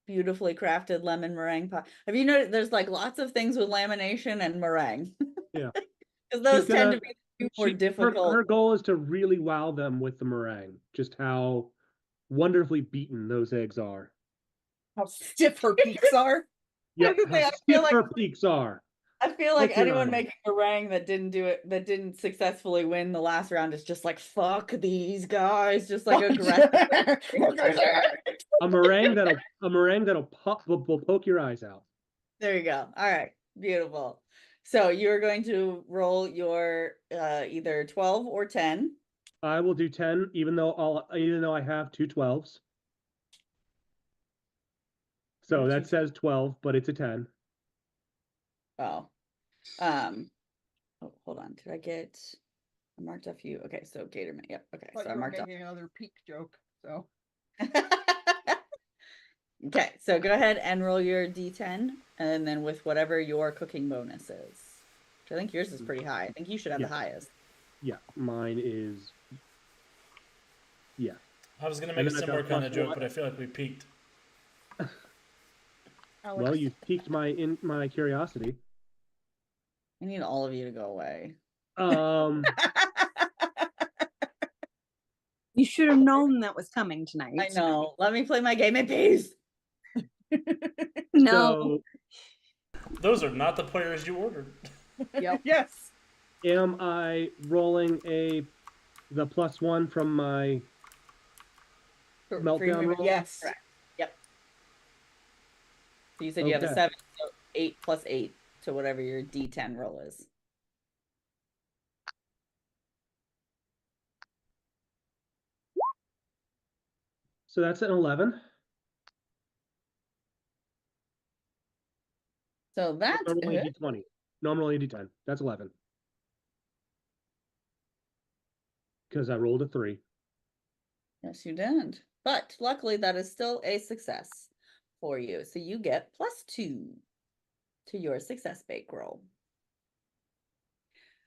B: beautifully crafted lemon meringue pie. Have you noticed there's like lots of things with lamination and meringue?
C: Yeah.
B: Because those
C: She's
B: tend
C: gonna-
B: to be the two more difficult.
C: Her goal is to really wow them with the meringue, just how wonderfully beaten those eggs are.
D: How stiff her peaks are.
C: Yep,
B: was gonna say,
C: how
B: I feel
C: stiff
B: like-
C: her peaks are.
B: I feel like
C: What's your
B: anyone
C: line?
B: making meringue that didn't successfully win the last round is just like, fuck these guys, just like aggressive.
C: A meringue that'll will poke your eyes out.
B: There you go. All right, beautiful. So you're going to roll your either 12 or 10.
C: I will do 10, even though I have two 12s. So that says 12, but it's a 10.
B: Oh, hold on. Did I marked off you? Okay, so Gatorman. Yep. Okay,
D: Thought
B: so
D: you
B: I
D: were
B: marked off.
D: making another peak joke. So
B: Okay, so go ahead and roll your D10, and then with whatever your cooking bonus is. Which I think yours is pretty high. I think you should have
C: Yeah.
B: the highest.
C: Yeah, mine is. Yeah.
A: I was gonna
C: And
A: make a
C: then I've
A: similar
C: got
A: kind of
C: plus
A: joke,
C: one.
A: but I feel like we peaked.
C: Well, you've piqued my curiosity.
B: I need all of you to go away.
E: You should have known that was coming tonight.
B: I know. Let me play my game in peace.
E: No.
C: So
A: Those are not the players you ordered.
E: Yep.
D: yes.
C: Am I rolling the +1 from my
B: For
C: meltdown
B: your-
C: roll?
D: Yes.
B: Correct. Yep. So you said you have a
C: Okay.
B: 7, so 8 plus 8 to whatever your D10 roll is.
C: So that's an 11.
B: So that's
C: I'm rolling a
B: good.
C: d20. No, I'm rolling a d10. That's 11. Because I rolled a 3.
B: Yes, you did. But luckily, that is still a success for you. So you get +2 to your success bake roll.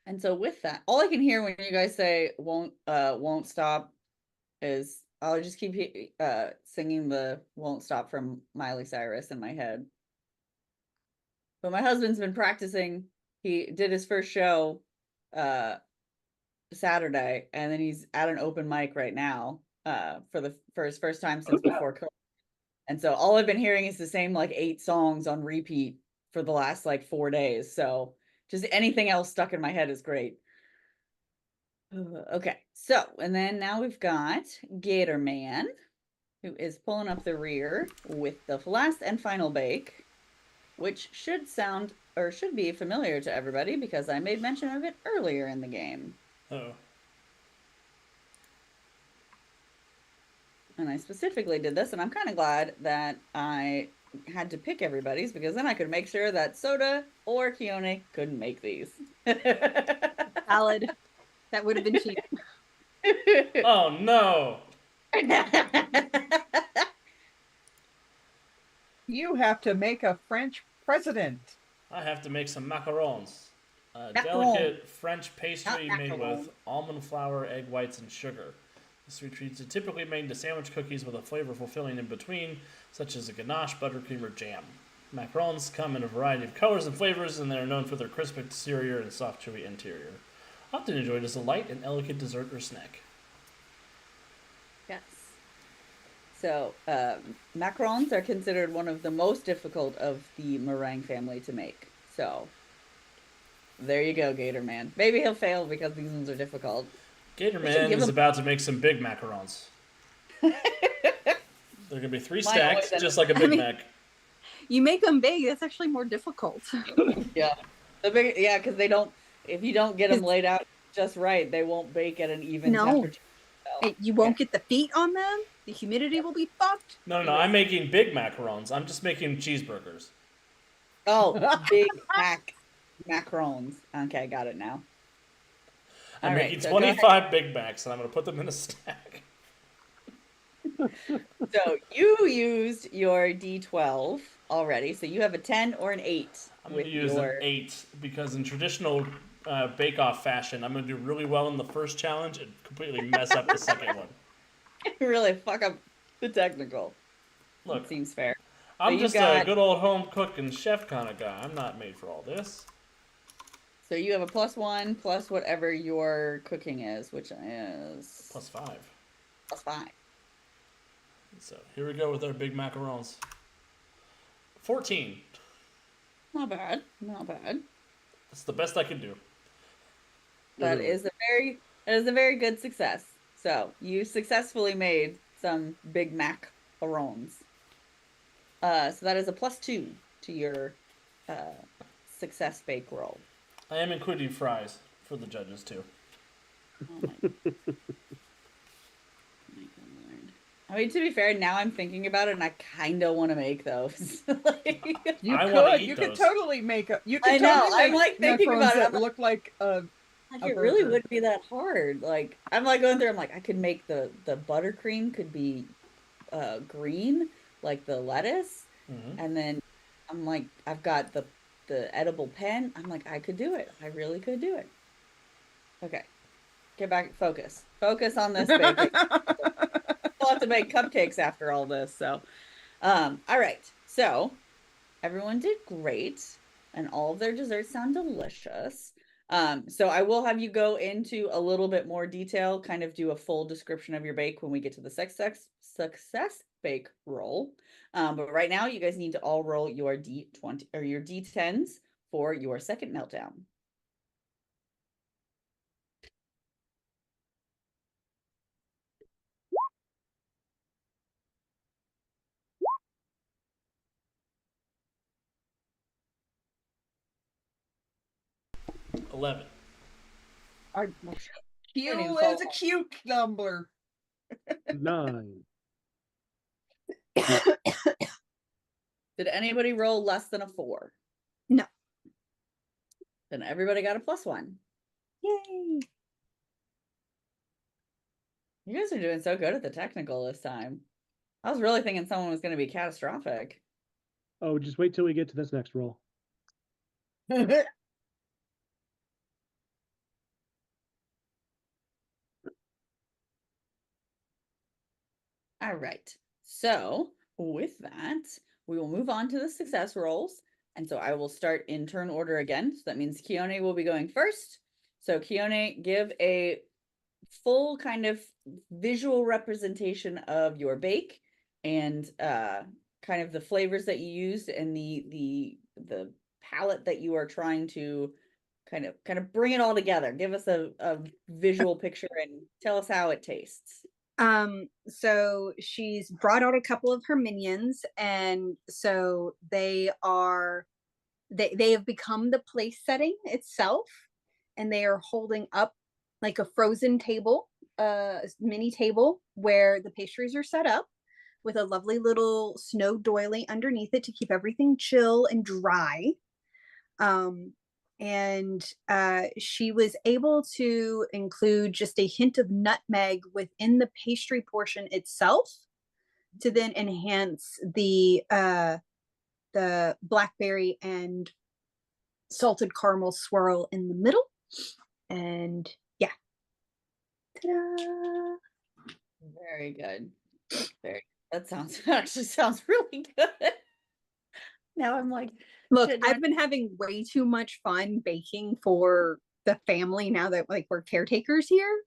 B: And so with that, all I can hear when you guys say won't stop is I'll just keep singing the won't stop from Miley Cyrus in my head. But my husband's been practicing. He did his first show Saturday, and then he's at an open mic right now for his first time since before COVID. And so all I've been hearing is the same like 8 songs on repeat for the last like 4 days. So just anything else stuck in my head is great. Okay, so and then now we've got Gator Man, who is pulling up the rear with the last and final bake, which should sound or should be familiar to everybody because I made mention of it earlier in the game.
A: Oh.
B: And I specifically did this, and I'm kind of glad that I had to pick everybody's because then I could make sure that Soda or Keone couldn't make these.
E: Valid. That would have been cheap.
A: Oh no!
D: You have to make a French president.
A: I have to make some macarons. A
B: Macaron.
A: delicate French pastry
B: Not
A: made
B: macaron.
A: with almond flour, egg whites, and sugar. The sweet treats are typically made into sandwich cookies with a flavorful filling in between, such as a ganache, buttercream, or jam. Macarons come in a variety of colors and flavors, and they are known for their crisp exterior and soft, chewy interior. Often enjoyed as a light and elegant dessert or snack.
B: Yes. So, macarons are considered one of the most difficult of the meringue family to make. So, there you go, Gator Man. Maybe he'll fail because these ones are difficult.
A: Gator
B: We should
A: Man
B: give
A: is
B: him-
A: about to make some big macarons. They're gonna be 3
B: Mine
A: stacks,
B: always end
A: just
B: up-
A: like a Big
E: mean-
A: Mac.
E: You make them big, that's actually more difficult.
B: Yeah. Because they don't, if you don't get them laid out just right, they won't bake at an even
E: No.
B: temperature.
E: Hey, you won't get the feet on them. The humidity will be fucked.
A: No, I'm making big macarons. I'm just making cheeseburgers.
B: Oh, Big Mac macarons. Okay, got it now.
A: I'm
B: All right,
A: making
B: so go ahead.
A: 25 Big Macs, and I'm going to put them in a stack.
B: So you used your D12 already, so you have a 10 or an 8
A: I'm going
B: with
A: to use
B: your.
A: an 8 because in traditional bake-off fashion, I'm going to do really well in the first challenge and completely mess up the second one.
B: Really fuck up the technical.
A: Look,
B: It seems fair.
A: I'm
B: you
A: just
B: got-
A: a good old home cook and chef kind of guy. I'm not made for all this.
B: So you have a +1 plus whatever your cooking is, which is
A: +5.
B: +5.
A: So here we go with our big macarons. 14.
B: Not bad. Not bad.
A: That's the best I can do.
B: That
A: Literally.
B: is a very good success. So you successfully made some Big Mac arons. So that is a +2 to your success bake roll.
A: I am including fries for the judges too.
B: Oh my. My good Lord. I mean, to be fair, now I'm thinking about it, and I kind of want to make those. Like,
D: You
A: I wanna
D: could.
A: eat
D: You
A: those.
D: could totally make a. You
B: I
D: could
B: know,
D: totally
B: I'm,
D: make
B: like, thinking
D: macarons
B: about it,
D: that
B: I'm like-
D: look like a.
B: it really
D: burger.
B: wouldn't be that hard. Like I'm like going through. I'm like I could make the buttercream could be green, like the lettuce,
A: Mm-hmm.
B: and then I'm like I've got the edible pen. I'm like I could do it. I really could do it. Okay, get back. Focus on this baking. We'll have to make cupcakes after all this. So, all right. So, everyone did great, and all of their desserts sound delicious. So I will have you go into a little bit more detail, kind of do a full description of your bake when we get to the success bake roll. But right now, you guys need to all roll your D20 or your D10s for your second meltdown.
A: 11.
D: I
B: Didn't even
D: Q
B: fall
D: is a
B: off.
D: cute number.
C: 9.
B: Did anybody roll less than a 4?
E: No.
B: Then everybody got a +1.
E: Yay.
B: You guys are doing so good at the technical this time. I was really thinking someone was going to be catastrophic.
C: Oh, just wait till we get to this next roll.
B: All right. So with that, we will move on to the success rolls. And so I will start in turn order again. So that means Keone will be going first. So Keone, give a full kind of visual representation of your bake and kind of the flavors that you used and the palette that you are trying to kind of bring it all together. Give us a visual picture and tell us how it tastes.
E: So she's brought out a couple of her minions, and so they have become the place setting itself, and they are holding up like a frozen table, mini table where the pastries are set up with a lovely little snow doily underneath it to keep everything chill and dry. And she was able to include just a hint of nutmeg within the pastry portion itself to then enhance the blackberry and salted caramel swirl in the middle. And yeah. Ta-da!
B: Very good. That actually sounds really good. Now I'm like,
E: look, I've been having way too much fun baking for the family now that like we're caretakers here.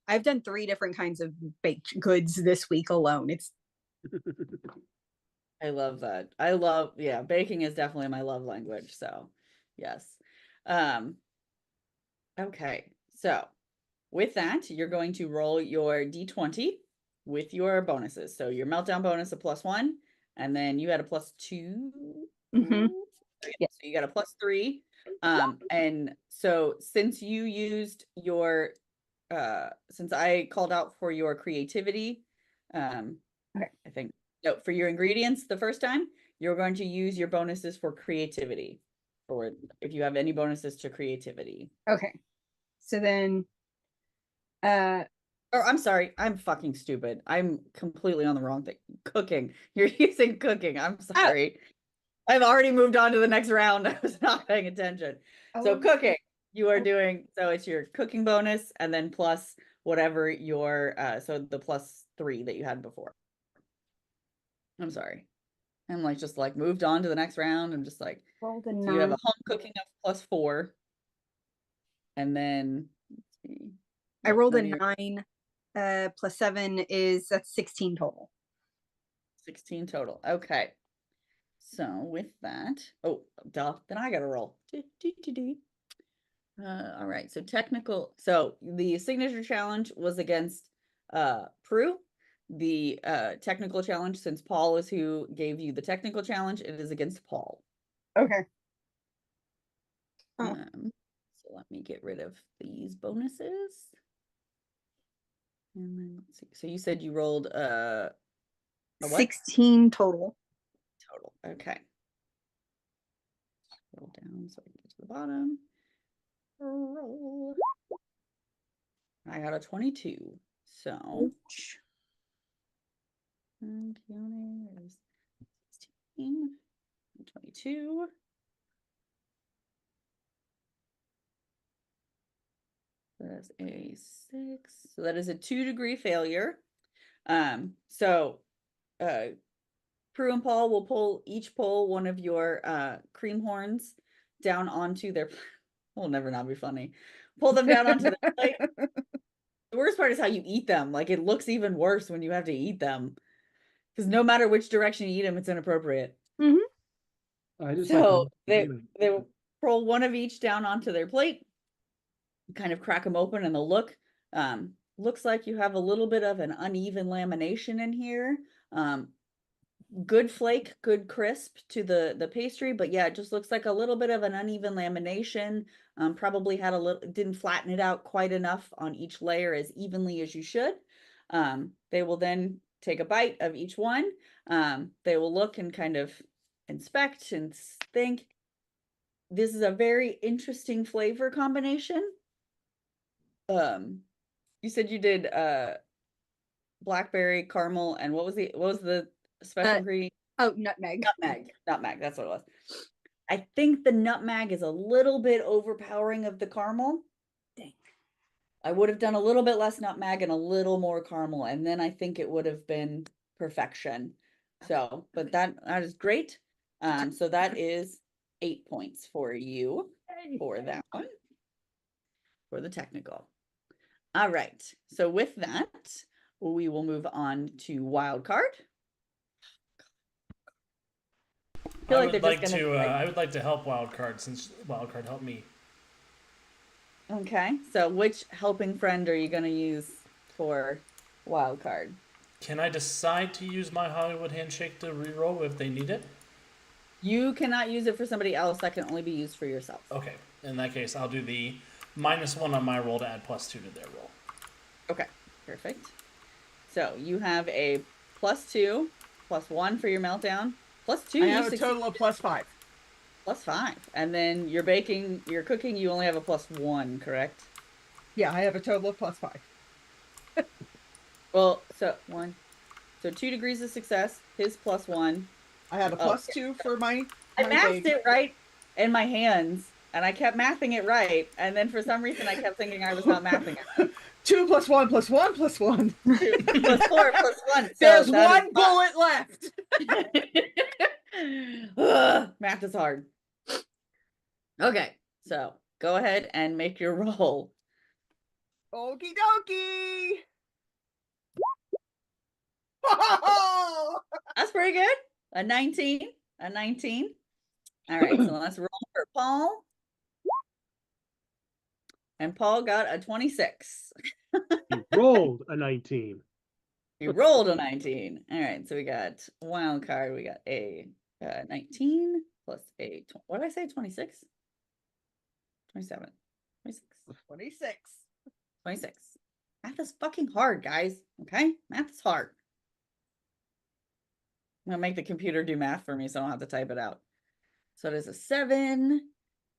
E: I've done 3 different kinds of baked goods this week alone. It's
B: I love that. Yeah, baking is definitely my love language. So yes. Okay. So with that, you're going to roll your D20 with your bonuses. So your meltdown bonus, a +1, and then you had a +2.
E: Mhm.
B: Yeah, so you got a +3. And so since you used your since I called out for your creativity,
E: Okay.
B: I think no, for your ingredients the first time, you're going to use your bonuses for creativity, or if you have any bonuses to creativity.
E: okay. So then
B: Or I'm sorry, I'm fucking stupid. I'm completely on the wrong thing. Cooking. You're using cooking. I'm sorry. I've already moved on to the next round. I was not paying attention. So cooking, you are doing, so it's your cooking bonus and then plus whatever your, so the +3 that you had before. I'm sorry. I'm like, just like moved on to the next round. I'm just like,
E: rolled a
B: so you have
E: 9.
B: a home cooking of +4. And then, let's see.
E: I rolled a
B: then your
E: 9. +7 that's 16 total.
B: 16 total. Okay. So with that, oh, duh, then I gotta roll. All right, so technical. So the signature challenge was against Prue. The technical challenge, since Paul is who gave you the technical challenge, it is against Paul.
E: Okay.
B: So let me get rid of these bonuses. And then let's see. So you said you rolled a what?
E: 16 total.
B: Total. Okay. Roll down so I can get to the bottom. Roll. I got a 22. So Keone is 16, 22. That's a 6. So that is a 2-degree failure. So Prue and Paul will each pull one of your cream horns down onto their will never not be funny. Pull them down onto the plate. The worst part is how you eat them. Like it looks even worse when you have to eat them. Because no matter which direction you eat them, it's inappropriate.
C: I just
B: So they will roll one of each down onto their plate, kind of crack them open, and the look looks like you have a little bit of an uneven lamination in here. good flake, good crisp to the pastry, but yeah, it just looks like a little bit of an uneven lamination. Probably had a little, didn't flatten it out quite enough on each layer as evenly as you should. They will then take a bite of each one. They will look and kind of inspect and think, this is a very interesting flavor combination. You said you did blackberry, caramel, and what was the special ingredient?
E: Oh, nutmeg.
B: Nutmeg, that's what it was. I think the nutmeg is a little bit overpowering of the caramel. Dang. I would have done a little bit less nutmeg and a little more caramel, and then I think it would have been perfection. So, but that is great. So that is 8 points for you for that one, for the technical. All right. So with that, we will move on to wild card.
A: I would like to help Wildcard since Wildcard helped me.
B: Okay, so which helping friend are you going to use for Wildcard?
A: Can I decide to use my Hollywood handshake to reroll if they need it?
B: You cannot use it for somebody else. That can only be used for yourself.
A: Okay, in that case, I'll do the -1 on my roll to add +2 to their roll.
B: Okay, perfect. So you have a +2, +1 for your meltdown. +2.
D: I have a total of +5.
B: +5. And then you're cooking, you only have a +1, correct?
D: Yeah, I have a total of +5.
B: Well, so 2 degrees of success, his +1.
D: I had a +2 for my
B: I mathed
D: bake.
B: it right in my hands, and I kept mathing it right, and then for some reason I kept thinking I was not mathing it.
D: 2 + 1 + 1 + 1.
B: 2 + 4 + 1. So
D: there's one bullet left.
B: Ugh, math is hard. Okay, so go ahead and make your roll.
D: Okie dokie.
B: That's pretty good. A 19. A 19. All right, so let's roll for Paul. And Paul got a 26.
C: He rolled a 19.
B: You rolled a 19. All right, so we got wild card. We got a 19 plus a, what did I say, 26? 27. 26.
D: 26.
B: 26. Math is fucking hard, guys. Okay? Math is hard. I'm going to make the computer do math for me so I don't have to type it out. So it is a 7.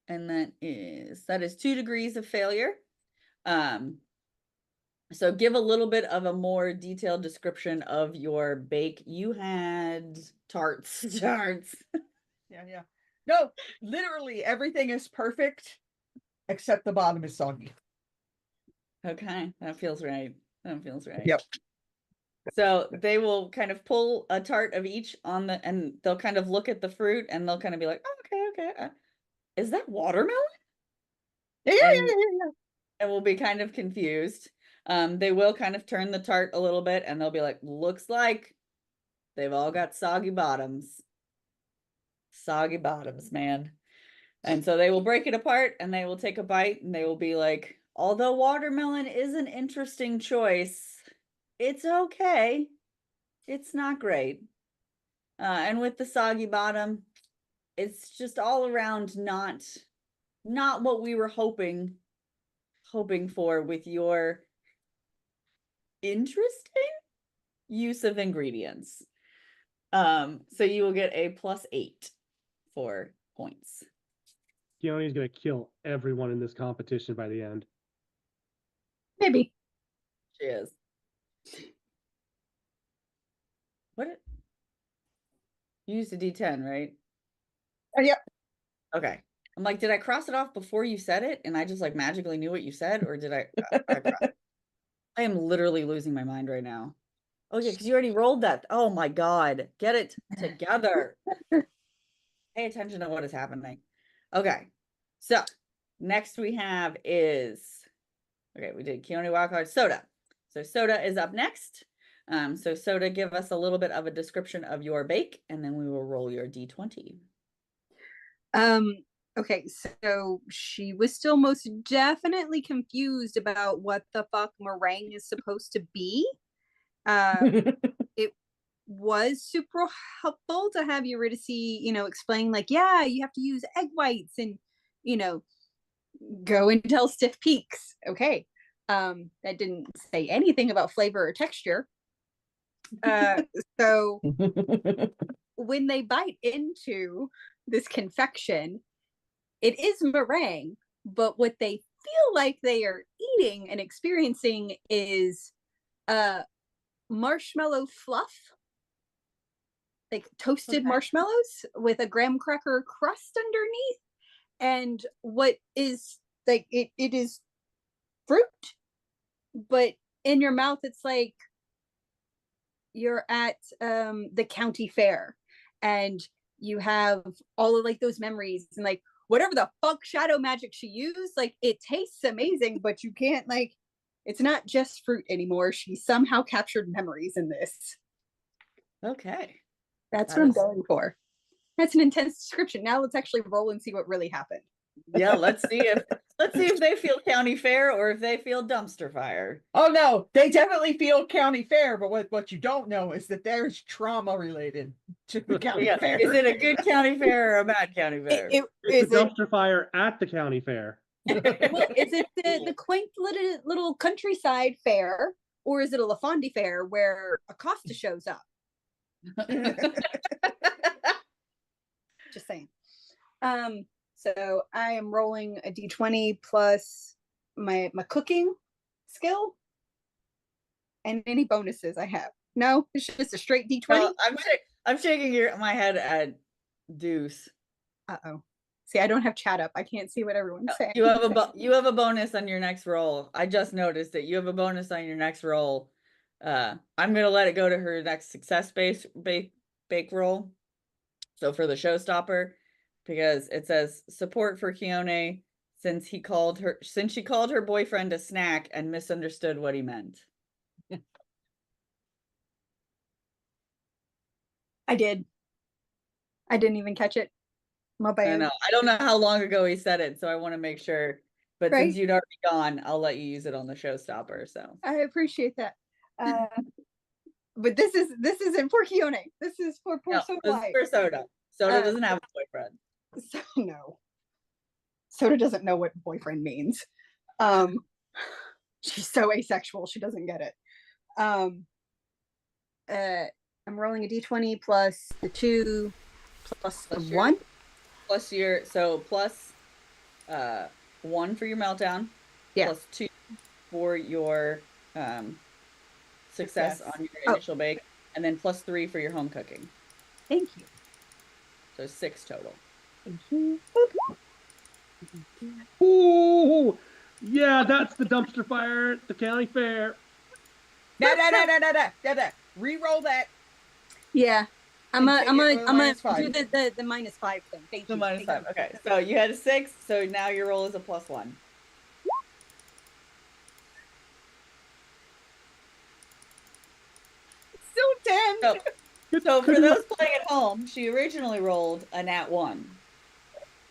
B: And that is 2 degrees of failure. So give a little bit of a more detailed description of your bake. You had tarts.
D: Yeah. No, literally everything is perfect except the bottom is soggy.
B: Okay, that feels right.
D: Yep.
B: So they will kind of pull a tart of each and they'll kind of look at the fruit and they'll kind of be like, oh, okay. Is that watermelon?
D: Yeah.
B: And we'll be kind of confused. They will kind of turn the tart a little bit and they'll be like, looks like they've all got soggy bottoms. Soggy bottoms, man. And so they will break it apart and they will take a bite and they will be like, although watermelon is an interesting choice, it's okay. It's not great. And with the soggy bottom, it's just all around not what we were hoping for with your interesting use of ingredients. So you will get a +8 for points.
C: Keone's gonna kill everyone in this competition by the end.
E: Maybe.
B: She is. You used a D10, right?
D: Yep.
B: Okay. I'm like, did I cross it off before you said it and I just like magically knew what you said, or did I I am literally losing my mind right now. Oh yeah, because you already rolled that. Oh my God. Get it together. Pay attention to what is happening. Okay. So next we have we did Keone Wildcard, Soda. So Soda is up next. So Soda, give us a little bit of a description of your bake, and then we will roll your D20.
E: Okay, so she was still most definitely confused about what the fuck meringue is supposed to be. It was super helpful to have Eurydice, explain like, yeah, you have to use egg whites and, go and tell stiff peaks. Okay. That didn't say anything about flavor or texture. So when they bite into this confection, it is meringue, but what they feel like they are eating and experiencing is marshmallow fluff, like toasted marshmallows with a graham cracker crust underneath. And what is like it is fruit, but in your mouth it's like you're at the county fair and you have all of like those memories and like whatever the fuck shadow magic she used, like it tastes amazing, but you can't like, it's not just fruit anymore. She somehow captured memories in this.
B: Okay.
E: That's what I'm going for. That's an intense description. Now let's actually roll and see what really happened.
B: Yeah, let's see if they feel county fair or if they feel dumpster fire.
D: Oh no, they definitely feel county fair, but what you don't know is that there's trauma related to the county fair.
B: Is it a good county fair or a bad county fair?
C: It's a dumpster fire at the county fair.
E: Well, is it the quaint little countryside fair, or is it a La Fondy fair where Acosta shows up? Just saying. So I am rolling a d20 plus my cooking skill and any bonuses I have. No, it's just a straight d20.
B: Well, I'm shaking my head at deuce.
E: Uh-oh. See, I don't have chat up. I can't see what everyone's saying.
B: You have a bonus on your next roll. I just noticed that you have a bonus on your next roll. I'm gonna let it go to her next success bake roll. So for the showstopper, because it says support for Keone since she called her boyfriend a snack and misunderstood what he meant.
E: I didn't even catch it. My bad.
B: I don't know how long ago he said it, so I want to make sure. But since you'd already gone, I'll let you use it on the showstopper. So
E: I appreciate that. But this isn't for Keone. This is for poor Soda.
B: This is for Soda. Soda doesn't have a boyfriend.
E: So no. Soda doesn't know what boyfriend means. She's so asexual, she doesn't get it. I'm rolling a d20 plus the 2 plus the 1.
B: Plus plus 1 for your meltdown.
E: Yeah.
B: Plus 2 for your success on your initial bake, and then plus 3 for your home cooking.
E: Thank you.
B: So 6 total.
E: Thank you.
C: Ooh, yeah, that's the dumpster fire at the county fair.
D: No. Reroll that.
E: Yeah. I'm gonna
D: -5.
E: do the -5 thing. Thank you.
B: The -5. Okay. So you had a 6, so now your roll is a +1.
D: Still 10.
B: So for those playing at home, she originally rolled a nat 1,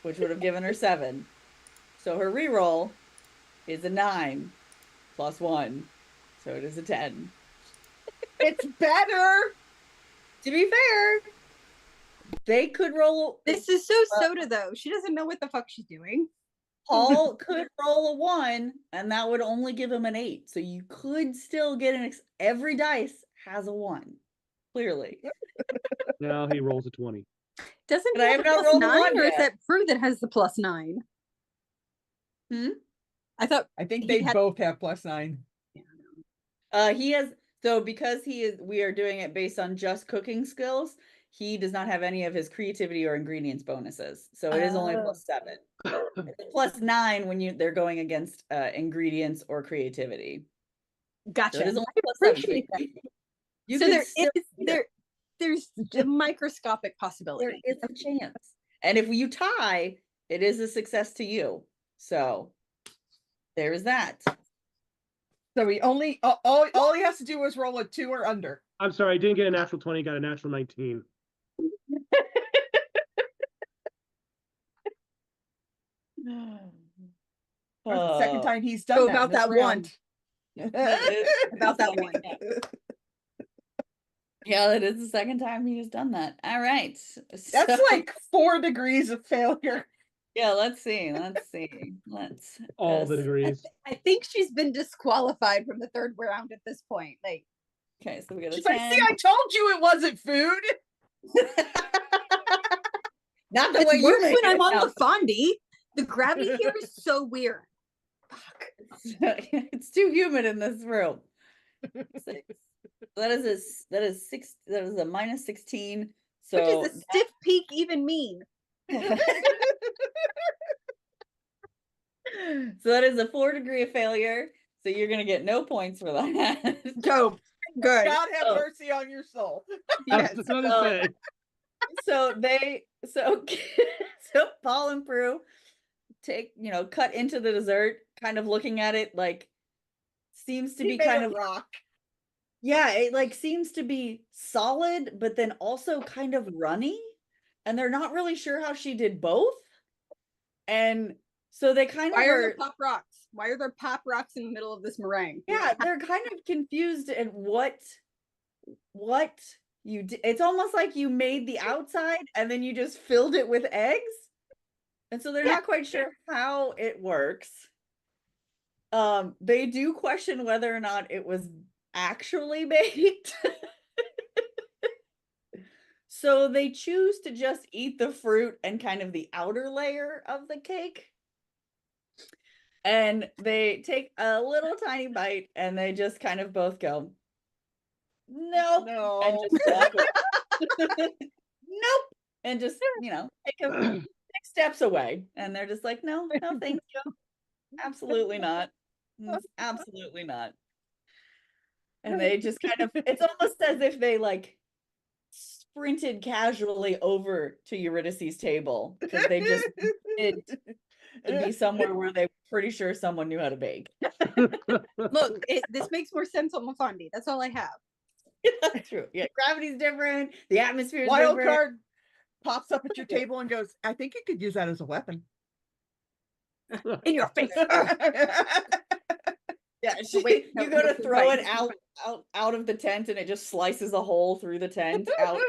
B: which would have given her 7. So her reroll is a 9 plus 1, so it is a 10.
D: It's better.
B: To be fair, they could roll.
E: This is so Soda though. She doesn't know what the fuck she's doing.
B: Paul could roll a 1, and that would only give him an 8. So you could still get every dice has a 1. Clearly.
C: Now he rolls a 20.
E: Doesn't
B: But
E: he
B: I
E: have
B: have not
E: plus
B: rolled a
E: 9,
B: 1
E: or is
B: yet.
E: that Prue that has the +9? I think
D: they
E: had...
D: both have +9.
B: He has, so because we are doing it based on just cooking skills, he does not have any of his creativity or ingredients bonuses. So it is only +7. It's +9 when they're going against ingredients or creativity.
E: Gotcha.
B: So it is only
E: I
B: +7.
E: appreciate that.
B: You
E: so
B: can
E: there's a microscopic possibility.
B: There is a chance. And if you tie, it is a success to you. So there is that.
D: So he only all he has to do is roll a 2 or under.
C: I'm sorry, I didn't get a natural 20, got a natural 19.
D: That's the second time he's done
E: So
D: that.
E: about that
D: round.
E: About that 1.
B: Yeah, that is the second time he has done that. All right.
D: That's
B: So,
D: like 4 degrees of failure.
B: yeah, let's see. Let's
C: All the degrees.
E: I think she's been disqualified from the third round at this point. Like,
B: Okay, so we got a
D: She's like,
B: 10.
D: see, I told you it wasn't food.
B: Not the
E: it's
B: way you
E: worse
B: make
E: when
B: it
E: I'm on
B: sound.
E: the fondy. The gravity here is so weird.
B: It's too humid in this room. 6. That is a minus 16.
E: What
B: So
E: does a stiff peak even mean?
B: so that is a 4 degree of failure. So you're gonna get no points for that.
E: Dope. Good.
D: God have
B: Oh.
D: mercy on your soul.
C: I
E: Yes.
C: was gonna say.
B: So so Paul and Prue cut into the dessert, kind of looking at it like seems to
D: He
B: be
D: made
B: kind
D: a
B: of
D: rock.
B: yeah, it like seems to be solid, but then also kind of runny, and they're not really sure how she did both. And so they kind
E: Why
B: of
E: are there pop rocks? Why are there pop rocks in the middle of this meringue?
B: yeah, they're kind of confused at what you did. It's almost like you made the outside and then you just filled it with eggs. And so they're not quite sure how it works. They do question whether or not it was actually baked. So they choose to just eat the fruit and kind of the outer layer of the cake. And they take a little tiny bite and they just kind of both go, nope.
D: No.
B: And just walk away. Nope. And just, take 6 steps away. And they're just like, no, thank you. Absolutely not. Absolutely not. And they just kind of, it's almost as if they like sprinted casually over to Eurydice's table because they just needed to be somewhere where they were pretty sure someone knew how to bake.
E: Look, this makes more sense on the fondy. That's all I have.
B: That's true. Yeah, gravity's different. The atmosphere is
D: Wild
B: different.
D: card pops up at your table and goes, I think you could use that as a weapon.
E: In your face.
B: Yeah,
E: Wait,
B: you
E: no,
B: go to
E: no,
B: throw
E: right.
B: it out of the tent and it just slices a hole through the tent out.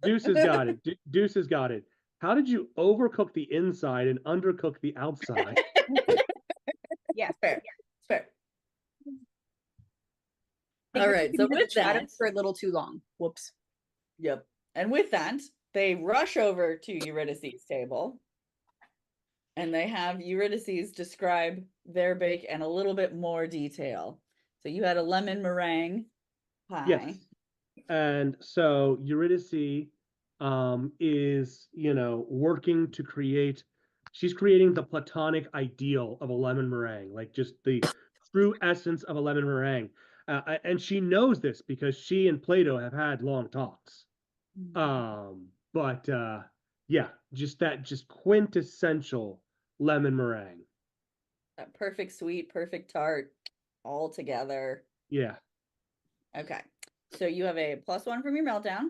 C: Deuce has got it. Deuce has got it. How did you overcook the inside and undercook the outside?
E: Yeah,
B: Fair. Fair.
E: I think
B: All
E: we're
B: right,
E: keeping
B: so
E: the
B: with
E: shadows
B: that,
E: for a little too long. Whoops.
B: yep. And with that, they rush over to Eurydice's table and they have Eurydice describe their bake in a little bit more detail. So you had a lemon meringue pie.
C: Yes. And so Eurydice is, working to she's creating the platonic ideal of a lemon meringue, like just the true essence of a lemon meringue. And she knows this because she and Plato have had long talks. But yeah, just quintessential lemon meringue.
B: That perfect sweet, perfect tart all together.
C: Yeah.
B: Okay. So you have a +1 from your meltdown,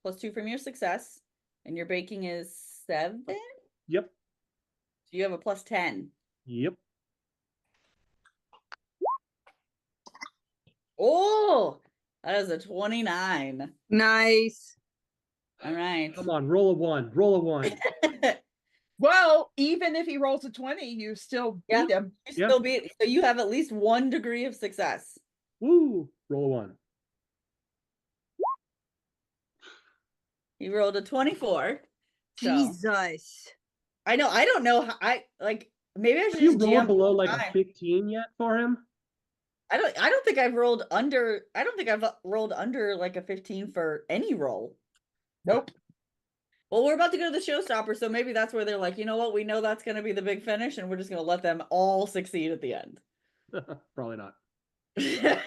B: +2 from your success, and your baking is 7. So
C: Yep.
B: you have a +10.
C: Yep.
B: Oh, that is a 29.
E: Nice.
B: All right.
C: Come on, roll a 1. Roll a 1.
D: Well, even if he rolls a 20, you still beat him.
B: You still beat. So you have at least 1 degree of success.
C: Woo! Roll a 1.
B: He rolled a 24. So
E: Jesus.
B: I know. I don't know how maybe I should
C: Have you
B: just
C: rolled
B: GM
C: below like
B: time.
C: a 15 yet for him?
B: I don't think I've rolled under like a 15 for any roll.
D: Nope.
B: Well, we're about to go to the showstopper, so maybe that's where they're like, you know what, we know that's going to be the big finish, and we're just going to let them all succeed at the end.
C: Probably not.
E: I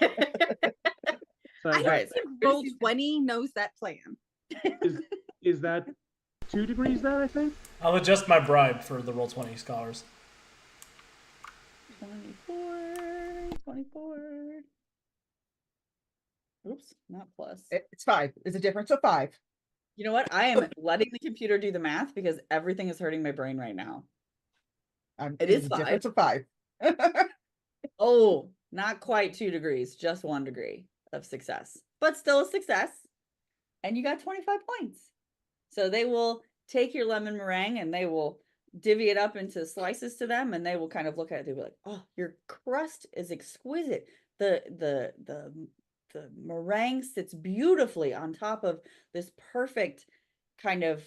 E: don't
B: Right, so
E: think roll 20 knows that plan.
C: Is that 2 degrees then, I think?
A: I'll adjust my bribe for the Roll20 scholars.
B: 24. Oops, not plus.
D: It's 5. It's a difference of 5.
B: You know what? I am letting the computer do the math because everything is hurting my brain right now. It is
D: a
B: 5.
D: difference of 5.
B: Oh, not quite 2 degrees, just 1 degree of success, but still a success. and you got 25 points. So they will take your lemon meringue and they will divvy it up into slices to them, and they will kind of look at it. They'll be like, "Oh, your crust is exquisite. The meringue sits beautifully on top of this perfect kind of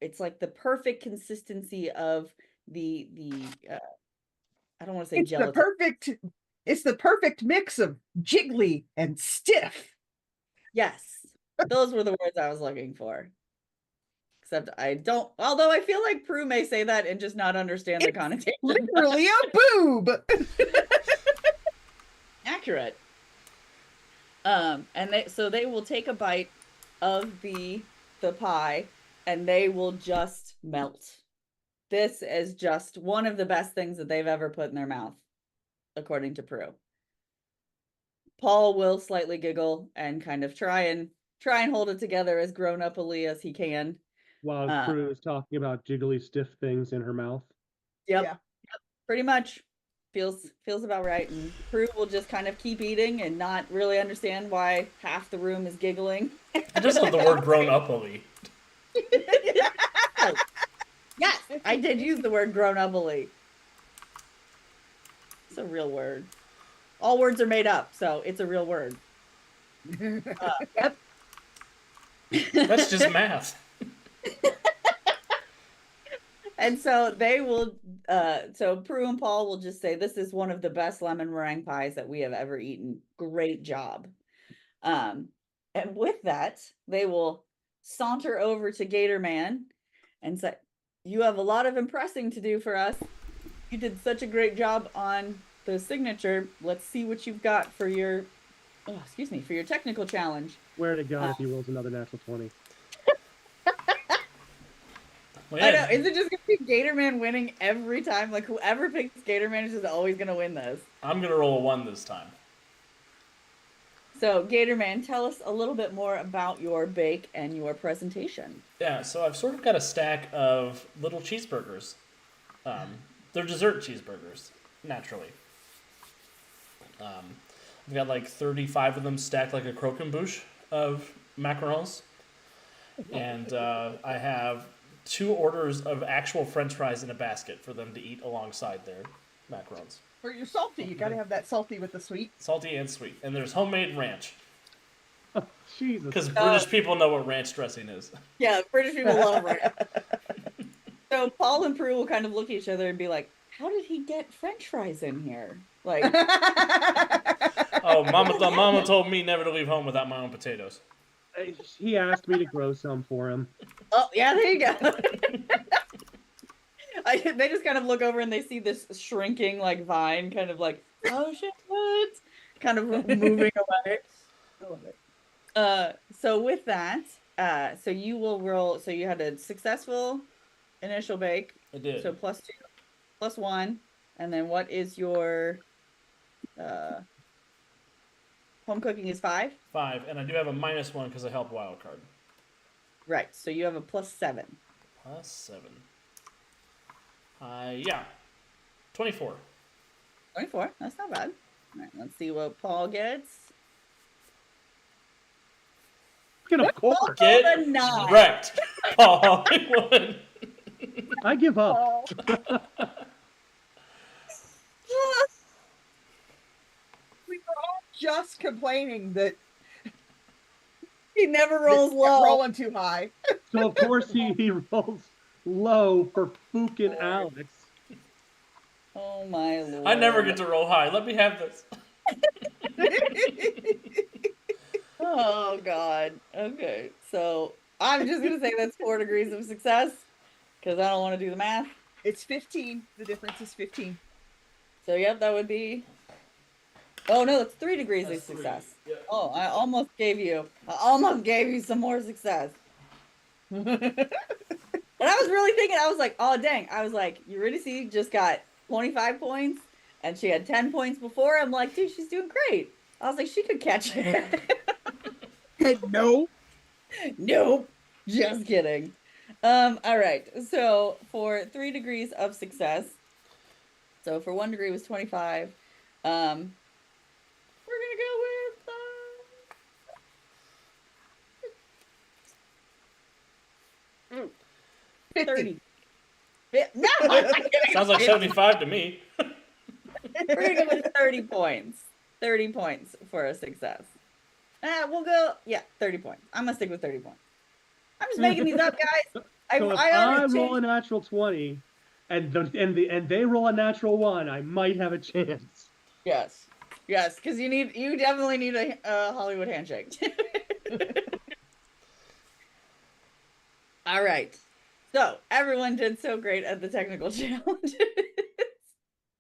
B: it's like the perfect consistency of the I don't want to say
D: It's the
B: gelatin.
D: it's the perfect mix of jiggly and stiff.
B: Yes, those were the words I was looking for. Except I don't, although I feel like Prue may say that and just not understand the
D: It's
B: connotation.
D: literally a boob.
B: Accurate. And they will take a bite of the pie and they will just melt. This is just one of the best things that they've ever put in their mouth, according to Prue. Paul will slightly giggle and kind of try and hold it together as grown-up-ly as he can.
C: While Prue is talking about jiggly stiff things in her mouth.
B: Yep.
D: Yeah.
B: Pretty much feels about right. And Prue will just kind of keep eating and not really understand why half the room is giggling.
A: I just love the word grown-up-ly.
B: Yes, I did use the word grown-up-ly. It's a real word. All words are made up, so it's a real word. Yep.
A: That's just math.
B: And so they will, so Prue and Paul will just say, this is one of the best lemon meringue pies that we have ever eaten. Great job. And with that, they will saunter over to Gator Man and say, you have a lot of impressing to do for us. You did such a great job on the signature. Let's see what you've got for your, for your technical challenge.
C: Swear to God, if he rolls another natural 20.
A: Well,
B: I know. Is it just going to be Gator Man winning every time? Like, whoever picks Gator Man is just always going to win this.
A: I'm going to roll a 1 this time.
B: So, Gator Man, tell us a little bit more about your bake and your presentation.
A: Yeah, so I've sort of got a stack of little cheeseburgers. They're dessert cheeseburgers, naturally. I've got like 35 of them stacked like a croquembouche of macarons. And I have 2 orders of actual French fries in a basket for them to eat alongside their macarons.
D: For your salty, you gotta have that salty with the sweet.
A: Salty and sweet. And there's homemade ranch.
C: Oh, Jesus.
A: Because British people know what ranch dressing is.
B: Yeah, British people love ranch. So Paul and Prue will kind of look at each other and be like, how did he get French fries in here? Like,
A: Oh, Mama told me never to leave home without my own potatoes.
C: He asked me to grow some for him.
B: oh, yeah, there you go. They just kind of look over and they see this shrinking like vine kind of like, oh shit, what? Kind of moving away. I love it. So with that, so you will roll, so you had a successful initial bake.
A: I did.
B: So +2, +1. And then what is your home cooking is 5?
A: 5, and I do have a -1 because I helped wild card.
B: Right, so you have a +7.
A: +7. Yeah. 24.
B: 24, that's not bad. All right, let's see what Paul gets.
C: Of course.
A: Get
B: a 9.
A: wrecked. Oh, I
C: I give up.
D: We were all just complaining that
B: He never rolls
D: kept
B: low.
D: rolling too high.
C: So, of course, he rolls low for fucking Alex.
B: Oh my lord.
A: I never get to roll high. Let me have this.
B: Oh god. Okay. So I'm just gonna say that's 4 degrees of success because I don't want to do the math.
D: It's 15. The difference is 15.
B: So yep, that would be. Oh no, it's 3 degrees of
A: That's 3.
B: success.
A: Yep.
B: Oh, I almost gave you some more success. And I was really thinking, I was like, oh dang. I was like, Eurydice just got 25 points and she had 10 points before. I'm like, dude, she's doing great. I was like, she could catch it.
D: No.
B: Nope. Just kidding. All right. So for 3 degrees of success, so for 1 degree was 25. We're gonna go with 30. No, I'm not gonna go
A: Sounds like 75 to me.
B: We're gonna go with 30 points. 30 points for a success. We'll go, 30 points. I'm gonna stick with 30 points. I'm just making these up, guys.
C: So if I roll a natural 20 and they roll a natural 1, I might have a chance.
B: Yes, because you definitely need a Hollywood handshake. All right. So everyone did so great at the technical challenges.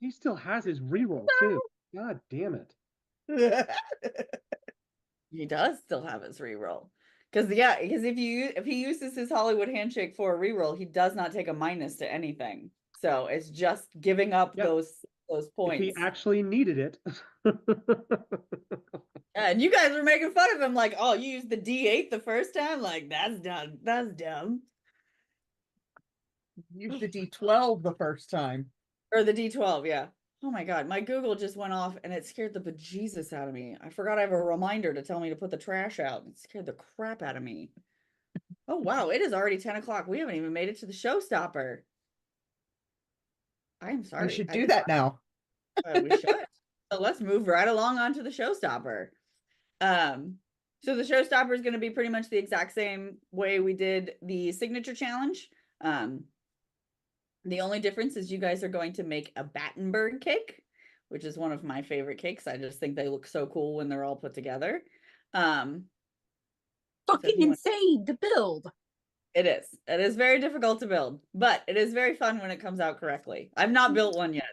C: He still has his reroll too. God damn it.
B: He does still have his reroll. Because if he uses his Hollywood handshake for a reroll, he does not take a minus to anything. So it's just giving up those points.
C: If he actually needed it.
B: And you guys were making fun of him like, oh, you used the D8 the first time? Like, that's dumb. That's dumb.
D: Use the D12 the first time.
B: Or the D12, yeah. Oh my God, my Google just went off and it scared the bejesus out of me. I forgot I have a reminder to tell me to put the trash out. It scared the crap out of me. Oh wow, it is already 10 o'clock. We haven't even made it to the showstopper. I am sorry.
D: We should do that now.
B: We should. So let's move right along onto the showstopper. So the showstopper is going to be pretty much the exact same way we did the signature challenge. The only difference is you guys are going to make a Battenberg cake, which is one of my favorite cakes. I just think they look so cool when they're all put together.
E: Fucking insane to build.
B: It is. It is very difficult to build, but it is very fun when it comes out correctly. I've not built one yet.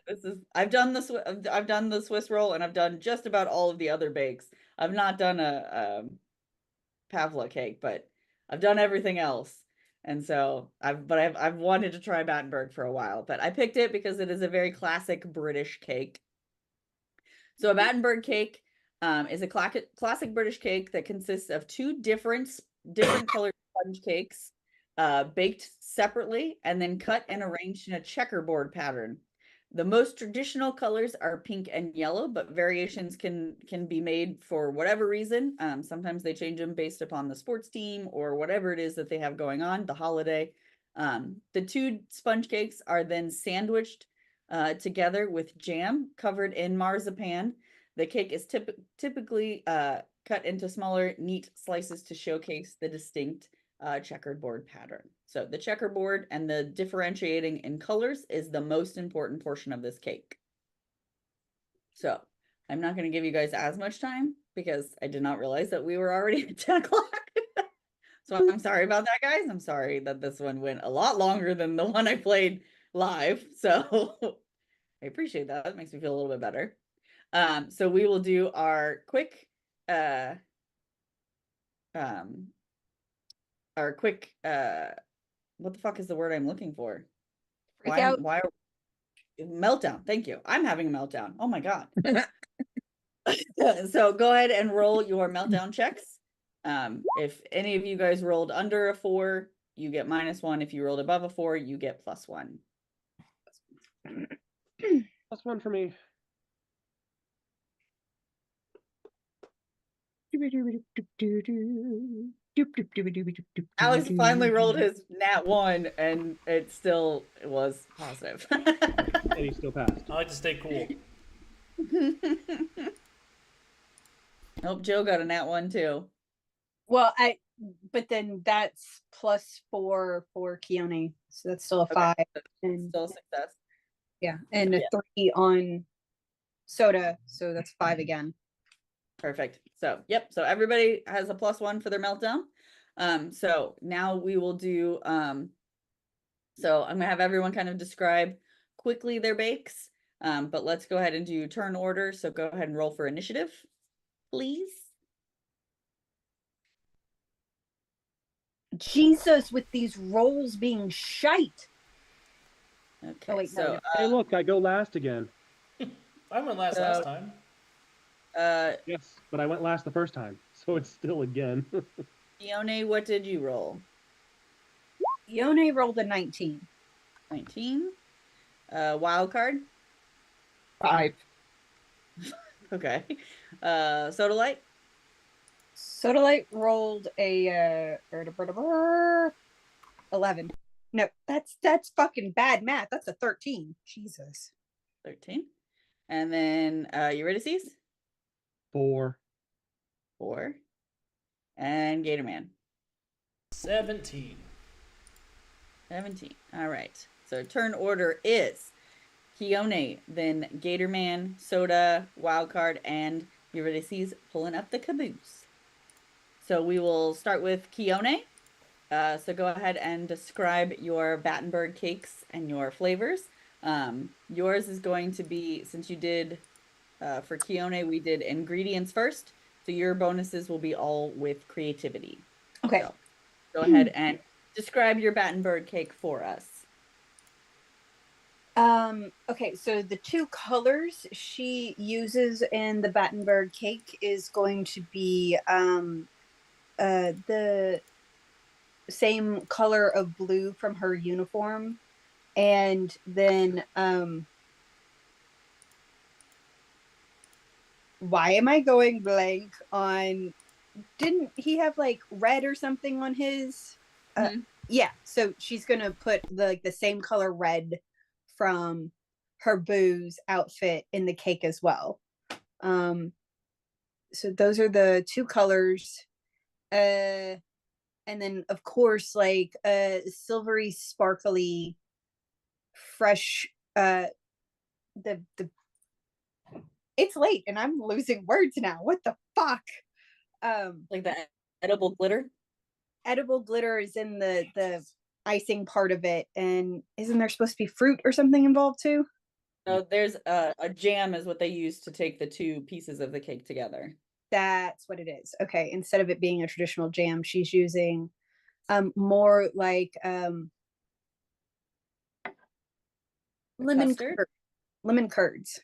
B: I've done the Swiss roll, and I've done just about all of the other bakes. I've not done a Pavlova cake, but I've done everything else. And so I've wanted to try Battenberg for a while, but I picked it because it is a very classic British cake. So a Battenberg cake is a classic British cake that consists of two different colored sponge cakes baked separately and then cut and arranged in a checkerboard pattern. The most traditional colors are pink and yellow, but variations can be made for whatever reason. Sometimes they change them based upon the sports team or whatever it is that they have going on, the holiday. The two sponge cakes are then sandwiched together with jam covered in marzipan. The cake is typically cut into smaller, neat slices to showcase the distinct checkerboard pattern. So the checkerboard and the differentiating in colors is the most important portion of this cake. So I'm not going to give you guys as much time because I did not realize that we were already at 10 o'clock. So I'm sorry about that, guys. I'm sorry that this one went a lot longer than the one I played live. So I appreciate that. It makes me feel a little bit better. So we will do our quick what the fuck is the word I'm looking for? Why meltdown? Thank you. I'm having a meltdown. Oh my God. So go ahead and roll your meltdown checks. If any of you guys rolled under a 4, you get -1. If you rolled above a 4, you get +1.
C: +1 for me.
B: Alex finally rolled his nat 1 and it still was positive.
C: And he still passed.
A: I like to stay cool.
B: Nope, Joe got a nat 1 too.
E: Well, but then that's +4 for Keone, so that's still a 5. And
B: Still a success.
E: yeah, and a 3 on Soda, so that's 5 again.
B: Perfect. So, yep. So everybody has a +1 for their meltdown. So now we will do, so I'm gonna have everyone kind of describe quickly their bakes, but let's go ahead and do turn order. So go ahead and roll for initiative, please.
E: Jesus, with these rolls being shite.
B: Okay.
E: Oh, wait,
B: so,
C: Hey, look, I go last again.
A: I went last time.
C: Yes, but I went last the first time, so it's still again.
B: Keone, what did you roll?
E: Keone rolled a 19.
B: 19. Wild card.
D: 5.
B: Okay. Soda Light.
E: Soda Light rolled a 11. No, that's fucking bad math. That's a 13. Jesus.
B: 13. And then Eurydice,
C: 4.
B: 4. And Gatorman,
A: 17.
B: 17. All right. So turn order is Keone, then Gatorman, Soda, Wildcard, and Eurydice pulling up the caboose. So we will start with Keone. So go ahead and describe your Battenberg cakes and your flavors. Yours is going to be, since you did, for Keone, we did ingredients first. So your bonuses will be all with creativity.
E: Okay.
B: So go ahead and describe your Battenberg cake for us.
E: Okay, so the 2 colors she uses in the Battenberg cake is going to be the same color of blue from her uniform, and then why am I going blank on, didn't he have like red or something on his yeah, so she's gonna put the same color red from her booze outfit in the cake as well. So those are the 2 colors. And then of course, like silvery, sparkly, fresh. The it's late and I'm losing words now. What the fuck?
B: Like the edible glitter.
E: Edible glitter is in the icing part of it, and isn't there supposed to be fruit or something involved too?
B: So there's a jam is what they use to take the 2 pieces of the cake together.
E: That's what it is. Okay, instead of it being a traditional jam, she's using more like lemon
B: Custard?
E: lemon curds.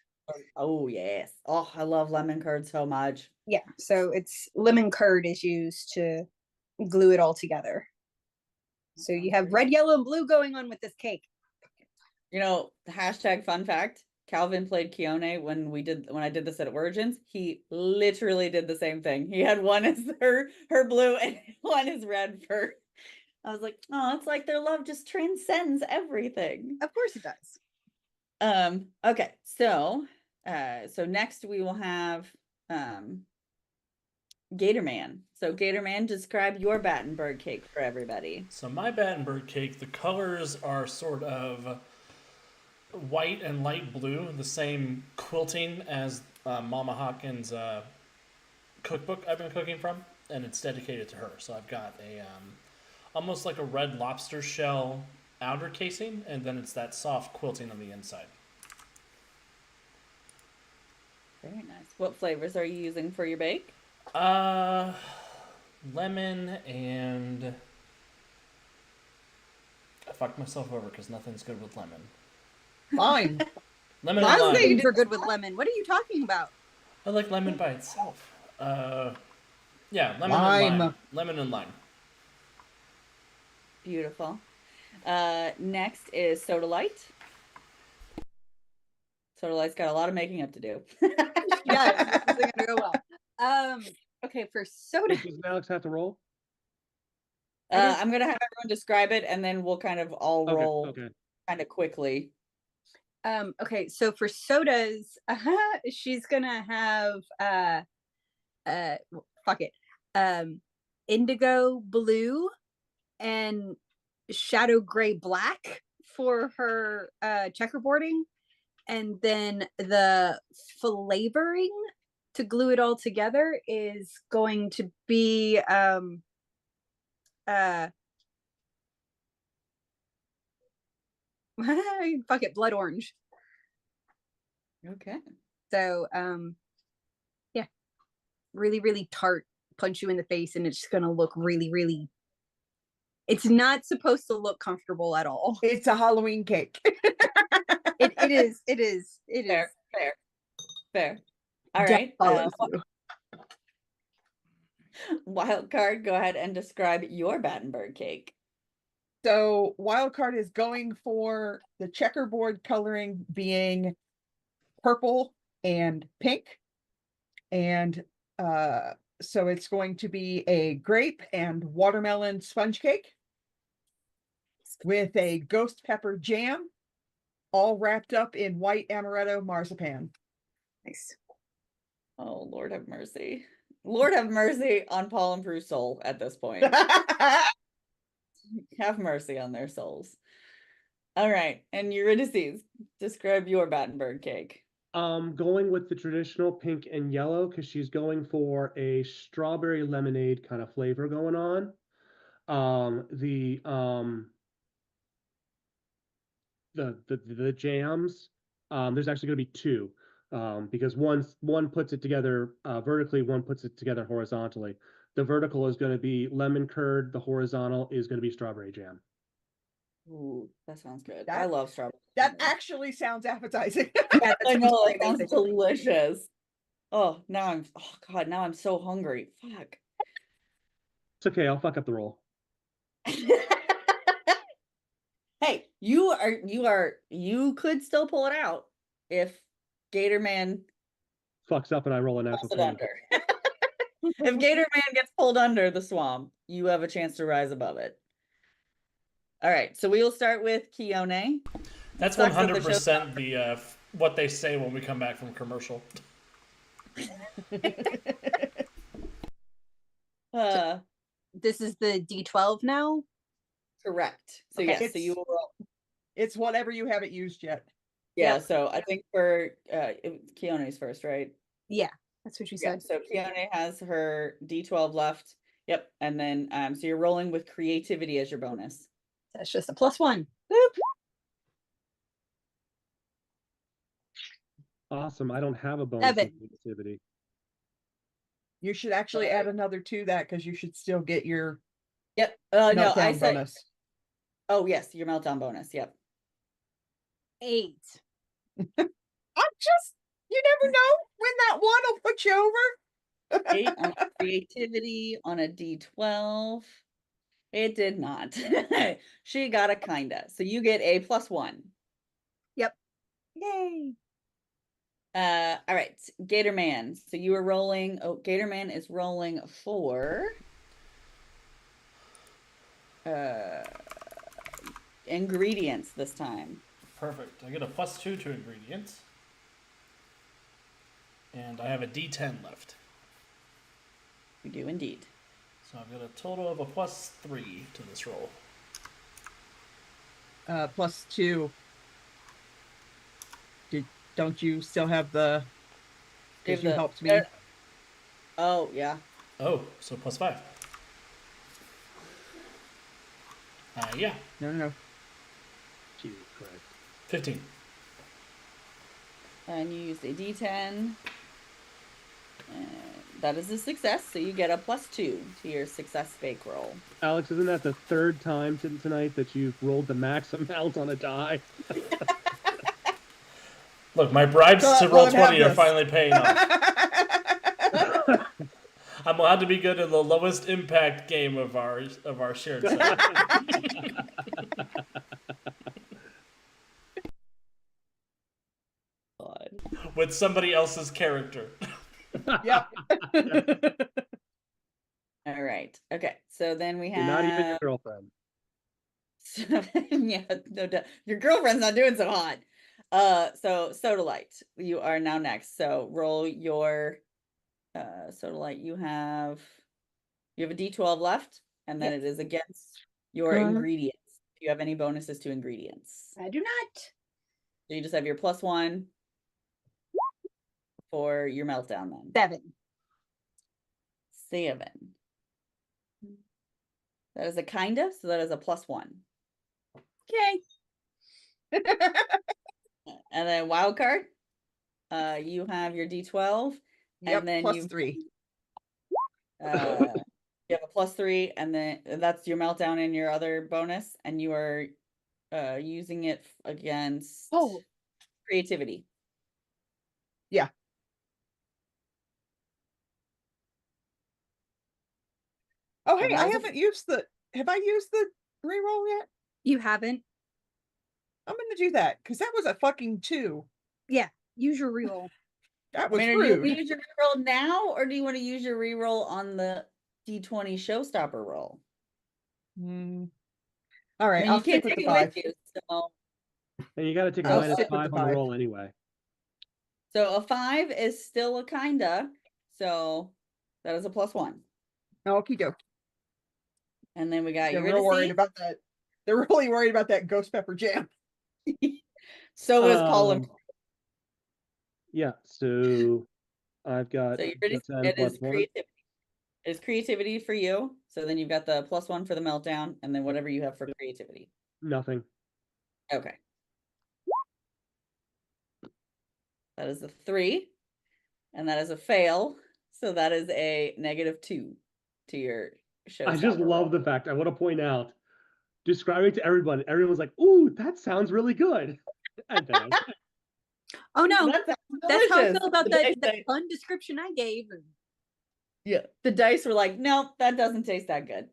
B: Oh yes. Oh, I love lemon curd so much.
E: Yeah, so it's lemon curd is used to glue it all together. So you have red, yellow, and blue going on with this cake.
B: You know, hashtag fun fact, Calvin played Keone when I did this at Origins. He literally did the same thing. He had one as her blue and one is red for. I was like, oh, it's like their love just transcends everything.
E: Of course it does.
B: Okay, so next we will have Gatorman. So Gatorman, describe your Battenberg cake for everybody.
A: So my Battenberg cake, the colors are sort of white and light blue, the same quilting as Mama Hawkins' cookbook I've been cooking from, and it's dedicated to her. So I've got a almost like a red lobster shell outer casing, and then it's that soft quilting on the inside.
B: Very nice. What flavors are you using for your bake?
A: Lemon and I fucked myself over because nothing's good with lemon.
D: Lime.
A: Lemon
D: Lime
A: and lime.
E: Things are good with lemon. What are you talking about?
A: I like lemon by itself. Yeah, lemon
D: Lime.
A: and lime. Lemon and lime.
B: Beautiful. Next is Soda Light. Soda Light's got a lot of making up to do.
E: Yeah, this isn't gonna go well. Okay, for soda.
C: Does Alex have to roll?
B: I'm gonna have everyone describe it, and then we'll kind of all roll
C: Okay.
B: kind of quickly.
E: Okay, so for sodas, she's gonna have fuck it, indigo blue and shadow gray black for her checkerboarding, and then the flavoring to glue it all together is going to be fuck it, blood orange.
B: Okay.
E: So yeah, really tart, punch you in the face, and it's gonna look really, it's not supposed to look comfortable at all.
D: It's a Halloween cake.
E: It is
B: Fair. All right. Wildcard, go ahead and describe your Battenberg cake.
D: So Wildcard is going for the checkerboard coloring being purple and pink. And so it's going to be a grape and watermelon sponge cake. with a ghost pepper jam, all wrapped up in white amaretto marzipan.
E: Nice.
B: Oh, Lord have mercy. Lord have mercy on Paul and Prue's soul at this point. Have mercy on their souls. All right. And Eurydice, describe your Battenberg cake.
C: Going with the traditional pink and yellow because she's going for a strawberry lemonade kind of flavor going on. The jams. There's actually going to be two, because one puts it together vertically, one puts it together horizontally. The vertical is going to be lemon curd. The horizontal is going to be strawberry jam.
B: Ooh, that sounds good.
D: That-
B: I love strawberry.
D: That actually sounds appetizing.
E: Yeah,
B: I know,
E: sounds
B: it sounds
E: amazing.
B: delicious. Oh, now I'm so hungry. Fuck.
C: It's okay. I'll fuck up the roll.
B: Hey, you could still pull it out if Gator Man
C: Fucks up and I roll a natural
B: pulls it
C: 20.
B: under. If Gator Man gets pulled under the swamp, you have a chance to rise above it. All right, so we will start with Keone.
A: That's
B: Sucks that the
A: 100% the what they say when we come back from commercial.
E: This is the D12 now.
B: Correct. So
E: Okay.
B: yes, so you will roll.
D: It's whatever you haven't used yet.
B: Yeah,
D: Yep.
B: so I think for Keone's first, right?
E: Yeah, that's what you
B: Yeah,
E: said.
B: so Keone has her D12 left. Yep, and then so you're rolling with creativity as your bonus.
E: That's just a +1. Boop.
C: Awesome. I don't have a bonus in
E: Evan.
C: creativity.
D: You should actually add another to that because you should still get your
B: Yep. No, I
D: meltdown
B: said.
D: bonus.
B: Oh yes, your meltdown bonus. Yep.
E: 8.
D: I'm just, you never know when that one will put you over.
B: 8 on creativity on a D12. It did not. She got a kinda. So you get a +1.
E: Yep.
B: Yay. All right, Gator Man. So you were rolling. Oh, Gator Man is rolling for ingredients this time.
A: Perfect. I get a +2 to ingredients. And I have a D10 left.
B: You do indeed.
A: So I've got a total of a +3 to this roll.
D: +2. Don't you still have the? Because you helped me.
B: Oh yeah.
A: Oh, so +5. Yeah,
D: No.
C: Jesus Christ.
A: 15.
B: And you used a D10. That is a success, so you get a +2 to your success bake roll.
C: Alex, isn't that the third time tonight that you've rolled the max amount on a die?
A: Look, my bribes to roll 20 are finally paying off.
D: Off.
A: I'm allowed to be good in the lowest impact game of our shared set.
B: God.
A: With somebody else's character.
D: Yep.
B: All right. Okay. So then we have.
C: You're not even your girlfriend.
B: Yeah, no doubt. Your girlfriend's not doing so hot. So Soda Light, you are now next. So roll your Soda Light. You have a D12 left, and then
E: Yep.
B: it is against your ingredients. Do you have any bonuses to ingredients?
E: I do not.
B: So you just have your +1 for your meltdown then.
E: 7.
B: 7. That is a kinda, so that is a +1.
E: Okay.
B: And then wild card, you have your D12,
D: Yep.
B: and then
D: +3.
B: you have a +3, and then that's your meltdown and your other bonus, and you are using it against creativity.
D: Yeah. Oh, hey, I haven't used the. Have I used the reroll yet?
E: You haven't.
D: I'm gonna do that because that was a fucking 2.
E: Yeah. Use your reroll.
D: That was
B: Are you
D: rude.
B: use your reroll now, or do you want to use your reroll on the D20 showstopper roll?
D: All
B: I
D: right,
B: mean,
D: I'll
B: you can't
D: stick with
B: take
D: the
B: it
D: 5.
B: with you. So,
C: And you got to take a
B: I'll
C: minus
B: stick
D: with
C: 5
D: the
C: on the
D: 5.
C: roll anyway.
B: so a 5 is still a kinda. So that is a +1.
D: Okie doke.
B: And then we got
D: They're real worried
B: Eurydice.
D: about that. They're really worried about that ghost pepper jam.
B: So is Paul and
C: Yeah, so I've got
B: so Eurydice.
C: +10
B: It is
C: +1.
B: creativity. It is creativity for you. So then you've got the +1 for the meltdown, and then whatever you have for creativity.
C: Nothing.
B: Okay. That is a 3, and that is a fail. So that is a -2 to your showstopper.
C: I just love
B: roll.
C: the fact, I want to point out, describing to everyone, everyone's like, ooh, that sounds really good. And then I was like,
E: Oh no,
B: That sounds
E: that's how I
B: delicious.
E: feel about
B: The
E: that
B: dice
E: that
B: say-
E: fun description I gave.
B: Yeah, the dice were like, no, that doesn't taste that good.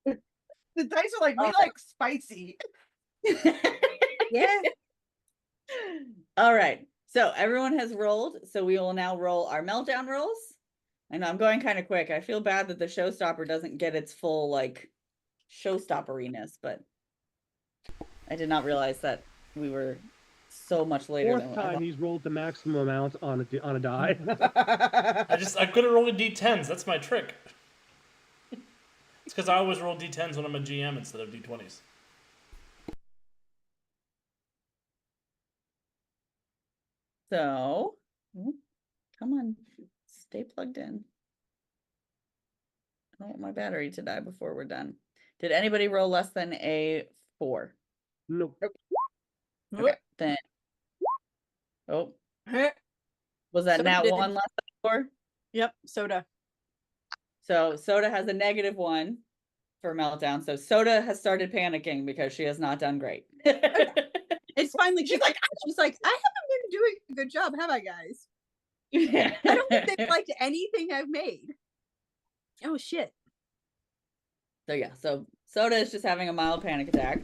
D: The dice are like, we
B: All right.
D: like spicy.
E: Yeah.
B: All right. So everyone has rolled. So we will now roll our meltdown rolls. I know I'm going kind of quick. I feel bad that the showstopper doesn't get its full like showstopperiness, but I did not realize that we were so much later
C: fourth
B: than I
C: time
B: thought.
C: he's rolled the maximum amount on a die.
A: I couldn't roll d10s. That's my trick. It's because I always roll d10s when I'm a GM instead of d20s.
B: So, come on, stay plugged in. I don't want my battery to die before we're done. Did anybody roll less than a 4?
C: Nope.
B: Okay, then. Oh, was that
E: Soda
B: nat
E: did.
B: 1 less than 4?
E: Yep. Soda.
B: So Soda has a -1 for meltdown. So Soda has started panicking because she has not done great.
E: It's finally she's like I haven't been doing a good job, have I, guys?
B: Yeah.
E: I don't think they've liked anything I've made. Oh shit.
B: So yeah, so Soda is just having a mild panic attack.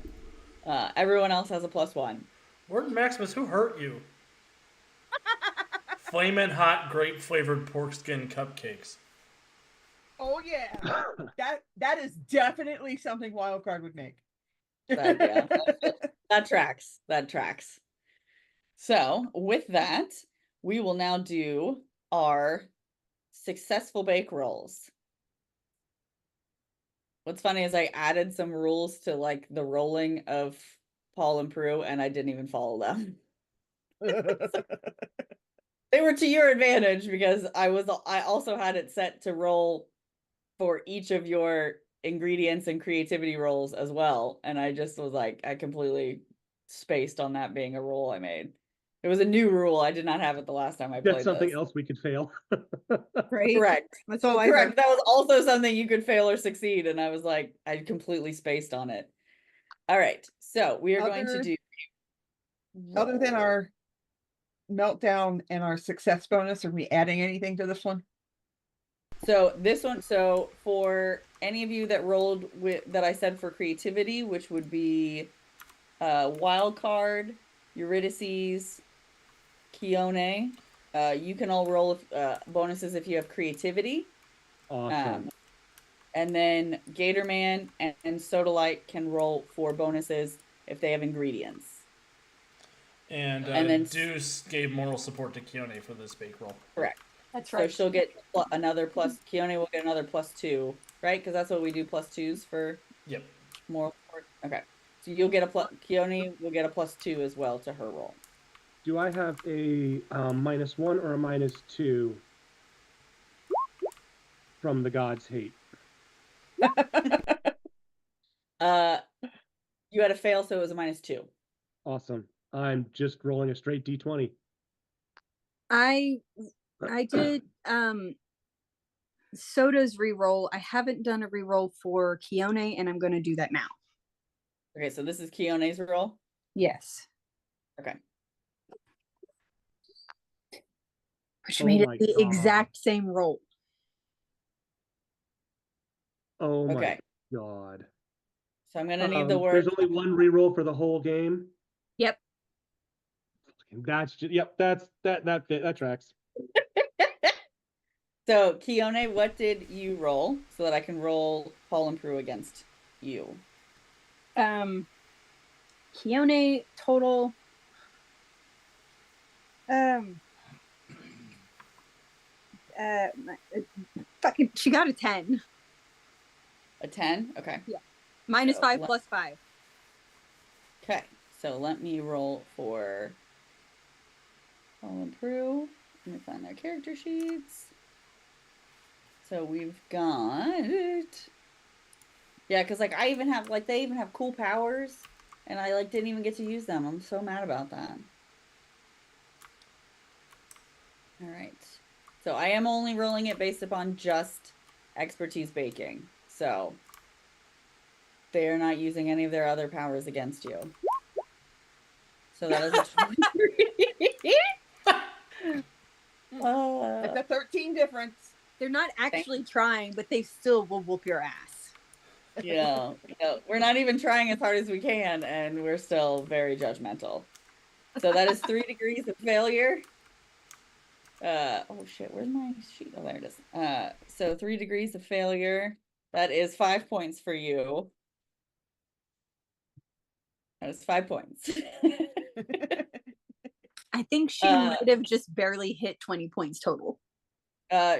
B: Everyone else has a +1.
A: Word Maximus, who hurt you? Flamin' hot grape flavored pork skin cupcakes.
D: Oh yeah. That is definitely something Wildcard would make.
B: That tracks. That tracks. So with that, we will now do our successful bake rolls. What's funny is I added some rules to like the rolling of Paul and Prue, and I didn't even follow them. They were to your advantage because I also had it set to roll for each of your ingredients and creativity rolls as well. And I just was like, I completely spaced on that being a rule I made. It was a new rule. I did not have it the last time I played
C: That's something
B: this.
C: else we could fail.
E: Right.
B: Correct.
E: That's all I
B: Correct.
E: heard.
B: That was also something you could fail or succeed. And I was like, I completely spaced on it. All right. So we are going to do.
D: Other than our meltdown and our success bonus, are we adding anything to this one?
B: So this one, so for any of you that rolled with that I said for creativity, which would be wild card, Eurydice, Keone, you can all roll bonuses if you have creativity.
C: Awesome.
B: And then Gatorman and Sodalite can roll for bonuses if they have ingredients.
A: And
B: then
A: Deuce gave moral support to Keone for this bake roll.
B: Correct.
E: That's
B: So
E: right.
B: she'll get another plus. Keone will get another +2, right? Because that's what we do, +2s for
A: Yep.
B: moral support. Okay. So you'll get a Keone will get a +2 as well to her roll.
C: Do I have a -1 or a -2 from the God's hate?
B: You had a fail, so it was a -2.
C: Awesome. I'm just rolling a straight D20.
E: I did Soda's reroll. I haven't done a reroll for Keone, and I'm going to do that now.
B: Okay, so this is Keone's roll.
E: Yes.
B: Okay.
E: Which
C: Oh
E: made it
C: my
E: the
C: God.
E: exact same roll.
C: Oh my
B: Okay.
C: God.
B: So I'm gonna need the word.
C: There's only one reroll for the whole game.
E: Yep.
C: That's just, yep. That tracks.
B: So Keone, what did you roll so that I can roll Paul and Prue against you?
E: Keone total. Fucking, she got a 10.
B: A 10? Okay.
E: Yeah. Minus
B: So
E: 5 plus 5.
B: Okay. So let me roll for Paul and Prue. Let me find their character sheets. So we've got... Yeah, because like I even have like they even have cool powers, and I like didn't even get to use them. I'm so mad about that. All right. So I am only rolling it based upon just expertise baking. So they are not using any of their other powers against you. So that is a 23.
D: That's a 13 difference.
E: They're not actually trying, but they still will whoop your ass.
B: Yeah, we're not even trying as hard as we can, and we're still very judgmental. So that is 3 degrees of failure. Oh shit, where's my sheet? Oh, there it is. So 3 degrees of failure. That is 5 points for you. That is 5 points.
E: I think she might have just barely hit 20 points total.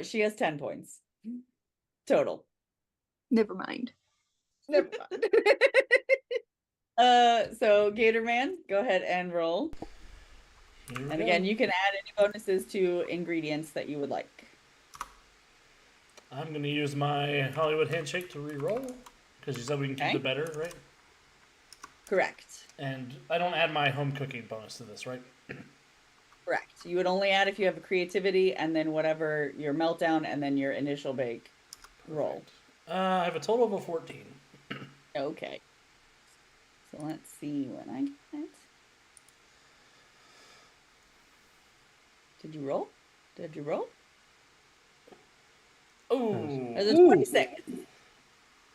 B: She has 10 points total.
E: Never mind.
D: Never mind.
B: So Gatorman, go ahead and roll. And again, you can add any bonuses to ingredients that you would like.
A: I'm going to use my Hollywood handshake to re-roll, because you said we can keep the better, right?
B: Correct.
A: And I don't add my home cooking bonus to this, right?
B: Correct. You would only add if you have a creativity, and then whatever your meltdown, and then your initial bake roll.
A: I have a total of a 14.
B: Okay. So let's see what I get. Did you roll? Did you roll?
A: Oh,
B: There's a 26.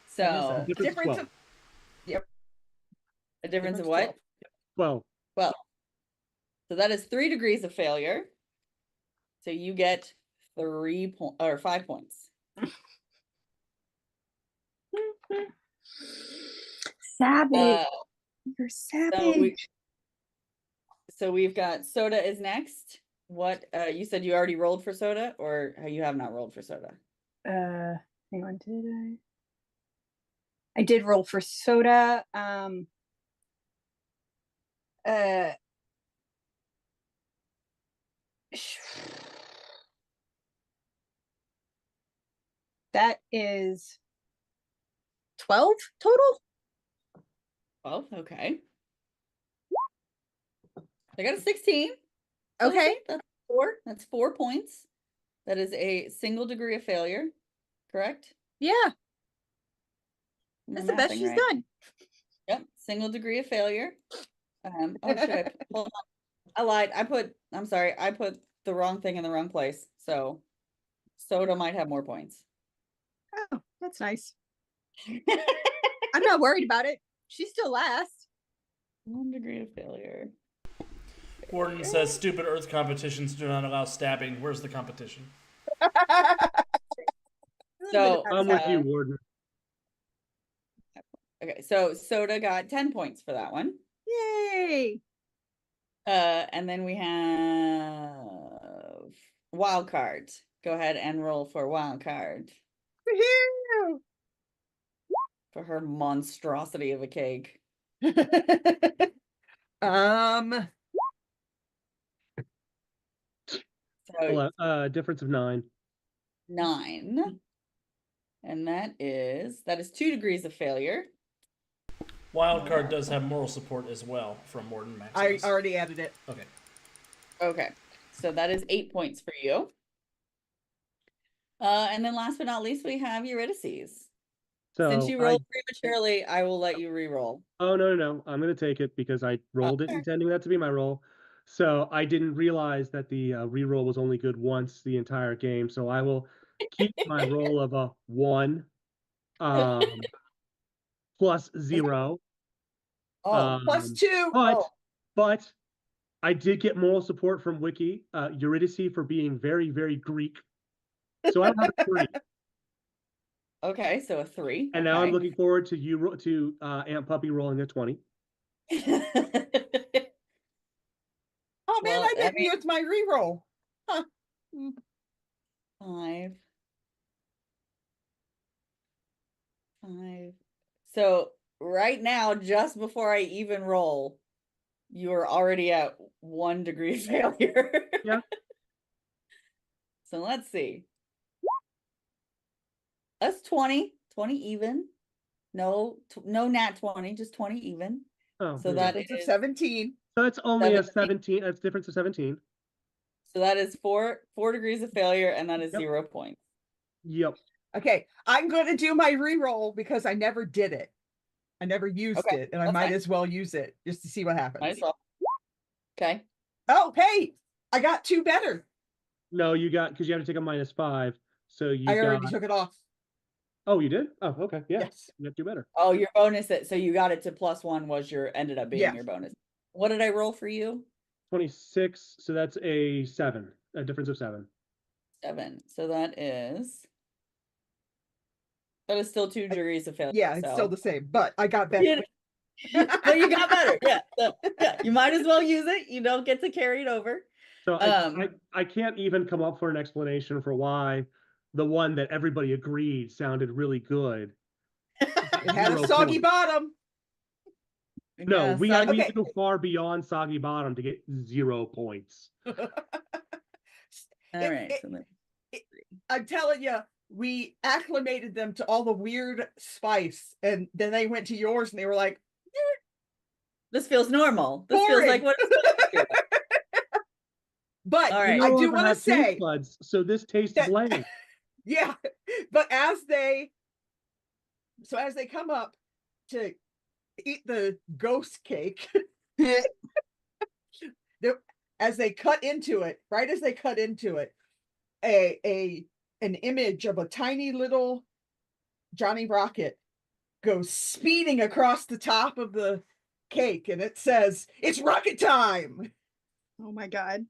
B: So
D: Difference of, yep.
B: A difference of what?
C: 12.
B: Well, so that is 3 degrees of failure. So you get 5 points.
E: Savage. You're savage.
B: So we've got Soda is next. What you said you already rolled for Soda, or you have not rolled for Soda?
E: Hang on, did I? I did roll for Soda. That is 12 total.
B: 12, okay. I got a 16.
E: Okay.
B: That's 4. That's 4 points. That is a single degree of failure, correct?
E: Yeah. That's the best she's done.
B: Yep, single degree of failure. Oh shit! Hold on. I lied. I'm sorry. I put the wrong thing in the wrong place. So Soda might have more points.
E: Oh, that's nice. I'm not worried about it. She's still last.
B: 1 degree of failure.
A: Warden says stupid Earth competitions do not allow stabbing. Where's the competition?
B: So
C: I'm with you, Warden.
B: Okay, so Soda got 10 points for that one.
E: Yay!
B: And then we have wild card. Go ahead and roll for wild card. For her monstrosity of a cake.
C: So, difference of 9.
B: 9. And that is 2 degrees of failure.
A: Wildcard does have moral support as well from Warden Maximus.
D: I already added it.
A: Okay.
B: Okay. So that is 8 points for you. And then last but not least, we have Eurydice.
C: So
B: since you rolled prematurely, I will let you re-roll.
C: Oh, no. I'm going to take it because I rolled it intending that to be my roll. So I didn't realize that the re-roll was only good once the entire game. So I will keep my roll of a 1 plus 0.
D: Plus 2.
C: But I did get moral support from Wiki, Eurydice for being very, very Greek. So I don't have a 3.
B: Okay, so a 3.
C: And now I'm
B: okay.
C: looking forward to Aunt Puppy rolling a 20.
D: Oh man,
B: Well,
D: I
B: I
D: didn't
B: mean-
D: use my reroll. Huh.
B: 5. 5. So right now, just before I even roll, you are already at 1 degree of failure.
C: Yeah.
B: So let's see. That's 20. 20 even. No, no nat 20, just 20 even.
C: Oh,
B: So
C: yeah.
B: that
D: Difference of
B: is
D: 17.
C: So it's only a
B: 17.
C: 17. That's a difference of 17.
B: So that is 4 degrees of failure, and that is
C: Yep.
B: 0 points.
C: Yep.
D: Okay, I'm going to do my reroll because I never did it. I never used
B: Okay,
D: it, and I
B: that's
D: might
B: fine.
D: as well use it just to see what
B: Might
D: happens.
B: as well. Okay.
D: Oh, hey, I got 2 better.
C: No, you got, because you have to take a -5. So you
D: I already
C: got.
D: took it off.
C: Oh, you did? Oh, okay. Yeah.
D: Yes.
C: You got 2 better.
B: Oh, your bonus, so you got it to +1 was ended up being
D: Yeah.
B: your bonus. What did I roll for you?
C: 26. So that's a 7. A difference of 7.
B: 7. So that is still 2 degrees of failure.
D: Yeah, it's still the same, but I got better.
B: But you got better. Yeah. So, yeah. You might as well use it. You don't get to carry it over.
C: So I can't even come up for an explanation for why the one that everybody agreed sounded really good.
D: It had a
C: 0
D: soggy
C: points.
D: bottom.
C: No,
B: Yeah,
C: we
B: so-
C: had
D: Okay.
C: to go far beyond soggy bottom to get 0 points.
B: All
D: It-
B: right.
D: it-
B: So then-
D: I'm telling you, we acclimated them to all the weird spice, and then they went to yours, and they were like,
B: this feels normal. This feels like
D: Boring.
B: what it's supposed to feel like.
D: but
B: All right.
C: You
D: I
C: no
D: do
C: longer
D: want to
C: have taste
D: say,
C: buds, so this tastes
D: that-
C: bland.
D: yeah, but as they come up to eat the ghost cake, as they cut into it, right as they cut into it, an image of a tiny little Johnny Rocket goes speeding across the top of the cake, and it says, "It's rocket time."
E: Oh my god.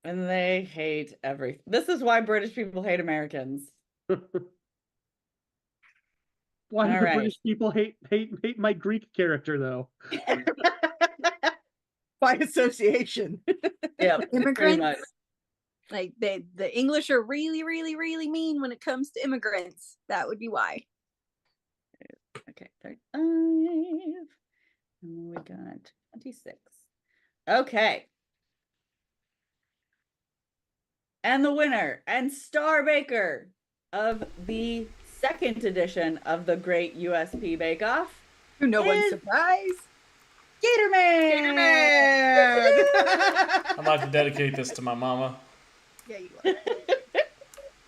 B: And they hate everything. This is why British people hate Americans.
C: Why do
B: All
C: the
B: right.
C: British people hate my Greek character though?
D: By association.
B: Yeah, pretty
E: Immigrants,
B: much.
E: like the English are really, really, really mean when it comes to immigrants. That would be why.
B: Okay, 35. And we got 26. Okay. And the winner and star baker of the 2nd edition of the Great USP Bakeoff,
E: To no one's
B: Is-
E: surprise.
B: Gatorman!
D: Man.
A: I'd like to dedicate this to my mama.
E: Yeah, you are.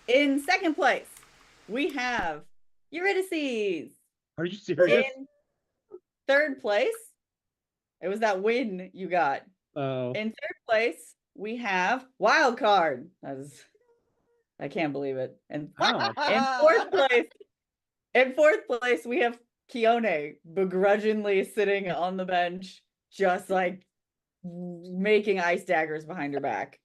B: In 2nd place, we have Eurydice.
C: Are you serious?
B: In 3rd place, it was that win you got.
C: Oh,
B: In 3rd place, we have Wild Card. I can't believe it. And
C: wow.
B: in 4th place, we have Keone begrudgingly sitting on the bench, just like making ice daggers behind her back.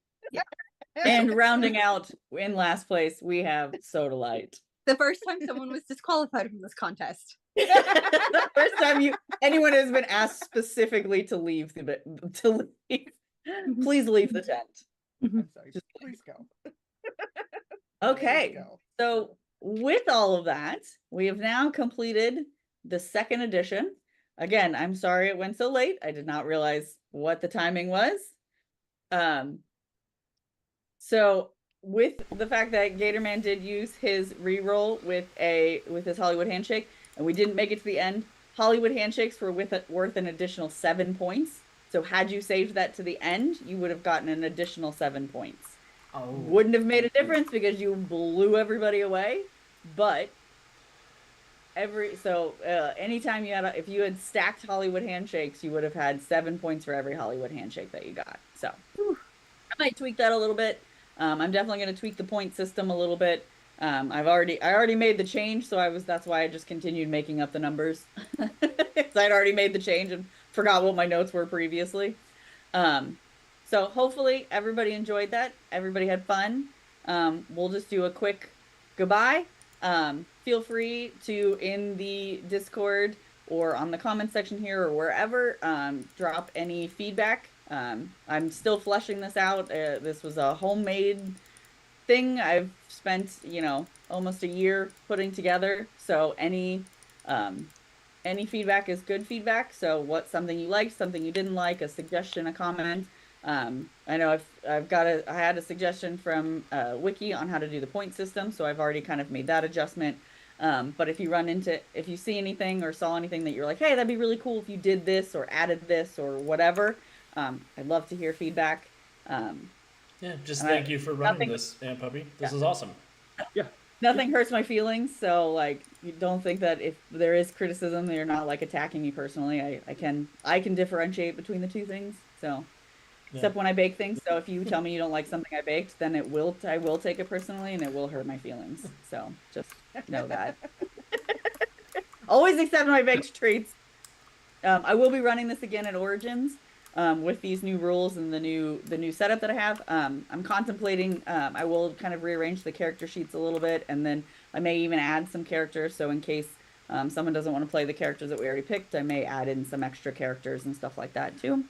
B: And rounding out in last place, we have Soda Light.
E: The first time someone was disqualified from this contest.
B: The first time anyone has been asked specifically to leave to leave. Please leave the tent.
D: I'm sorry. Please go.
B: Okay.
D: Please go.
B: So with all of that, we have now completed the 2nd edition. Again, I'm sorry it went so late. I did not realize what the timing was. So with the fact that Gatorman did use his reroll with his Hollywood handshake, and we didn't make it to the end, Hollywood handshakes were worth an additional 7 points. So had you saved that to the end, you would have gotten an additional 7 points.
A: Oh.
B: Wouldn't have made a difference because you blew everybody away, but anytime if you had stacked Hollywood handshakes, you would have had 7 points for every Hollywood handshake that you got. So I might tweak that a little bit. I'm definitely going to tweak the point system a little bit. I already made the change, so that's why I just continued making up the numbers. Because I'd already made the change and forgot what my notes were previously. So hopefully everybody enjoyed that. Everybody had fun. We'll just do a quick goodbye Feel free to, in the Discord or on the comment section here or wherever, drop any feedback. I'm still fleshing this out. This was a homemade thing I've spent, almost a year putting together. So any feedback is good feedback. So what's something you liked, something you didn't like, a suggestion, a comment. I know I had a suggestion from Wiki on how to do the point system, so I've already kind of made that adjustment. But if you see anything or saw anything that you're like, hey, that'd be really cool if you did this or added this or whatever, I'd love to hear feedback.
A: Yeah, just thank you for running this, Aunt Puppy. This is awesome.
C: Yeah.
B: Nothing hurts my feelings, so like you don't think that if there is criticism, they're not like attacking me personally. I can differentiate between the two things. So except when I bake things. So if you tell me you don't like something I baked, then I will take it personally and it will hurt my feelings. So just know that. Always accept my baked treats. I will be running this again at Origins. With these new rules and the new setup that I have. I'm contemplating, I will kind of rearrange the character sheets a little bit, and then I may even add some characters. So in case someone doesn't want to play the characters that we already picked, I may add in some extra characters and stuff like that too.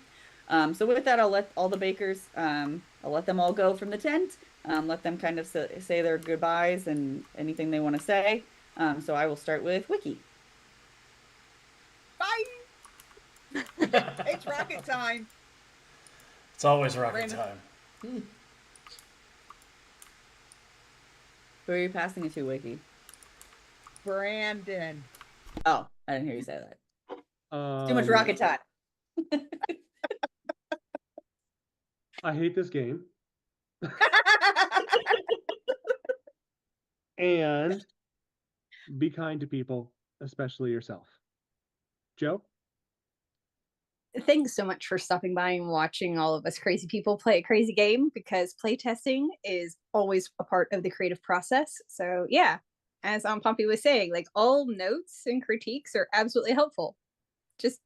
B: So with that, I'll let all the bakers, I'll let them all go from the tent. Let them kind of say their goodbyes and anything they want to say. So I will start with Wiki.
D: Bye. It's rocket time.
A: It's always rocket
D: Brandon.
A: time.
B: Who are you passing it to, Wiki?
D: Brandon.
B: Oh, I didn't hear you say that. Too much
C: Um,
B: rocket time.
C: I hate this game. And be kind to people, especially yourself. Joe?
E: Thanks so much for stopping by and watching all of us crazy people play a crazy game, because playtesting is always a part of the creative process. So yeah, as Pompey was saying, like all notes and critiques are absolutely helpful. Just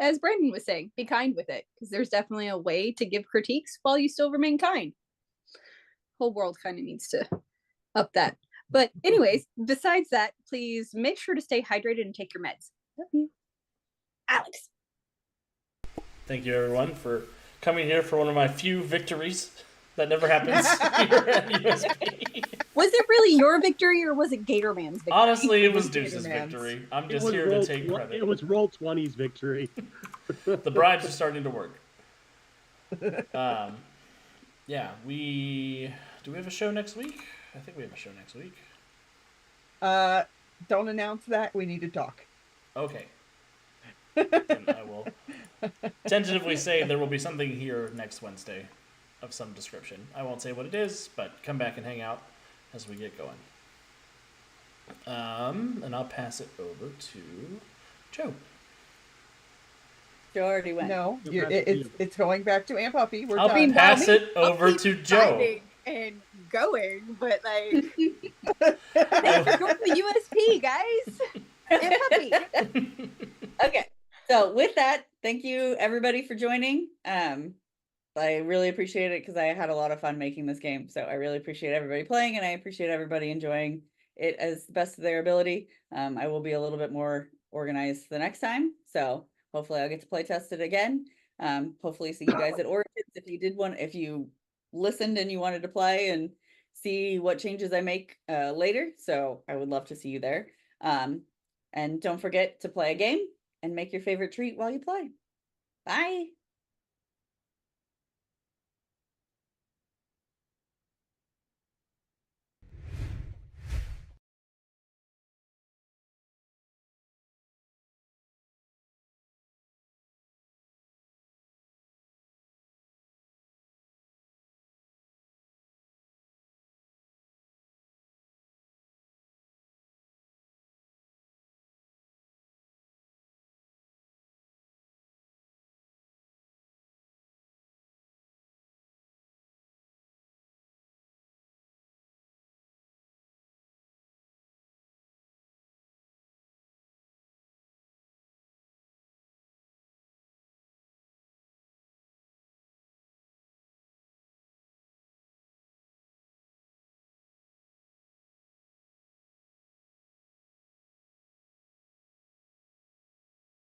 E: as Brandon was saying, be kind with it, because there's definitely a way to give critiques while you still remain kind. Whole world kind of needs to up that. But anyways, besides that, please make sure to stay hydrated and take your meds. Love you. Alex.
A: Thank you, everyone, for coming here for one of my few victories. That never happens here at USP.
E: Was it really your victory, or was it Gatorman's victory?
A: Honestly, it was Deuce's
D: Gatorman's.
A: victory. I'm
C: It
A: just
C: was
A: here to take credit.
C: It was Roll20's victory.
A: The bribes are starting to work. Yeah, do we have a show next week? I think we have a show next week.
D: Don't announce that. We need to talk.
A: Okay. Then I will tentatively say there will be something here next Wednesday of some description. I won't say what it is, but come back and hang out as we get going. And I'll pass it over to Joe.
B: Joe already went.
D: No,
C: You'll pass it to you.
D: it's going back to Aunt Puppy. We're
A: I'll
D: done.
A: pass it over to Joe.
E: And going, but like, thanks for going to USP, guys. And Puppy.
B: Okay. So with that, thank you everybody for joining. I really appreciate it because I had a lot of fun making this game. So I really appreciate everybody playing, and I appreciate everybody enjoying it as the best of their ability. I will be a little bit more organized the next time. So hopefully I'll get to play test it again. Hopefully see you guys at Origins if you listened and you wanted to play and see what changes I make later. So I would love to see you there. And don't forget to play a game and make your favorite treat while you play. Bye.